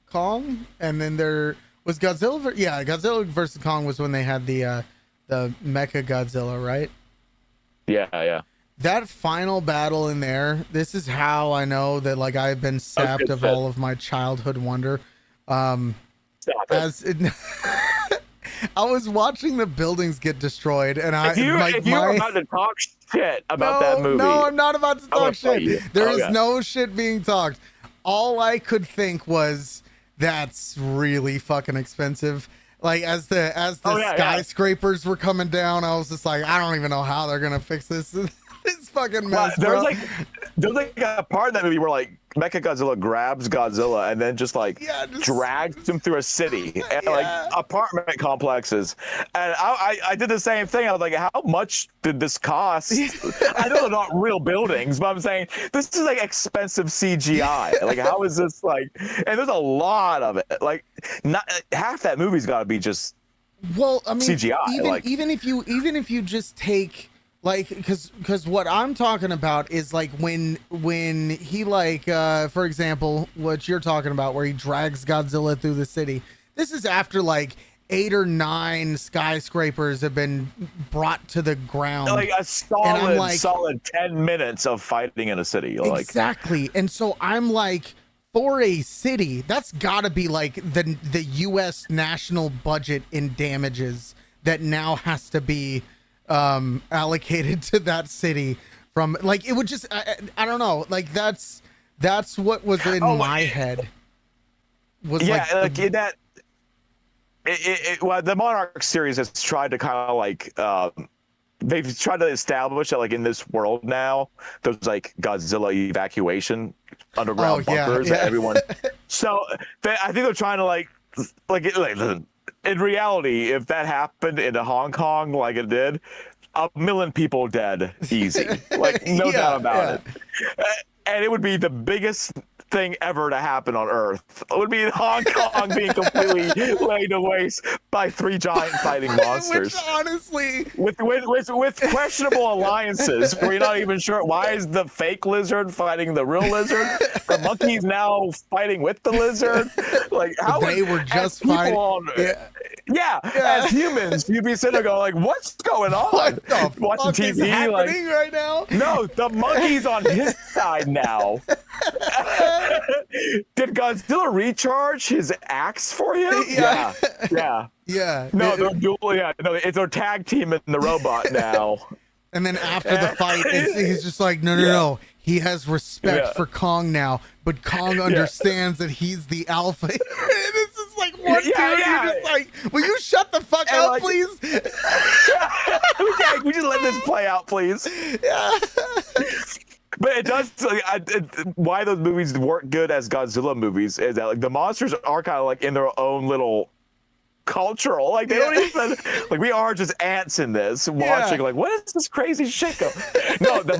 Kong, and then there was Godzilla versus Kong was when they had the Mecha Godzilla, right? Yeah. That final battle in there, this is how I know that like I've been sapped of all of my childhood wonder. I was watching the buildings get destroyed, and if you're about to talk shit about that movie, no, I'm not about to talk shit. There is okay. no shit being talked. All I could think was, that's really fucking expensive. Like as the skyscrapers were coming down, I was just like, I don't even know how they're gonna fix this. It's fucking mess. There's like a part in that movie where like Mechagodzilla grabs Godzilla and then just drags him through a city and like apartment complexes. And I did the same thing. I was like, how much did this cost? I know they're not real buildings, but I'm saying this is like expensive CGI. Like how is this like? And there's a lot of it. Like not half that movie's got to be just CGI. Even if you just take. Like, because what I'm talking about is like when he like, for example, what you're talking about, where he drags Godzilla through the city. This is after like 8 or 9 skyscrapers have been brought to the ground. Like a solid 10 minutes of fighting in a city. Exactly. And so I'm like, for a city, that's got to be like the U.S. national budget in damages that now has to be allocated to that city from like it would just I don't know, like that's what was in my head was like in that well, the Monarch series has tried to kind of like they've tried to establish that like in this world now there's like Godzilla evacuation underground bunkers that everyone so I think they're trying to like in reality, if that happened in Hong Kong like it did, 1 million people dead easy, like no doubt about it. And it would be the biggest thing ever to happen on Earth. It would be Hong Kong being completely laid to waste by 3 giant fighting monsters. Which honestly, with questionable alliances, we're not even sure why is the fake lizard fighting the real lizard. The monkey's now fighting with the lizard. Like how they were just fighting. As humans, you'd be sitting there going like, "What's going on?" What the watching fuck is TV happening right now? No, the monkey's on his side now. Did Godzilla recharge his axe for him? Yeah. No, they're dual. Yeah, no, it's our tag team in the robot now. And then after the fight, he's just like, no. He has respect for Kong now, but Kong understands that he's the alpha. This is like one dude. You're just like, will you shut the fuck up, like, please? We just let this play out, please. But it does. Why those movies work good as Godzilla movies is that like the monsters are kind of like in their own little cultural, like they don't even like we are just ants in this watching like what is this crazy shit go? No, the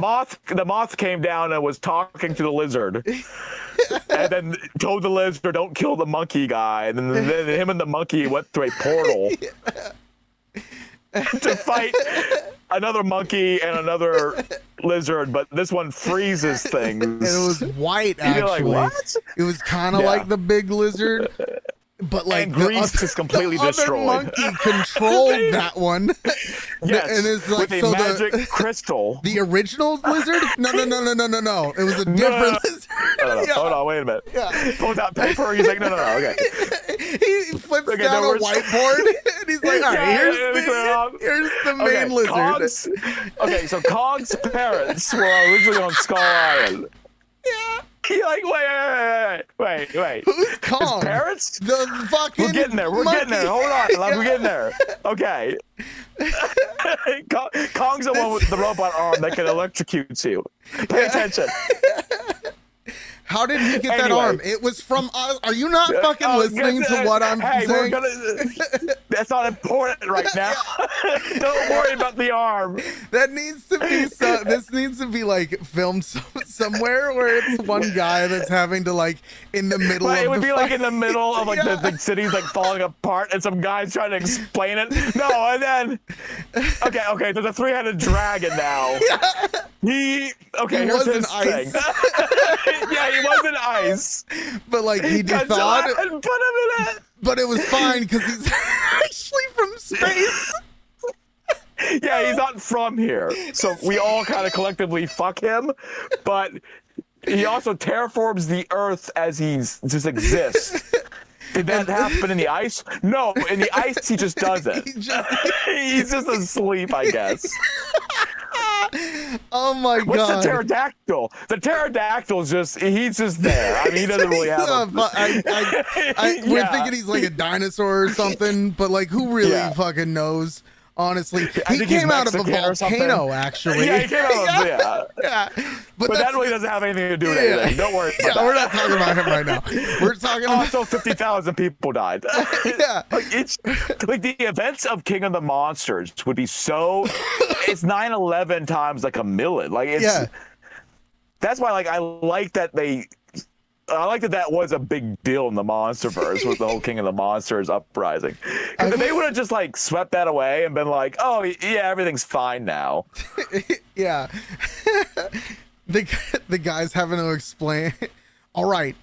moth came down and was talking to the lizard and then told the lizard don't kill the monkey guy, and then him and the monkey went through a portal to fight another monkey and another lizard, but this one freezes things. And it was white actually. Like, what? It was kind of like the big lizard. But like and Greece is completely destroyed. The monkey controlled that one. Yes, and it's like with a magic crystal. The original lizard? No. It was a different lizard. No. Hold on, wait a minute. Pulls out paper. He's like, no. Okay. He flips down a whiteboard and he's like, all right, here's the main lizard. So Kong's parents were originally on Skull Island. You're like, wait. Who's Kong? His parents? The fucking We're getting there. Hold on. We're getting there. Okay. Kong's the one with the robot arm that can electrocute you. Pay attention. How did he get that arm? It was from us. Are you not fucking listening to what I'm saying? That's not important right now. Don't worry about the arm. That needs to be this needs to be like filmed somewhere where it's one guy that's having to like in the middle of it would the be like in the middle of like the city's like falling apart and some guy's trying to explain it. No, and then okay, there's a 3-headed dragon now. Here's his thing. He wasn't ice. But like he thought put him in it. But it was fine because he's actually from space. Yeah, he's not from here. So we all kind of collectively fuck him, but he also terraforms the earth as he's just exists. Did that happen in the ice? No, in the ice he just does it. He's just asleep, I guess. Oh my God. What's the pterodactyl? The pterodactyl's he's just there. I mean, he doesn't really have we're thinking he's like a dinosaur or something, but like who really fucking knows? Honestly, he came out of a volcano, actually. Yeah, he came out of But that really doesn't have anything to do with anything. Don't worry about that. We're not talking about him right now. We're talking about... Also, 50,000 people died. Like the events of King of the Monsters would be so... It's 9/11 times like a million. Like it's... That's why like I like that was a big deal in the MonsterVerse with the whole King of the Monsters uprising. Because they would have just like swept that away and been like, oh yeah, everything's fine now. Yeah. The guy's having to explain. All right.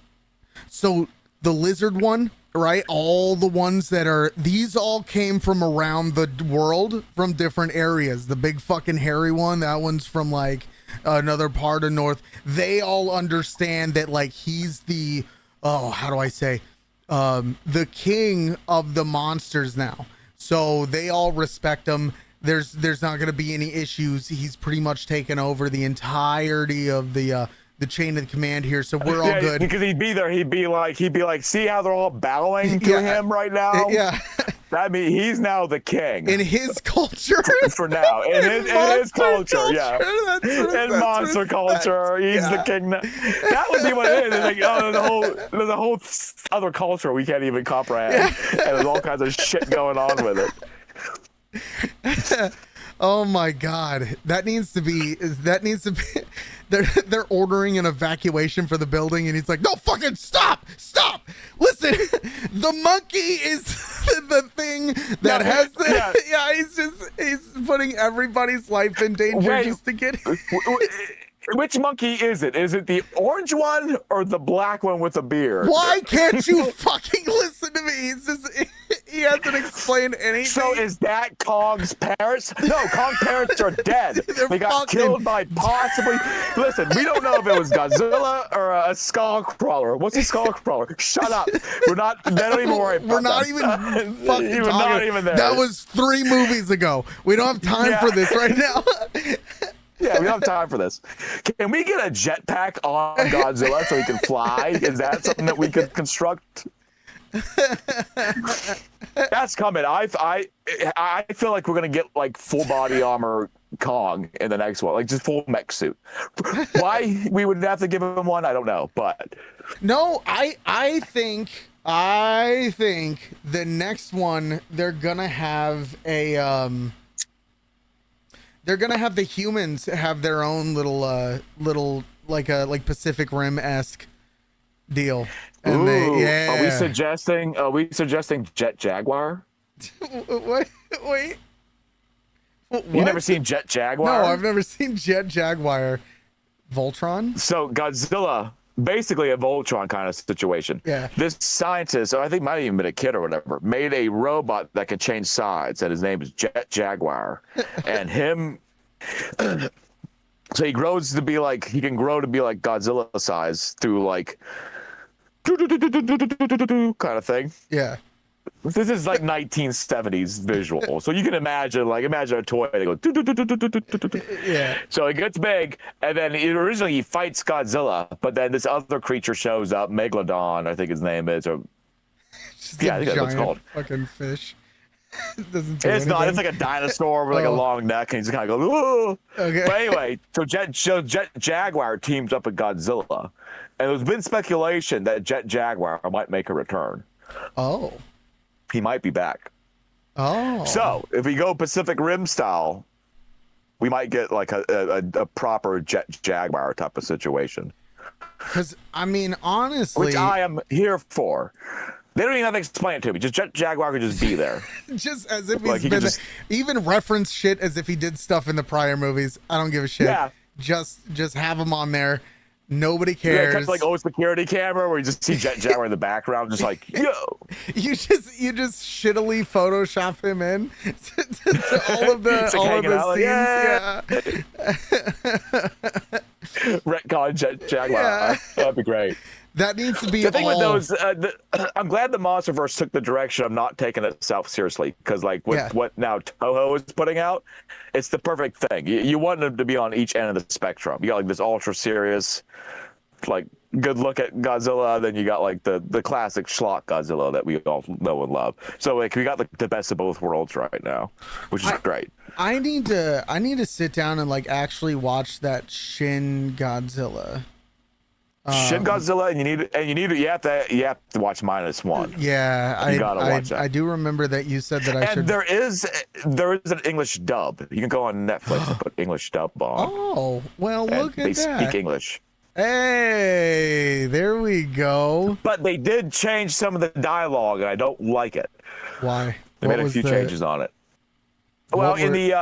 So the lizard one, right? All the ones these all came from around the world from different areas. The big fucking hairy one, that one's from like another part of North. They all understand that like he's the how do I say the king of the monsters now, so they all respect him. There's not going to be any issues. He's pretty much taken over the entirety of the chain of command here, so we're all good. Because he'd be there. He'd be like, see how they're all bowing to him right now? Yeah. That means he's now the king In his culture. for now. In his culture, yeah. That's Monster culture, he's the king. That would be what it is. It's like, there's a whole other culture we can't even comprehend, and there's all kinds of shit going on with it. Oh my god, that needs to be they're ordering an evacuation for the building, and he's like, no, fucking stop listen. The monkey is the thing that has the he's putting everybody's life in danger just to get Which monkey is it? Is it the orange one or the black one with the beard? Why can't you fucking listen to me? He's just, he hasn't explained anything. So is that Kong's parents? No, Kong's parents are dead. They got killed by possibly... Listen, we don't know if it was Godzilla or a skull crawler. What's a skull crawler? Shut up. They don't even worry about We're not that. even fucking talking. Not even there. That was 3 movies ago. We don't have time for this right now. Yeah, we don't have time for this. Can we get a jetpack on Godzilla so he can fly? Is that something that we could construct? That's coming. I feel like we're gonna get like full body armor Kong in the next one, like just full mech suit. Why we would have to give him one, I don't know, but no, I think the next one they're gonna have a they're gonna have the humans have their own little like Pacific Rim-esque deal. And Are we suggesting Jet Jaguar? Wait. What? You never seen Jet Jaguar? No, I've never seen Jet Jaguar. Voltron? So Godzilla, basically a Voltron kind of situation. Yeah. This scientist, or I think might have even been a kid or whatever, made a robot that could change sides, and his name is Jet Jaguar. And him, so he grows to be like, he can grow to be like Godzilla size through like kind of thing. Yeah. This is like 1970s visual, so you can imagine a toy that goes. Yeah. So it gets big, and then originally he fights Godzilla, but then this other creature shows up, Megalodon, I think his name is, or yeah, I think that's what it's called. Fucking fish. It's not. It's like a dinosaur with like a long neck, and he's kind of goes. Whoa. Okay. But anyway, so Jet Jaguar teams up with Godzilla, and there's been speculation that Jet Jaguar might make a return. Oh. He might be back. Oh. So if we go Pacific Rim style, we might get like a proper Jet Jaguar type of situation. Because I mean, honestly, which I am here for. They don't even have to explain it to me. Just Jet Jaguar could just be there. Just as if he's been even reference shit as if he did stuff in the prior movies. I don't give a shit. Yeah. Just have him on there. Nobody cares. Yeah, kind of like old security camera where you just see Jet Jaguar in the background, just like, yo. You just shittily Photoshop him in to all of the scenes. Retcon Jet Jaguar. Yeah. That'd be great. That needs to be the thing with those. I'm glad the MonsterVerse took the direction of not taking itself seriously, because like with what now Toho is putting out, it's the perfect thing. You want them to be on each end of the spectrum. You got like this ultra serious, like good look at Godzilla, then you got like the classic schlock Godzilla that we all know and love. So like we got like the best of both worlds right now, which is great. I need to sit down and like actually watch that Shin Godzilla. Shin Godzilla, and you have to watch -1. Yeah, you gotta watch that. I do remember that you said that I should. And there is an English dub. You can go on Netflix and put English dub on. Oh, well, look at that. They speak English. Hey, there we go. But they did change some of the dialogue, and I don't like it. Why? They made a few changes on it. Well, in the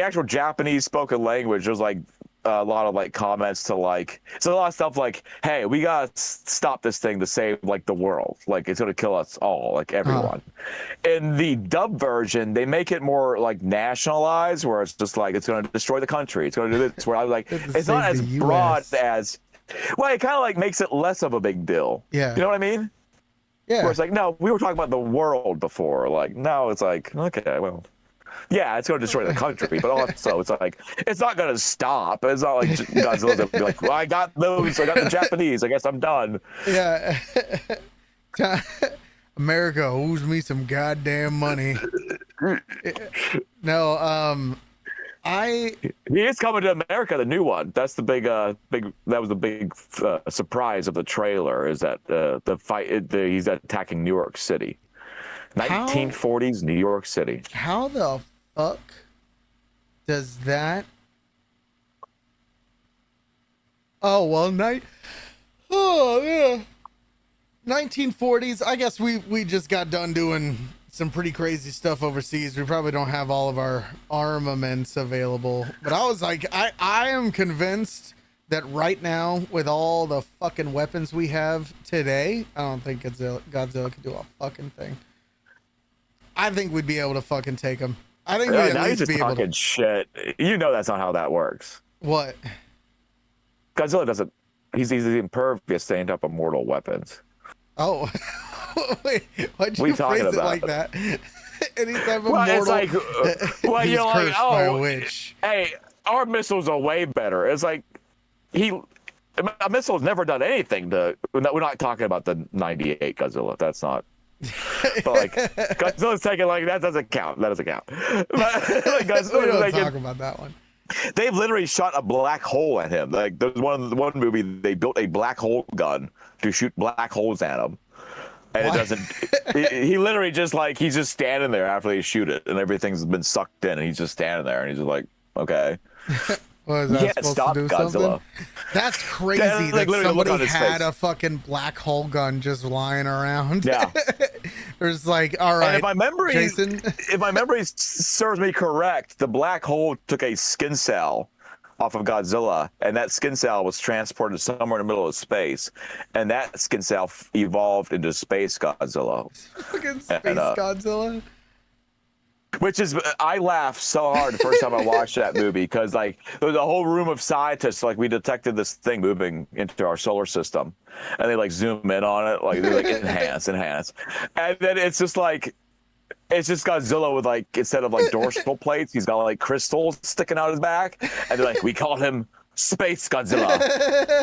actual Japanese spoken language, there's like a lot of like comments to like, so a lot of stuff like, hey, we gotta stop this thing to save like the world, like it's gonna kill us all, like everyone. In the dub version, they make it more like nationalized, where it's just like it's gonna destroy the country, it's gonna do this, where I was like, it's not as broad as, well, it kind of like makes it less of a big deal. Yeah, you know what I mean? Yeah, where it's like, no, we were talking about the world before, like now it's like, okay, well, Yeah, it's going to destroy the country, but also it's like it's not going to stop. It's not like Godzilla's going to be like, well, I got those, I got the Japanese, I guess I'm done. Yeah. America owes me some goddamn money. No, He is coming to America, the new one. That's the big. That was the big surprise of the trailer. Is that the fight? He's attacking New York City, 1940s New York City. How the fuck does that? Oh well, Oh yeah, 1940s. I guess we just got done doing some pretty crazy stuff overseas. We probably don't have all of our armaments available, but I was like, I am convinced that right now, with all the fucking weapons we have today, I don't think Godzilla could do a fucking thing. I think we'd be able to fucking take him. I think we'd at least be able to. Shit. You know that's not how that works. What? Godzilla doesn't. He's impervious to any type of mortal weapons. Oh. Wait, why'd you phrase it like that? Any type of mortal. It's like, well, he's you're like, cursed by a witch. Hey, our missiles are way better. It's like a missile's never done anything to. We're not talking about the '98 Godzilla. That's not. But like Godzilla's taking like that doesn't count. That doesn't count. But, like, we don't talk about that one. They've literally shot a black hole at him. Like there's one movie they built a black hole gun to shoot black holes at him. And it doesn't. He literally just like he's just standing there after they shoot it, and everything's been sucked in, and he's just standing there, and he's just like, okay. Well, is that yeah, supposed stop to do Godzilla. something? That's crazy like, that somebody had face. a fucking black hole gun just lying around. Yeah. There's like, all right, and Jason. If my memory serves me correct, the black hole took a skin cell off of Godzilla, and that skin cell was transported somewhere in the middle of space, and that skin cell evolved into Space Godzilla. Fucking Space Godzilla. Which is, I laughed so hard the first time I watched that movie because like there was a whole room of scientists, like we detected this thing moving into our solar system, and they like zoom in on it, like they're like enhance, and then it's just Godzilla with like instead of like dorsal plates, he's got like crystals sticking out his back, and they're like, we call him Space Godzilla.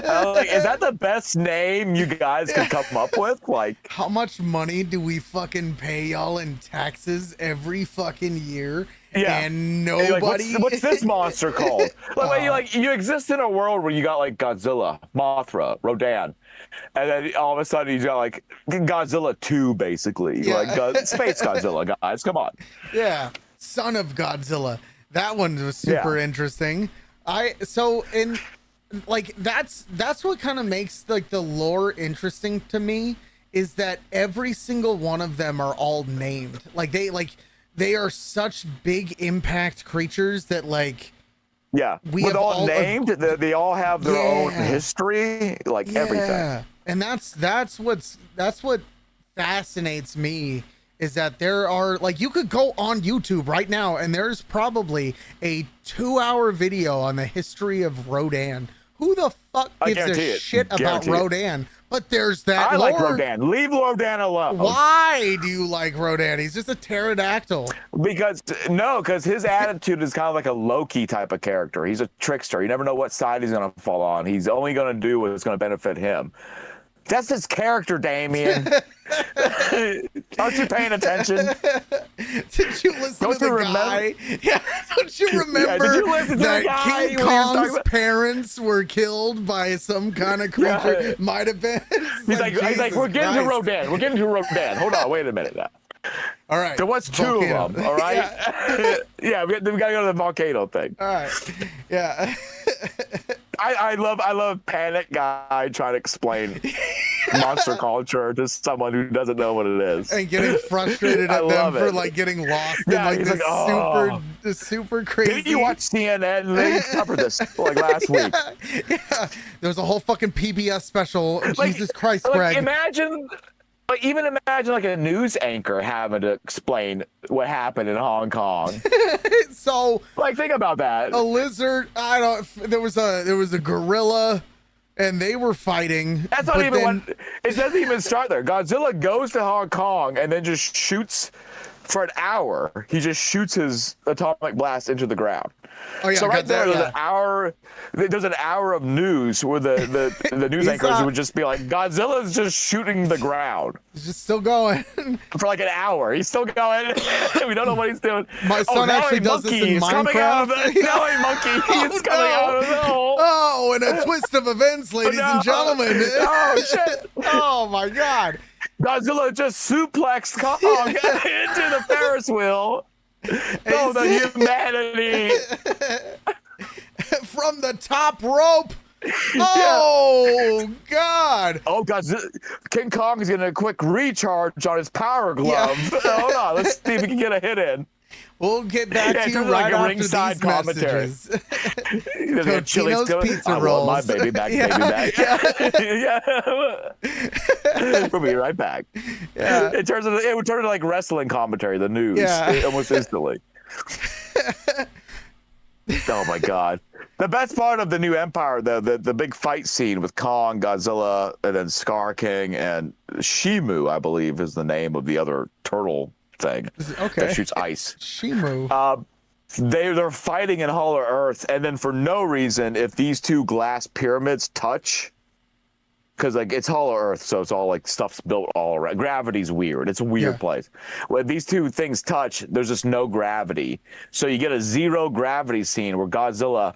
I'm like, is that the best name you guys could come up with? Like, how much money do we fucking pay y'all in taxes every fucking year? Yeah. And nobody. Like, what's this monster called? Like, you exist in a world where you got like Godzilla, Mothra, Rodan, and then all of a sudden you got like Godzilla 2, basically. Yeah. Like Space Godzilla, guys, come on. Yeah, Son of Godzilla. That one was super interesting. That's what kind of makes like the lore interesting to me, is that every single one of them are all named. They are such big impact creatures that like with all named, they all have their own history, like everything. And that's what fascinates me, is that there are like, you could go on YouTube right now and there's probably a 2-hour video on the history of Rodan. Who the fuck gives a shit about Rodan? But there's that I lore. like Rodan. Leave Rodan alone. Why do you like Rodan? He's just a pterodactyl. Because his attitude is kind of like a Loki type of character. He's a trickster. You never know what side he's going to fall on. He's only going to do what's going to benefit him. That's his character, Damien. Aren't you paying attention? Did you listen to the guy? Yeah, don't you remember did you listen to that the guy King Kong's parents were killed by some kind of creature? Yeah. Might have been. He's like, we're getting to Rodan. We're getting to Rodan. Hold on, wait a minute now. All right. There was 2 of them, all right? Yeah, we got to go to the volcano thing. All right. Yeah. I love Panic Guy trying to explain monster culture to someone who doesn't know what it is. And getting frustrated at them for like getting lost in like this super crazy. Didn't you watch CNN? They covered this like last week. Yeah. There was a whole fucking PBS special. Jesus Christ, Greg. Imagine like a news anchor having to explain what happened in Hong Kong. So like, think about that. A lizard. There was a gorilla, and they were fighting. That's not even it doesn't even start there. Godzilla goes to Hong Kong and then just shoots for an hour, he just shoots his atomic blast into the ground. Oh yeah. So right there, yeah. there's an hour of news where the news anchors would just be like, Godzilla's just shooting the ground. He's just still going. For like an hour. He's still going. We don't know what he's doing. My son actually does this in Minecraft. Now a monkey is coming out of the hole. Oh, and a twist of events, ladies and gentlemen. Oh, shit. Oh, my God. Godzilla just suplexed Kong into the Ferris wheel. Oh, the humanity. From the top rope. Oh, God. Oh, God. King Kong is getting a quick recharge on his power glove. Yeah. Hold on. Let's see if we can get a hit in. We'll get back to you right after ringside these messages. Totino's pizza rolls. My baby back, baby back. Yeah. We'll be right back. Yeah. It would turn into like wrestling commentary, the news, almost instantly. Oh my God. The best part of the new Empire, the big fight scene with Kong, Godzilla, and then Scar King, and Shimu, I believe, is the name of the other turtle thing that shoots ice. Shimu. They're fighting in Hollow Earth, and then for no reason, if these two glass pyramids touch, because like it's Hollow Earth, so it's all like stuff's built all around. Gravity's weird. It's a weird place. When these two things touch, there's just no gravity. So you get a zero gravity scene where Godzilla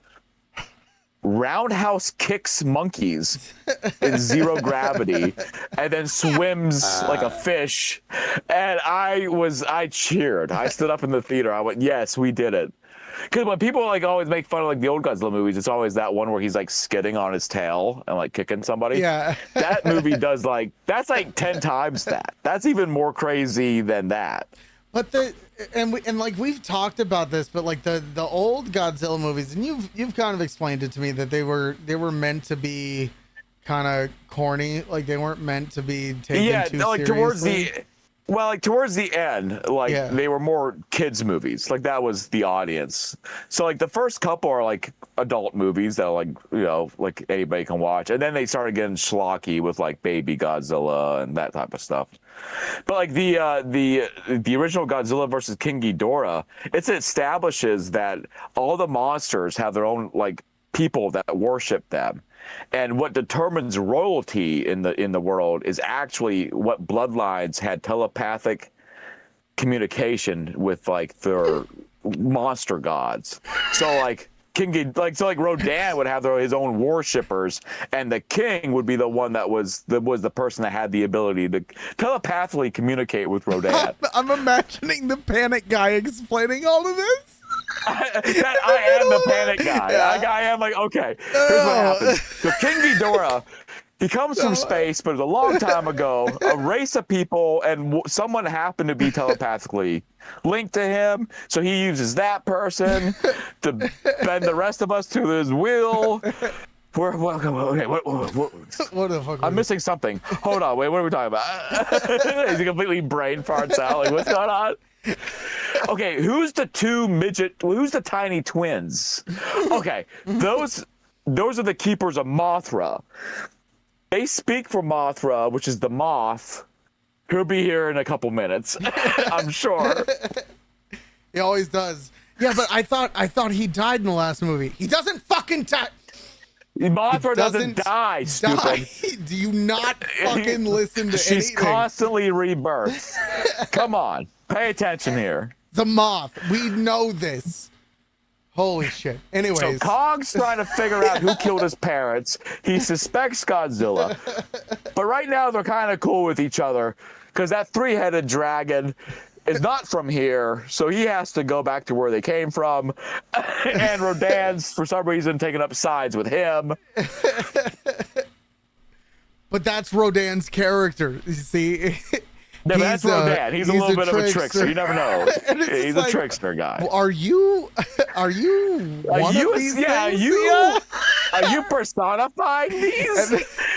roundhouse kicks monkeys in zero gravity and then swims like a fish. And I cheered. I stood up in the theater. I went, yes, we did it. Because when people like always make fun of like the old Godzilla movies, it's always that one where he's like skidding on his tail and like kicking somebody. Yeah. That movie does that's like 10 times that. That's even more crazy than that. But we've talked about this, but like the old Godzilla movies, and you've kind of explained it to me that they were meant to be kind of corny, like they weren't meant to be taken too seriously. Towards the end, they were more kids movies. Like that was the audience. So like the first couple are like adult movies that are like anybody can watch. And then they started getting schlocky with like Baby Godzilla and that type of stuff. But like the original Godzilla versus King Ghidorah, it establishes that all the monsters have their own like people that worship them. And what determines royalty in the world is actually what bloodlines had telepathic communication with like their monster gods. So like Rodan would have his own worshippers, and the king would be the one that was the person that had the ability to telepathically communicate with Rodan. I'm imagining the panic guy explaining all of this. I am the panic guy. Yeah. I am like, okay, here's what happens. So King Ghidorah, he comes from space, but it was a long time ago, a race of people, and someone happened to be telepathically linked to him, so he uses that person to bend the rest of us to his will. What the fuck? I'm missing something. Hold on, wait, what are we talking about? Is he completely brain farts out? Like, what's going on? Okay, who's the tiny twins? Okay, those are the keepers of Mothra. They speak for Mothra, which is the moth. He'll be here in a couple minutes, I'm sure. He always does. Yeah, but I thought he died in the last movie. He doesn't fucking die. Mothra doesn't die, stupid. Do you not fucking listen to She's anything? constantly rebirthed. Come on, pay attention here. The moth. We know this. Holy shit. Anyways. So Kong's trying to figure out who killed his parents. He suspects Godzilla. But right now they're kind of cool with each other because that three-headed dragon is not from here, so he has to go back to where they came from. And Rodan's, for some reason, taking up sides with him. But that's Rodan's character, you see. No, that's Rodan. He's a little bit of a trickster. You never know. He's a trickster guy. Are you one of these things? Are you personifying these?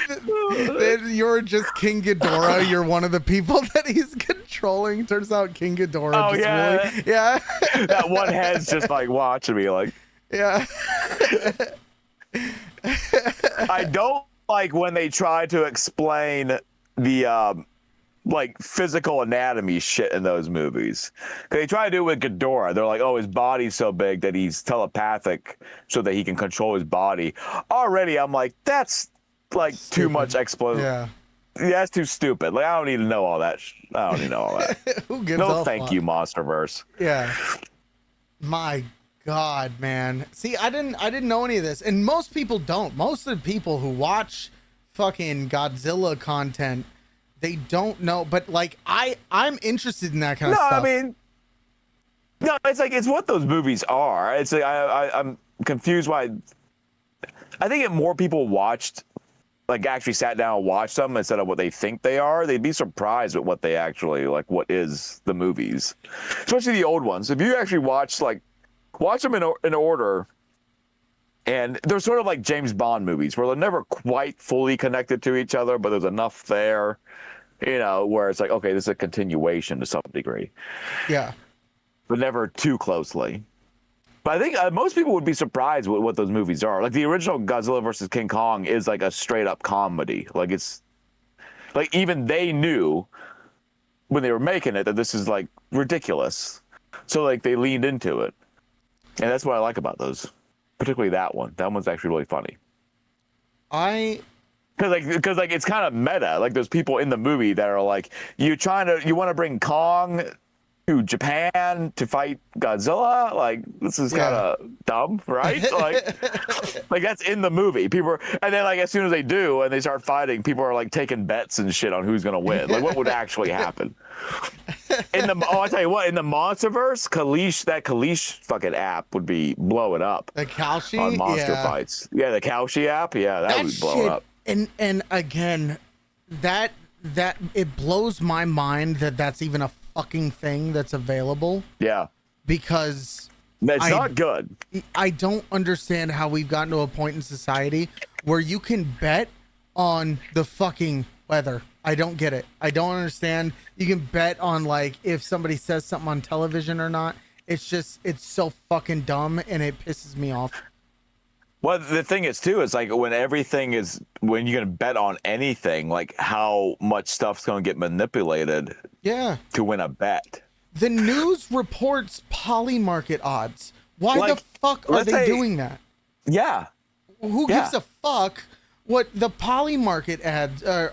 Then you're just King Ghidorah. You're one of the people that he's controlling. Turns out King Ghidorah really. That one head's just like watching me like. Yeah. I don't like when they try to explain the like physical anatomy shit in those movies. 'Cause they try to do it with Ghidorah. They're like, oh, his body's so big that he's telepathic so that he can control his body. Already, I'm like, that's like too much explanation. Yeah. Yeah, that's too stupid. Like, I don't need to know all that. I don't need to know all that. Who gives No, a thank fuck? you, MonsterVerse. Yeah. My God, man. See, I didn't know any of this, and most people don't. Most of the people who watch fucking Godzilla content, they don't know. But like, I'm interested in that kind of No, stuff. I mean, no, it's like it's what those movies are. It's like I'm confused why. I think if more people watched, like actually sat down and watched them instead of what they think they are, they'd be surprised at what they actually like. What is the movies, especially the old ones. If you actually watch them in order, and they're sort of like James Bond movies where they're never quite fully connected to each other, but there's enough there, where it's like, okay, this is a continuation to some degree, Yeah. but never too closely. But I think most people would be surprised with what those movies are. Like the original Godzilla versus King Kong is like a straight up comedy. Like it's like even they knew when they were making it that this is like ridiculous. So like they leaned into it. And that's what I like about those. Particularly that one. That one's actually really funny. Because it's kind of meta. Like there's people in the movie that are like, you want to bring Kong to Japan to fight Godzilla? Like this is kind of dumb, right? Like that's in the movie. And then like as soon as they do and they start fighting, people are like taking bets and shit on who's gonna win. Like what would actually happen? I tell you what, in the MonsterVerse, Kalish fucking app would be blowing up. The Kalshi on monster fights. Yeah, the Kalshi app. Yeah, that would blow up. And again, that it blows my mind that that's even a fucking thing that's available. Yeah, because it's not good. I don't understand how we've gotten to a point in society where you can bet on the fucking weather. I don't get it. I don't understand. You can bet on like if somebody says something on television or not. It's so fucking dumb and it pisses me off. Well, the thing is too, is like when you're gonna bet on anything, like how much stuff's gonna get manipulated. Yeah. To win a bet. The news reports polymarket odds. Why the fuck are they doing that? Yeah. Who gives a fuck what the polymarket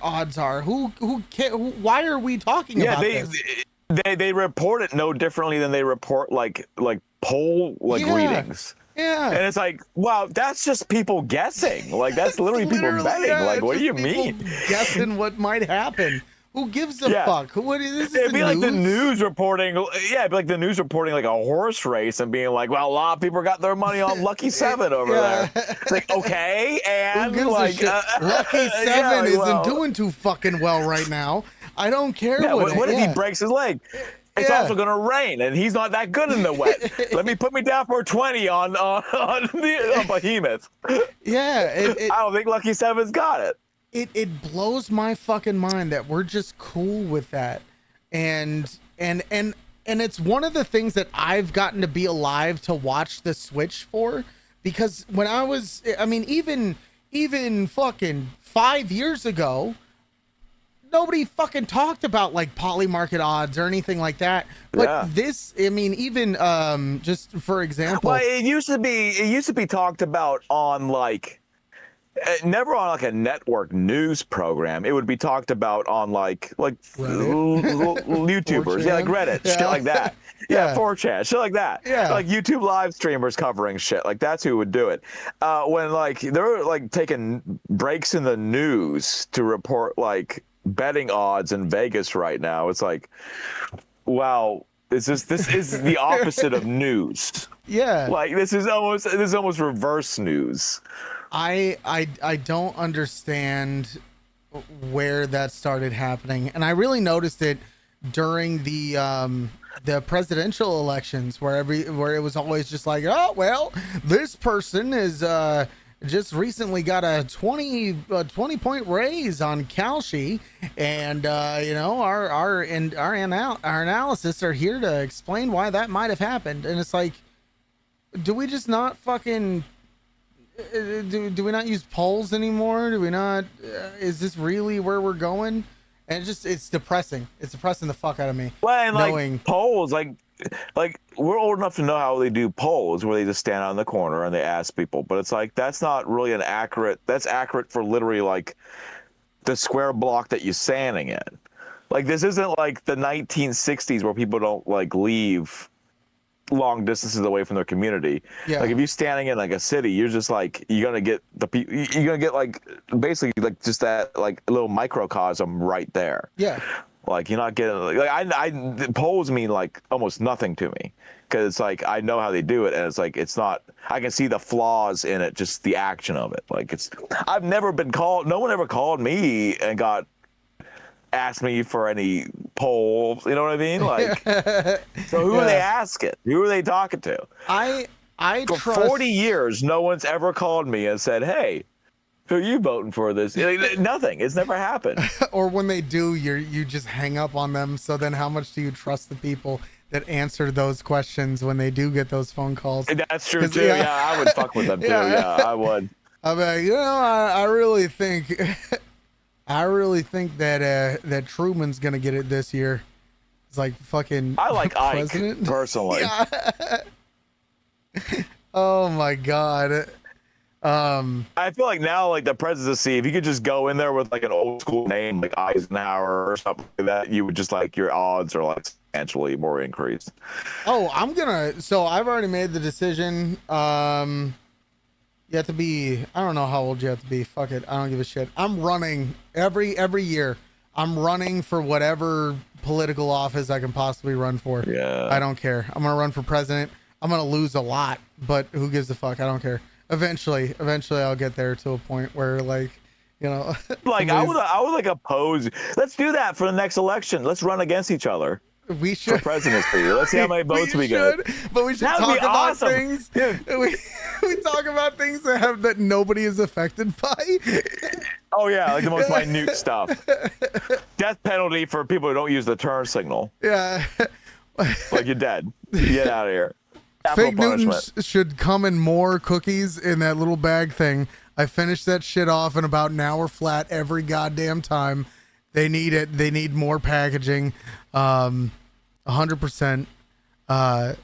odds are? Why are we talking about this? They report it no differently than they report like poll readings. Yeah. And it's like, wow, that's just people guessing. Like that's literally people betting. Like, what do you mean? Guessing what might happen. Who gives a fuck? What is this? It'd be like the news reporting. Yeah, it'd be like the news reporting like a horse race and being like, well, a lot of people got their money on Lucky 7 over there. It's like, okay, and who gives like a shit? Lucky 7 isn't doing too fucking well right now. I don't care. What if he breaks his leg? It's also going to rain, and he's not that good in the wet. Put me down for 20 on Behemoth. Yeah. I don't think Lucky 7's got it. It blows my fucking mind that we're just cool with that. And it's one of the things that I've gotten to be alive to watch the Switch for, because when even fucking 5 years ago, nobody fucking talked about like polymarket odds or anything like that. But this, even just for example, well, it used to be talked about on like never on like a network news program. It would be talked about on like YouTubers, like Reddit, shit like that. 4chan, shit like that. Yeah, like YouTube live streamers covering shit. Like that's who would do it. When like they're like taking breaks in the news to report like betting odds in Vegas right now. It's like, wow, this is the opposite of news. Yeah, like this is almost reverse news. I don't understand where that started happening, and I really noticed it during the presidential elections, where it was always just like, oh well, this person is just recently got a 20 point raise on Kalshi, and our analysts are here to explain why that might have happened. And it's like, do we just not fucking do we not use polls anymore? Do we not is this really where we're going? And it's depressing. It's depressing the fuck out of me. Well, and knowing... like polls, like we're old enough to know how they do polls, where they just stand out in the corner and they ask people. But it's like that's not really that's accurate for literally like the square block that you're standing in. Like this isn't like the 1960s where people don't like leave long distances away from their community. Yeah. Like if you're standing in like a city, you're just like you're gonna get like basically like just that like little microcosm right there. Yeah. Like you're not getting like I polls mean like almost nothing to me because it's like I know how they do it and it's like it's not I can see the flaws in it, just the action of it. Like I've never been called. No one ever called me and asked me for any polls. You know what I mean? Like so who are they asking? Who are they talking to? I for trust... 40 years no one's ever called me and said, hey, who are you voting for this? Nothing. It's never happened. Or when they do, you just hang up on them. So then how much do you trust the people that answer those questions when they do get those phone calls? That's true too. Yeah, I would fuck with them too. Yeah, I would. I'm like, I really think that Truman's gonna get it this year. It's like fucking I like president. Ike personally. Yeah. Oh my god. I feel like now, like the presidency, if you could just go in there with like an old school name, like Eisenhower or something like that, you would just like your odds are like substantially more increased. Oh, so I've already made the decision. You have to be, I don't know how old you have to be. Fuck it. I don't give a shit. I'm running every year. I'm running for whatever political office I can possibly run for. Yeah. I don't care. I'm going to run for president. I'm going to lose a lot, but who gives a fuck? I don't care. Eventually I'll get there to a point where like, you know, like I would like oppose. Let's do that for the next election. Let's run against each other. We should for presidency. Let's see how many votes we get. But we should talk about things. We talk about things that nobody is affected by. Oh yeah, like the most minute stuff. Death penalty for people who don't use the turn signal. Yeah. Like you're dead. Get out of here. Fake Newtons should come in more cookies in that little bag thing. I finished that shit off in about an hour flat every goddamn time. They need it. They need more packaging. 100%. No,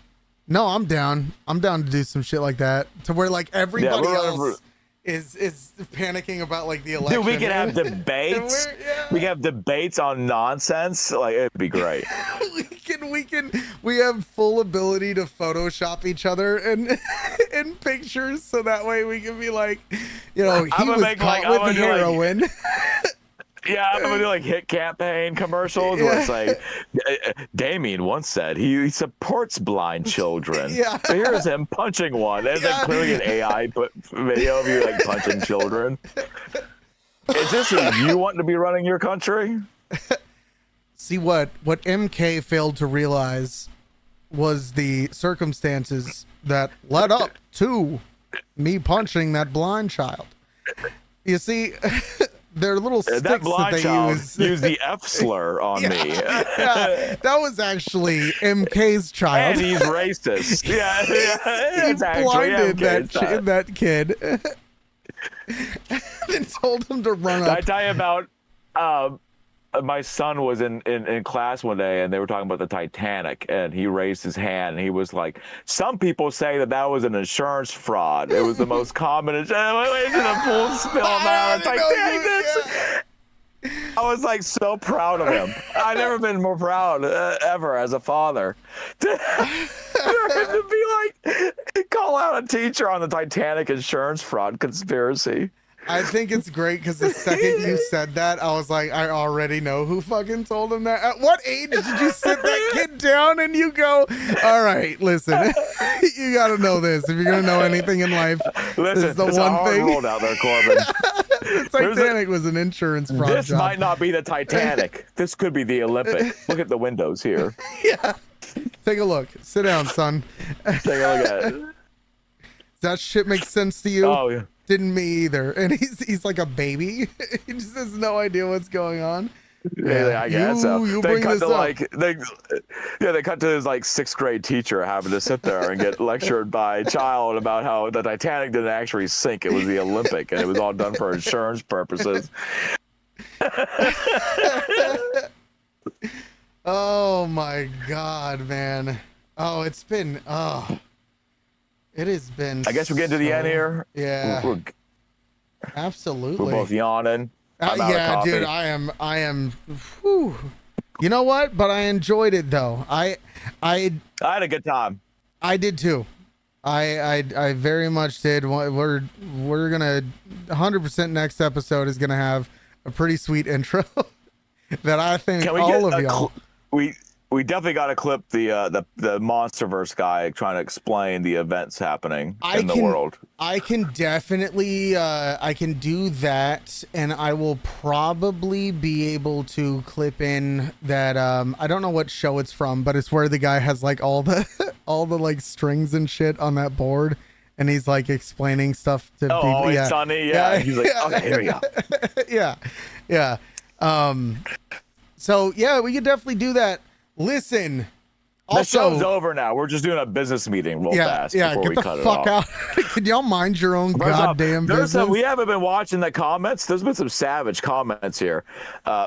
I'm down. I'm down to do some shit like that to where like everybody else is panicking about like the election. Dude, we can have debates. We can have debates on nonsense. Like it'd be great. We have full ability to Photoshop each other and in pictures, so that way we can be like, you know, he was caught with heroin. Yeah, I'm gonna do like hit campaign commercials where it's like Damien once said he supports blind children. Yeah. So here's him punching one. And then clearly an AI video of you like punching children. Is this who you want to be running your country? See what MK failed to realize was the circumstances that led up to me punching that blind child. You see, they're little sticks that they use the F slur on me. Yeah, that was actually MK's child. And he's racist. Yeah, he blinded that kid. And told him to run up. Did I tell you about my son was in class one day and they were talking about the Titanic and he raised his hand and he was like, some people say that was an insurance fraud. It was the most common it's a full spill on the Titanic. I was like so proud of him. I've never been more proud ever as a father to be like call out a teacher on the Titanic insurance fraud conspiracy. I think it's great because the second you said that, I was like, I already know who fucking told him that. At what age did you sit that kid down and you go, all right, listen, you got to know this. If you're going to know anything in life, listen, this is the one a hard thing. World out there, Corbin. The Titanic was an insurance fraud This job. Might not be the Titanic. This could be the Olympic. Look at the windows here. Yeah. Take a look. Sit down, son. Take a look at it. Does that shit make sense to you? Oh, yeah. Didn't me either. And he's like a baby. He just has no idea what's going on. Yeah, I guess so. They cut to they cut to his like 6th grade teacher having to sit there and get lectured by a child about how the Titanic didn't actually sink. It was the Olympic and it was all done for insurance purposes. Oh my God, man. Oh, it has been. I guess we're getting to the end here. Yeah, We're absolutely. both yawning. I'm out of Yeah, coffee. dude, I am. Whew. You know what? But I enjoyed it though. I had a good time. I did too. I very much did. We're gonna 100% next episode is gonna have a pretty sweet intro that I think all of y'all. We definitely got to clip the MonsterVerse guy trying to explain the events happening in the world. I can definitely I can do that, and I will probably be able to clip in that. I don't know what show it's from, but it's where the guy has like all the like strings and shit on that board, and he's like explaining stuff to people. Always Yeah. Sunny. Yeah. He's like, okay, here we go. Yeah. So yeah, we could definitely do that. Listen. The show's over now. We're just doing a business meeting real fast before get we the cut fuck it off. out. Can y'all mind your own goddamn business? We haven't been watching the comments. There's been some savage comments here.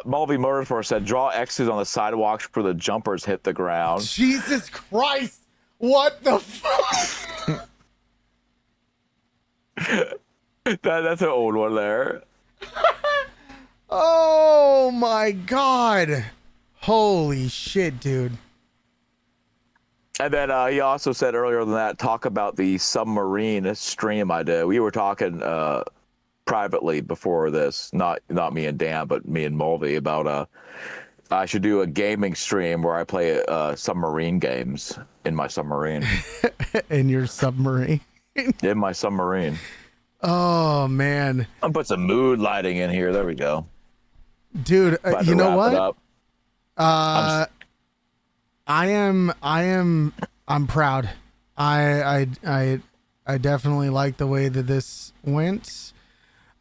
Mulvey Motorsport said, draw X's on the sidewalks where the jumpers hit the ground. Jesus Christ. What the fuck? That's an old one there. Oh my God. Holy shit, dude. And then he also said earlier than that, talk about the submarine stream I did. We were talking privately before this, not me and Dan, but me and Mulvey, about I should do a gaming stream where I play submarine games in my submarine. In your submarine? In my submarine. Oh, man. I'll put some mood lighting in here. There we go. Dude, you know what? I'm proud. I definitely like the way that this went.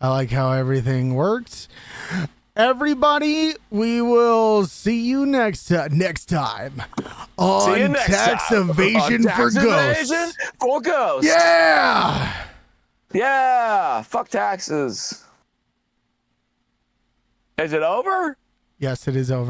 I like how everything worked. Everybody, we will see you next time on Tax Evasion for Ghosts. Yeah. Fuck taxes. Is it over? Yes, it is over.